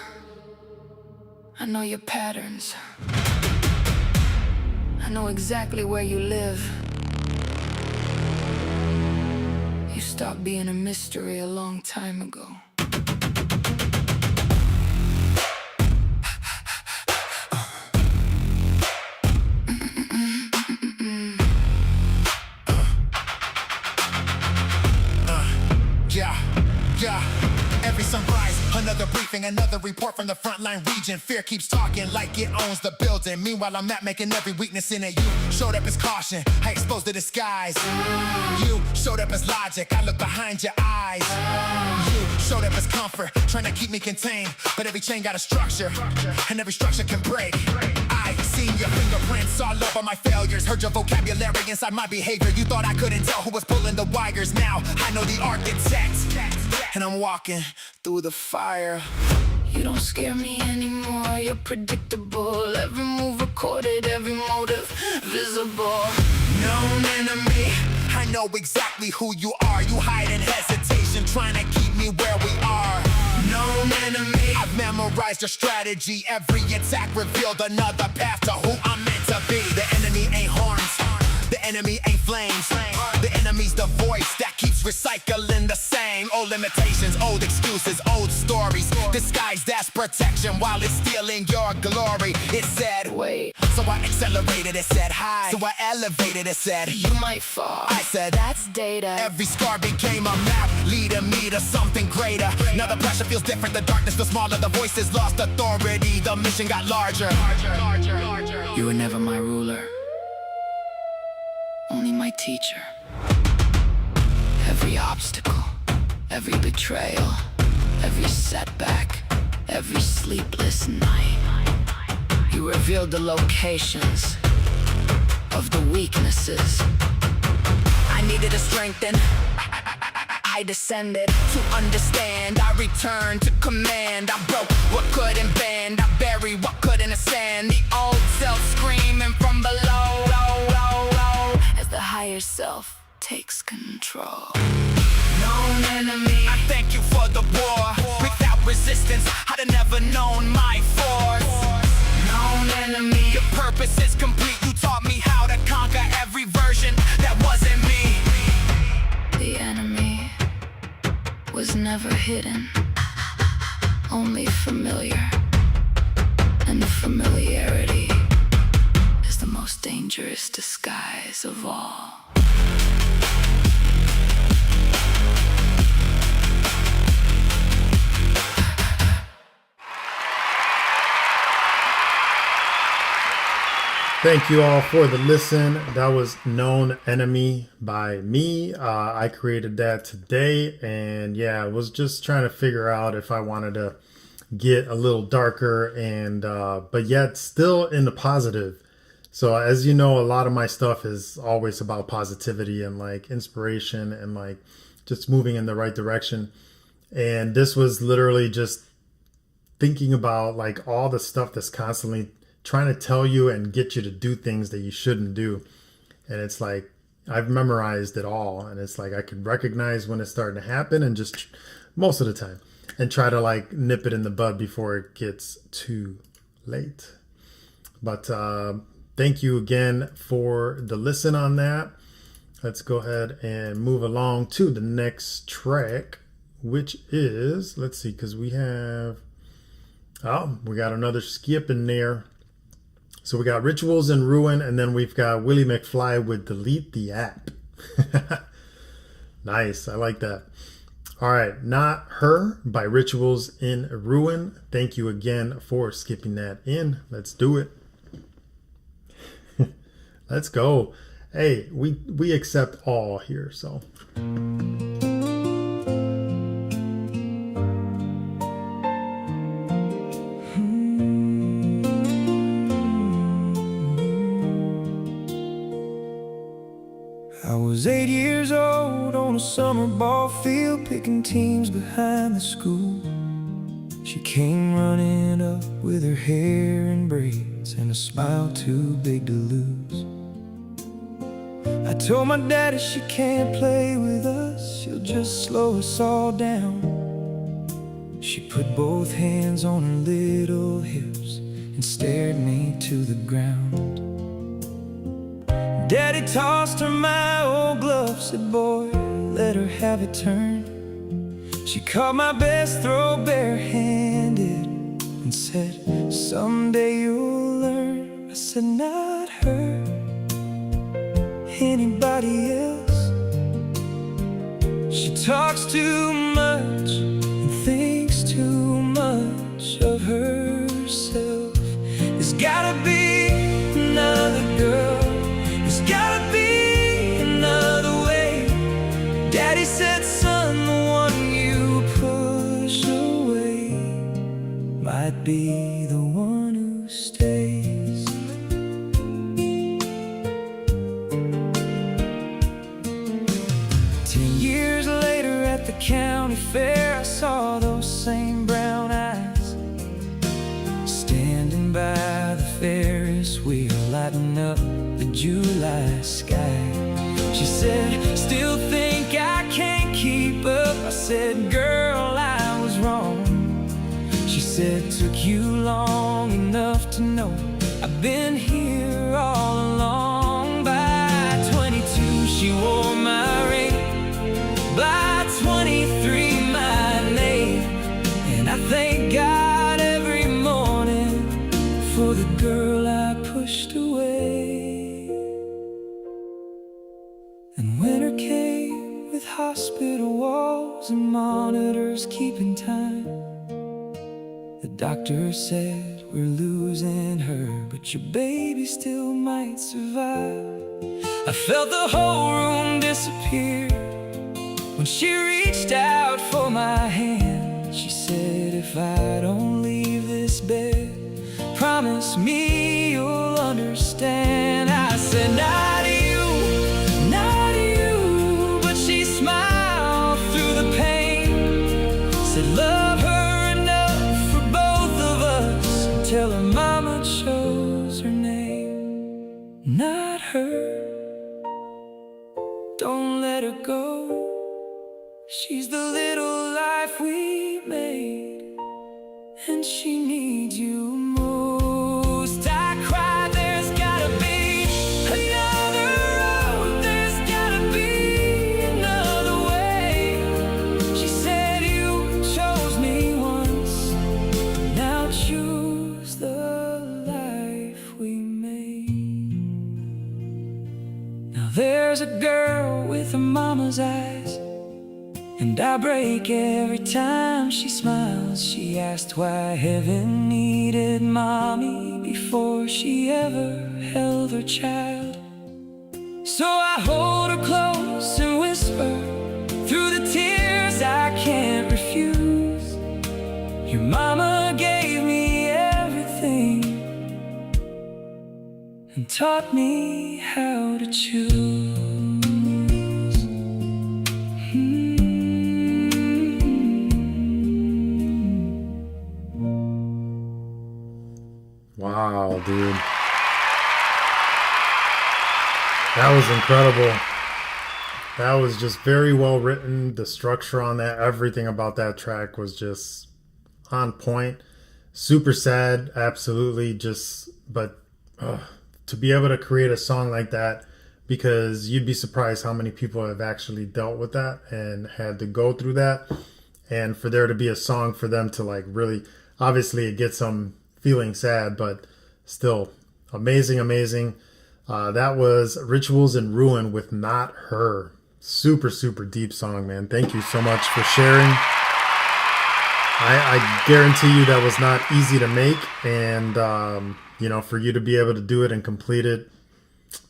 Speaker 8: I know your patterns. I know exactly where you live. You stopped being a mystery a long time ago.
Speaker 2: Every sunrise, another briefing, another report from the frontline region. Fear keeps talking like it owns the building. Meanwhile, I'm not making every weakness in it. You showed up as caution, I exposed the disguise. You showed up as logic, I look behind your eyes. You showed up as comfort, trying to keep me contained. But every chain got a structure, and every structure can break. I seen your fingerprints all over my failures. Heard your vocabulary inside my behavior. You thought I couldn't tell who was pulling the wires. Now I know the architect, and I'm walking through the fire.
Speaker 8: You don't scare me anymore.
Speaker 3: you're predictable. Every move recorded, every motive visible.
Speaker 2: Known enemy, I know exactly who you are. You hide in hesitation, trying to keep me where we are. Known enemy, I've memorized your strategy. Every attack revealed another path to who I'm meant to be. The enemy ain't horns, the enemy ain't flames. The enemy's the voice that keeps recycling the same. Old limitations, old excuses, old stories, disguised as protection while it's stealing your glory. It said,
Speaker 3: Wait,
Speaker 2: so I accelerated, it said hi. So I elevated, it said,
Speaker 3: you might fall.
Speaker 2: I said,
Speaker 3: That's data.
Speaker 2: every scar became a map, leading me to something greater. Now the pressure feels different, the darkness feels smaller, the voices lost authority, the mission got larger.
Speaker 3: You were never my ruler, only my teacher. Every obstacle, every betrayal, every setback, every sleepless night, you revealed the locations of the weaknesses I needed to strengthen. I descended to understand. I returned to command. I broke what couldn't bend. I buried what couldn't ascend. The old self screaming from below, low, low, low, as the higher self takes control. Known enemy,
Speaker 2: I thank you for the war. Without resistance, I'd have never known my force.
Speaker 3: known enemy.
Speaker 2: Your purpose is complete. You taught me how to conquer every version that wasn't me.
Speaker 3: The enemy was never hidden, only familiar. And familiarity is the most dangerous disguise of all.
Speaker 1: Thank you all for the listen. That was Known Enemy by me. I created that today, and yeah, I was just trying to figure out if I wanted to get a little darker and but yet still in the positive. So as you know, a lot of my stuff is always about positivity and like inspiration and like just moving in the right direction. And this was literally just thinking about like all the stuff that's constantly trying to tell you and get you to do things that you shouldn't do. And it's like, I've memorized it all. And it's like, I can recognize when it's starting to happen and just most of the time and try to like nip it in the bud before it gets too late. But thank you again for the listen on that. Let's go ahead and move along to the next track, which is, let's see, because we got another skip in there. So we got Rituals in Ruin, and then we've got Willie McFly with Delete the App. Nice, I like that. All right, Not Her by Rituals in Ruin. Thank you again for skipping that in. Let's do it. Let's go. Hey, we accept all here, so.
Speaker 7: I was 8 years old on a summer ball field, picking teams behind the school. She came running up with her hair in braids and a smile too big to lose. I told my daddy she can't play with us, she'll just slow us all down. She put both hands on her little hips and stared me to the ground. Daddy tossed her my old glove, said, boy, let her have it turn. She caught my best throw barehanded and said, someday you'll learn. I said, not her, anybody else. She talks too much and thinks too much of herself. There's gotta be another girl, there's gotta be another way. Daddy said, son, the one you push away might be the one who stays. At the county fair, I saw those same brown eyes standing lighting up the July sky. She said, still think I can't keep up. I said, girl, I was wrong. She said, took you long enough to know I've been here all along. By 22 she wore my ring, by 23 my name. And I thank God every morning for the girl I pushed away. And winter came with hospital walls and monitors keeping time. The doctor said we're losing her, but your baby still might survive. I felt the whole room disappear when she reached out for my hand. She said, if I don't leave this bed, promise me you'll understand. I said, not you, not you. But she smiled through the pain, said, love her enough for both of us until her mama chose her name. Not her, don't let her go. She's the little life we made, and she needs you most. I cried, there's gotta be another road, there's gotta be another way. She said, you chose me once, now choose the life we made. Now there's a girl with her mama's eyes, and I break every time she smiles. She asked why heaven needed mommy before she ever held her child. So I hold her close and whisper through the tears I can't refuse, your mama gave me everything and taught me how to choose.
Speaker 1: Wow, dude. That was incredible. That was just very well written. The structure on that, everything about that track was just on point. Super sad, absolutely. But to be able to create a song like that, because you'd be surprised how many people have actually dealt with that and had to go through that. And for there to be a song for them to like really, obviously it gets them feeling sad, but still amazing. That was Rituals in Ruin with Not Her. Super deep song, man. Thank you so much for sharing. I guarantee you that was not easy to make, and for you to be able to do it and complete it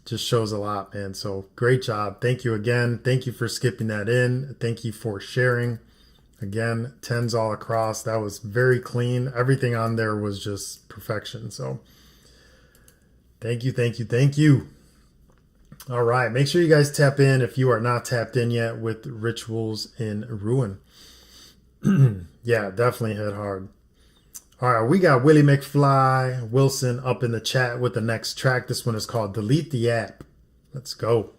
Speaker 1: just shows a lot, man. So great job. Thank you again. Thank you for skipping that in. Thank you for sharing. Again, 10s all across. That was very clean. Everything on there was just perfection. So thank you. All right. Make sure you guys tap in if you are not tapped in yet with Rituals in Ruin. Yeah, definitely hit hard. All right. We got Willie McFly Wilson up in the chat with the next track. This one is called Delete the App. Let's go.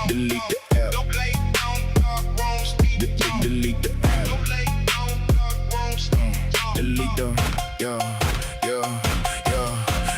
Speaker 6: Delete the app. Delete the app. Delete the,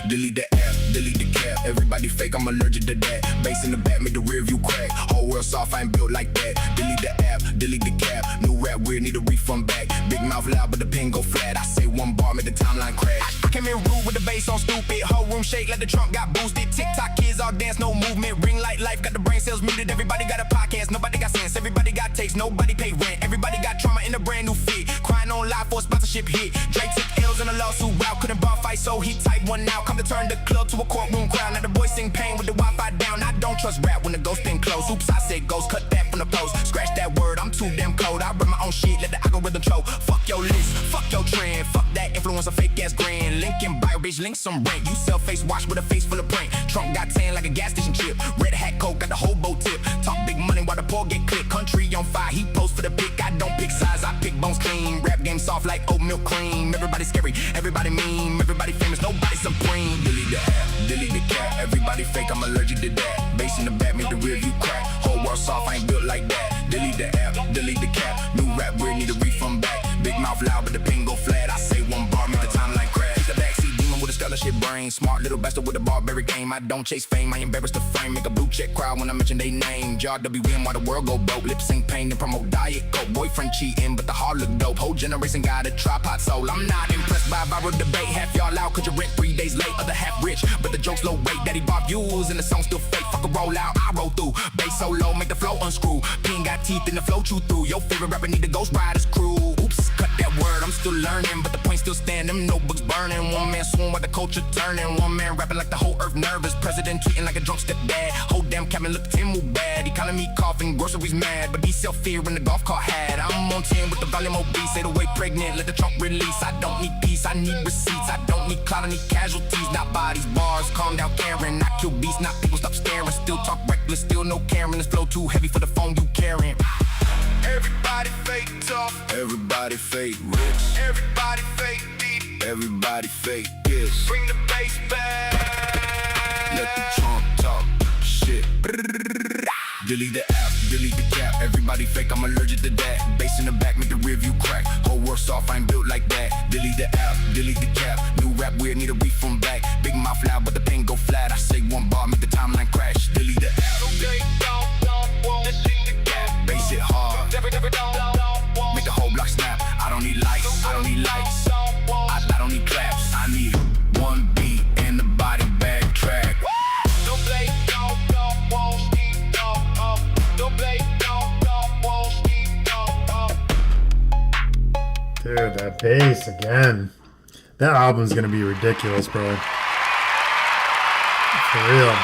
Speaker 6: delete the app, delete the cap. Everybody fake, I'm allergic to that. Bass in the back, make the rear view crack. Whole world soft, I ain't built like that. Delete the app, delete the cap. New rap weird, need a refund back. Big mouth loud, but the pen go flat. I say one bar, make the timeline crash. I came in rude with the bass on stupid. Whole room shake like the trunk got boosted. TikTok kids all dance, no movement. Ring light life, got the brain cells muted. Everybody got a podcast, nobody got sense. Everybody got taste, nobody pay rent. Everybody got trauma in a brand new fit. Crying on live for a sponsorship hit. Drake took L's in a lawsuit route. Couldn't bar fight, so he typed one out. Come to turn the club to a courtroom crowd. Now the boys sing pain with the Wi-Fi down. I don't trust rap when the ghost been close. Oops, I said ghost, cut that from the post. Scratch that word, I'm too damn cold. I run my own shit, let the algorithm troll. Fuck your list, fuck your trend. Fuck that influencer, fake ass grand. Link in bio, bitch, link some rent. You sell face wash with a face full of print. Trunk got tan like a gas station chip. Red hat coat, got the hobo tip. Talk big money while the poor get clipped. Country on fire, he post for the pick. I don't pick size, I pick bones clean. Rap game
Speaker 2: soft like oatmeal cream. Everybody scary, everybody mean, everybody famous, nobody supreme. Delete the app, delete the cat, everybody fake, I'm allergic to that. Bass in the back, make the rear view crack. Whole world soft, I ain't built like that. Delete the app, delete the cap. New rap weird, need a refund back. Big mouth loud, but the pin go flat. I say one bar, make the timeline crash. The backseat demon with a scholarship brain. Smart little bastard with a barbaric game. I don't chase fame, I embarrass the frame. Make a blue check crowd when I mention they name. Jar WM while the world go broke. Lip sync pain and promote diet coke. Boyfriend cheating, but the heart look dope. Whole generation got a tripod soul. I'm not impressed by viral debate. Half y'all out cause you rent 3 days late. Other half rich, but the joke's low rate. Daddy Bob views and the song still fake. Fuck a roll out, I roll through. Bass so low, make the flow unscrew. Pin got teeth and the flow chew through. Your favorite rapper need the Ghost Riders crew. Oops, cut that word, I'm still learning, but the point still stand. Them notebooks burning. One man swoon while the culture turning. One man rapping like the whole earth nervous. President tweeting like a drunk stepdad. Whole damn cabin look 10 move bad. Economy coughing, groceries mad, but he self fear in the golf cart hat. I'm on 10 with the volume obese. Say the way pregnant, let the trunk release. I don't need peace, I need receipts. I don't need clout, I need casualties. Not bodies, bars, calm down Karen. Not kill beats, not people stop staring. Still talk reckless, still no caring. This flow too heavy for the phone you carrying.
Speaker 6: Everybody fake tough, everybody fake rich, everybody fake deep, everybody fake this. Bring the bass back. Let the trunk talk shit. Delete the app, delete the cap. Everybody fake, I'm allergic to that. Bass in the back, make the rear view crack. Whole world soft, I ain't built like that. Delete the app, delete the cap. New rap weird, need a refund back. Big mouth loud, but the pen go flat. I say one bar, make the timeline crash. Delete the app. Bass it hard. Make the whole block snap. I don't need lights, I don't need lights. I don't need claps. I need one beat and the body backtrack.
Speaker 1: Dude, that bass again. That album's gonna be ridiculous, bro. For real.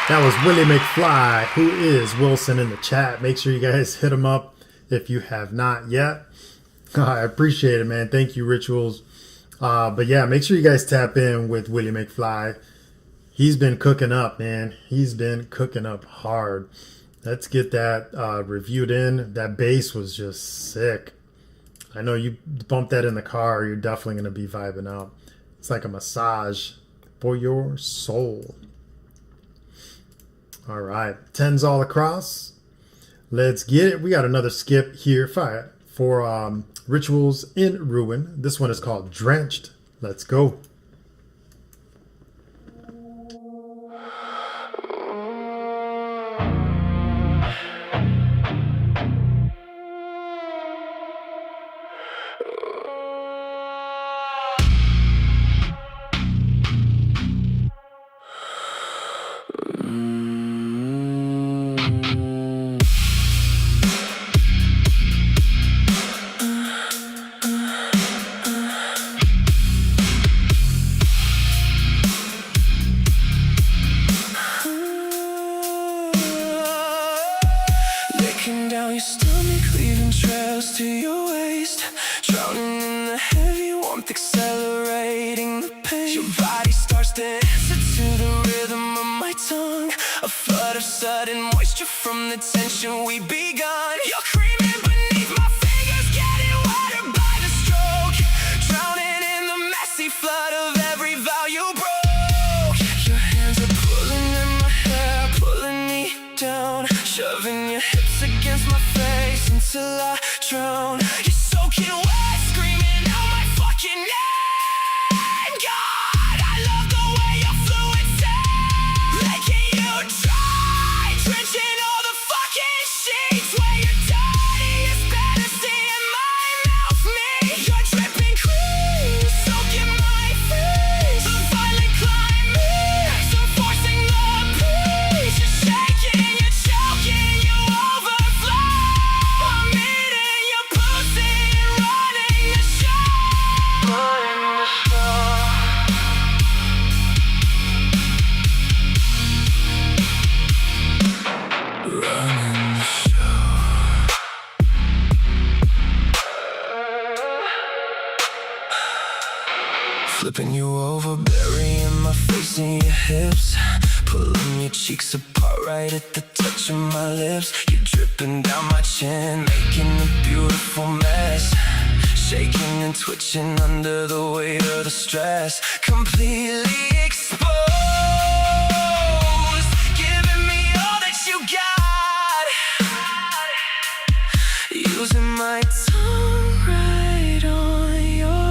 Speaker 1: That was Willie McFly, who is Wilson, in the chat. Make sure you guys hit him up if you have not yet. I appreciate it, man. Thank you, Rituals. But yeah, make sure you guys tap in with Willie McFly. He's been cooking up, man. He's been cooking up hard. Let's get that reviewed in. That bass was just sick. I know you bump that in the car, you're definitely going to be vibing out. It's like a massage for your soul. All right, 10s all across. Let's get it. We got another skip here for Rituals in Ruin. This one is called Drenched. Let's go.
Speaker 7: Flipping you over, burying my face in your hips, pulling your cheeks apart right at the touch of my lips. You're dripping down my chin, making a beautiful mess. shaking and twitching under the weight of the stress. Completely exposed, giving me all that you got. Using my tongue right on your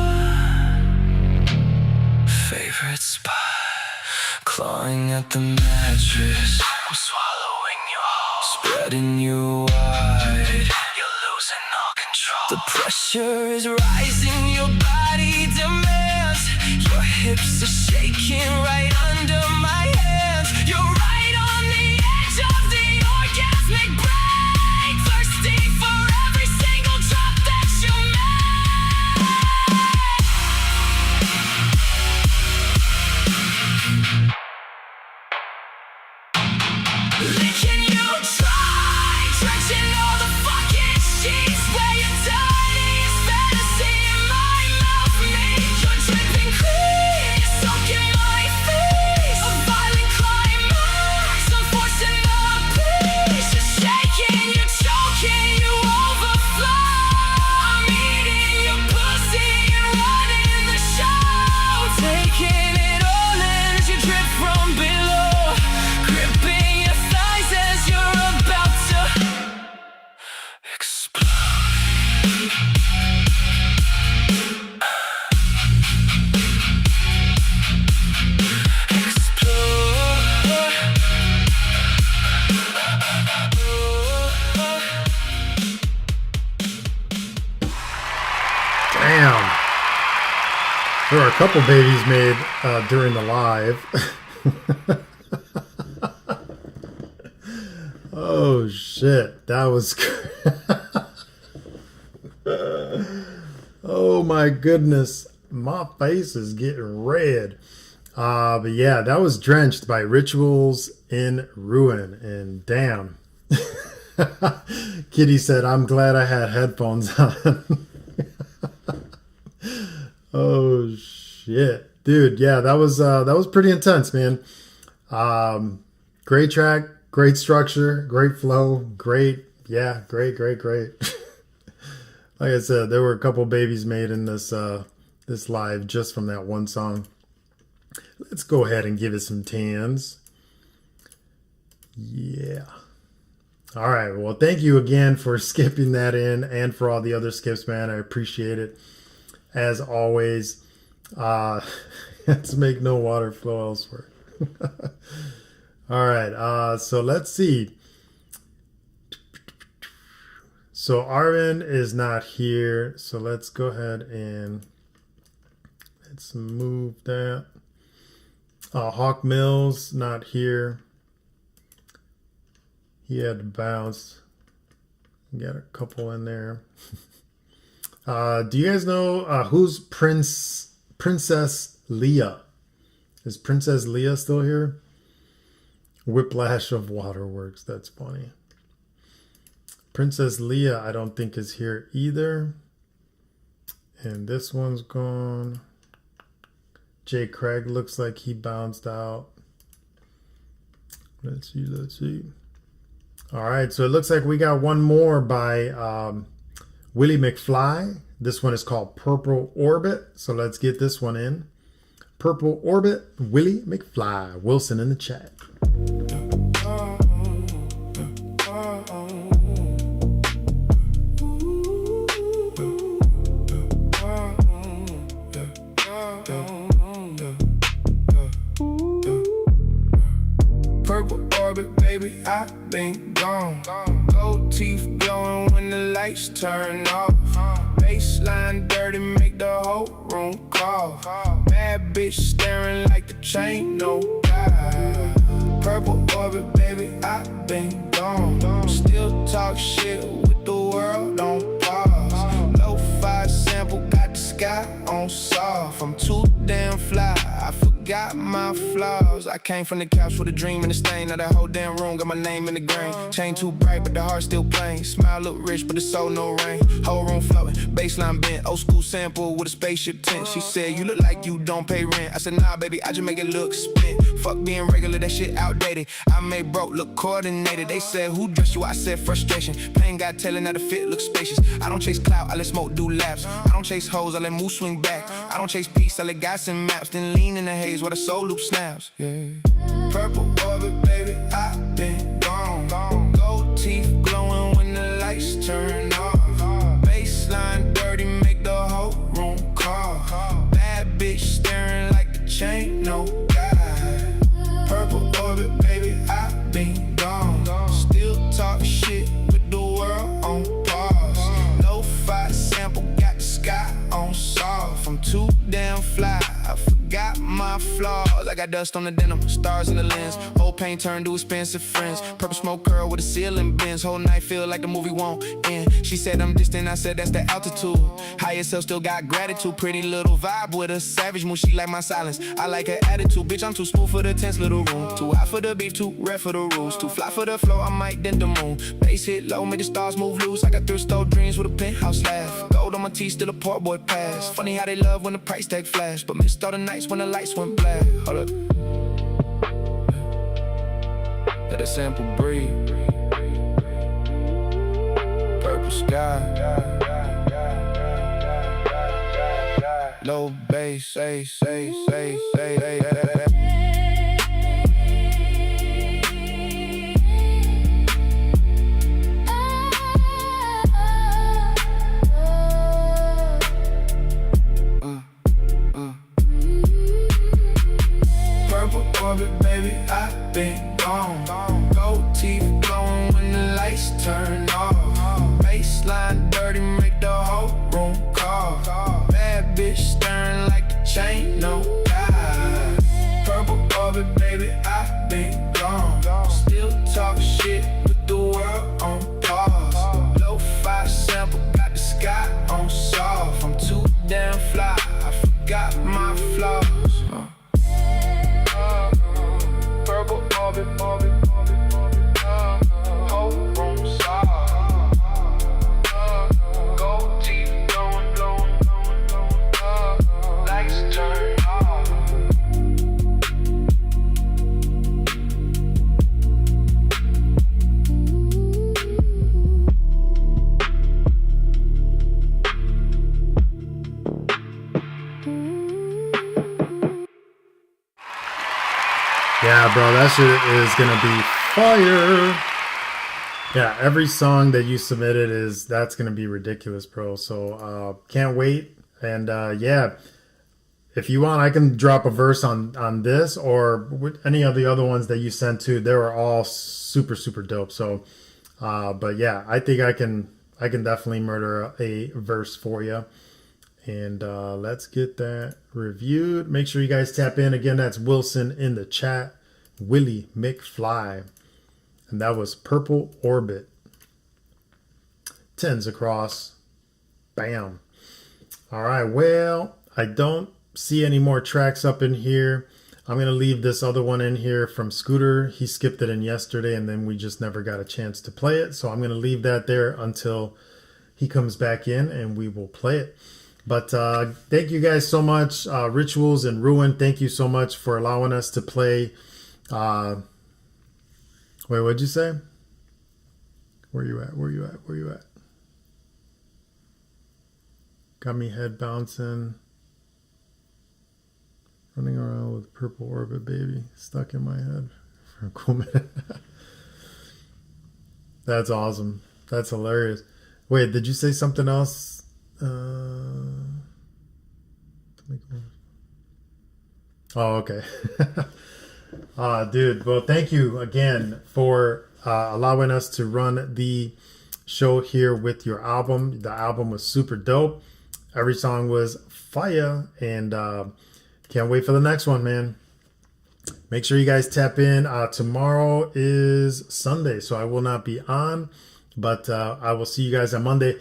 Speaker 7: favorite spot. Clawing at the mattress, I'm swallowing you whole, spreading you wide. You're losing all control. The pressure is rising, your body demands. Your hips are shaking right under my hands. You're right on the edge of the orgasmic break, thirsty for every single drop that you make. Can you try stretching all the fucking sheets where your dirtiest fantasy in my mouth makes your dripping cream, soaking my face. A violent climax, I'm forcing the peace. You're shaking, you're choking, you overflow. I'm eating your pussy and running the show, taking it all in as you drip from below, gripping your thighs as you're about to explode.
Speaker 1: Damn. There were a couple babies made during the live. Oh shit, that was. Oh my goodness, my face is getting red. But yeah, that was Drenched by Rituals in Ruin, and damn. Kitty said, "I'm glad I had headphones on." Oh shit, dude. Yeah, that was pretty intense, man. Great track, great structure, great flow, great. Like I said, there were a couple babies made in this this live just from that one song. Let's go ahead and give it some tens. Yeah. All right. Well, thank you again for skipping that in and for all the other skips, man. I appreciate it. As always, let's make no water flow elsewhere. All right. So let's see. So Arvin is not here. So let's go ahead and let's move that. Hawk Mills not here. He had to bounce. Got a couple in there. Do you guys know who's Princess Leia? Is Princess Leia still here? Whiplash of Waterworks. That's funny. Princess Leia, I don't think is here either. And this one's gone. Jay Craig looks like he bounced out. Let's see. All right, so it looks like we got one more by Willie McFly. This one is called Purple Orbit. So let's get this one in. Purple Orbit, Willie McFly. Wilson in the chat.
Speaker 8: Purple orbit, baby, I've been gone. Gold teeth glowing when the lights turn off. Baseline dirty, make the whole room cough. Bad bitch staring like the chain, no God. Purple orbit, baby, I've been gone. Still talk shit with the world on pause. Lo-fi sample, got the sky on soft. I'm too damn fly, I forgot my flaws. I came from the couch with a dream and a stain of that whole damn room. Got my name in the grain. Chain too bright, but the heart still plain. Smile look rich, but the soul no rain. Whole room floating.
Speaker 6: baseline bent, old school sample with a spaceship tent. She said, you look like you don't pay rent. I said, nah, baby, I just make it look spent. Fuck being regular, that shit outdated. I made broke look coordinated. They said, who dressed you? I said, frustration. Pain got telling that the fit looks spacious. I don't chase clout, I let smoke do laps. I don't chase hoes, I let moves swing back. I don't chase peace, I let gas and maps. Then lean in the haze while the soul loop snaps. Yeah. Purple orbit, baby, I been gone. Gold teeth glowing when the lights turn off. Baseline dirty, make the whole room call. Bad bitch staring like the chain, no guy. Purple orbit, baby, I been gone. Still talk shit with the world on pause. Lo-fi sample, got the sky on soft. I'm too damn fly, I forgot my flaws. I got dust on the denim, stars in the lens. Whole paint turned to expensive friends. Purple smoke curl with a ceiling bends. Whole night feel like the movie won't end. She said I'm distant, I said that's the altitude. High as hell, still got gratitude. Pretty little vibe with a savage mood. She like my silence, I like her attitude. Bitch, I'm too smooth for the tense little room. Too hot for the beef, too red for the rules. Too fly for the flow, I might dent the moon. Bass hit low, make the stars move loose. I got thrift store dreams with a penthouse laugh. Gold on my teeth, still a poor boy pass. Funny how they love when the price tag flash, but missed all the nights when the lights went black. Hold up. Let the sample breathe. Purple sky. Low bass, say. Purple orbit, baby, I been gone. Gold teeth glowing when the lights turn off. Baseline dirty, make the whole room call. Bad bitch staring like the chain, no guy. Purple orbit, baby, I been gone. Still talk shit with the world on pause. Lo-fi sample, got the sky on soft. I'm too damn fly, I forgot my flaws. Purple orbit, whole room soft. Gold teeth glowing, lights turn off.
Speaker 1: Yeah, bro, that shit is gonna be fire. Yeah, every song that you submitted that's gonna be ridiculous, bro. So can't wait. And yeah, if you want, I can drop a verse on this or with any of the other ones that you sent to. They were all super dope. So but yeah, I think I can definitely murder a verse for you. And let's get that reviewed. Make sure you guys tap in. Again, that's Wilson in the chat. Willie McFly. And that was Purple Orbit. 10s across. Bam. All right. Well, I don't see any more tracks up in here. I'm going to leave this other one in here from Scooter. He skipped it in yesterday, and then we just never got a chance to play it. So I'm going to leave that there until he comes back in, and we will play it. But thank you guys so much. Rituals and Ruin, thank you so much for allowing us to play. Wait, what'd you say? Where you at? Got me head bouncing. Running around with Purple Orbit, baby. Stuck in my head for a cool minute. That's awesome. That's hilarious. Wait, did you say something else? Oh, okay. Dude, well, thank you again for allowing us to run the show here with your album. The album was super dope. Every song was fire, and can't wait for the next one, man. Make sure you guys tap in. Tomorrow is Sunday, so I will not be on, but I will see you guys on Monday.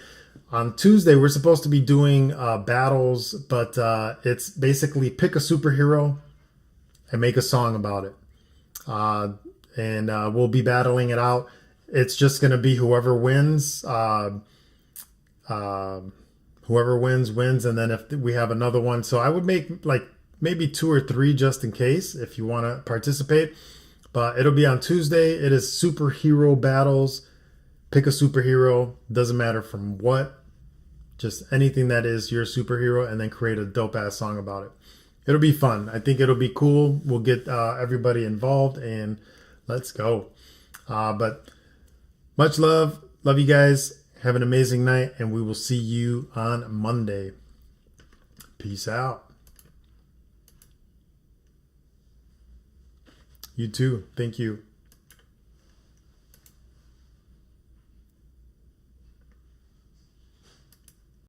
Speaker 1: On Tuesday, we're supposed to be doing battles, but it's basically pick a superhero and make a song about it. And we'll be battling it out. It's just going to be whoever wins Whoever wins, wins. And then if we have another one, so I would make like maybe 2 or 3 just in case if you want to participate. But it'll be on Tuesday. It is superhero battles. Pick a superhero. Doesn't matter from what. Just anything that is your superhero, and then create a dope ass song about it. It'll be fun. I think it'll be cool. We'll get everybody involved, and let's go. But much love. Love you guys. Have an amazing night, and we will see you on Monday. Peace out. You too. Thank you.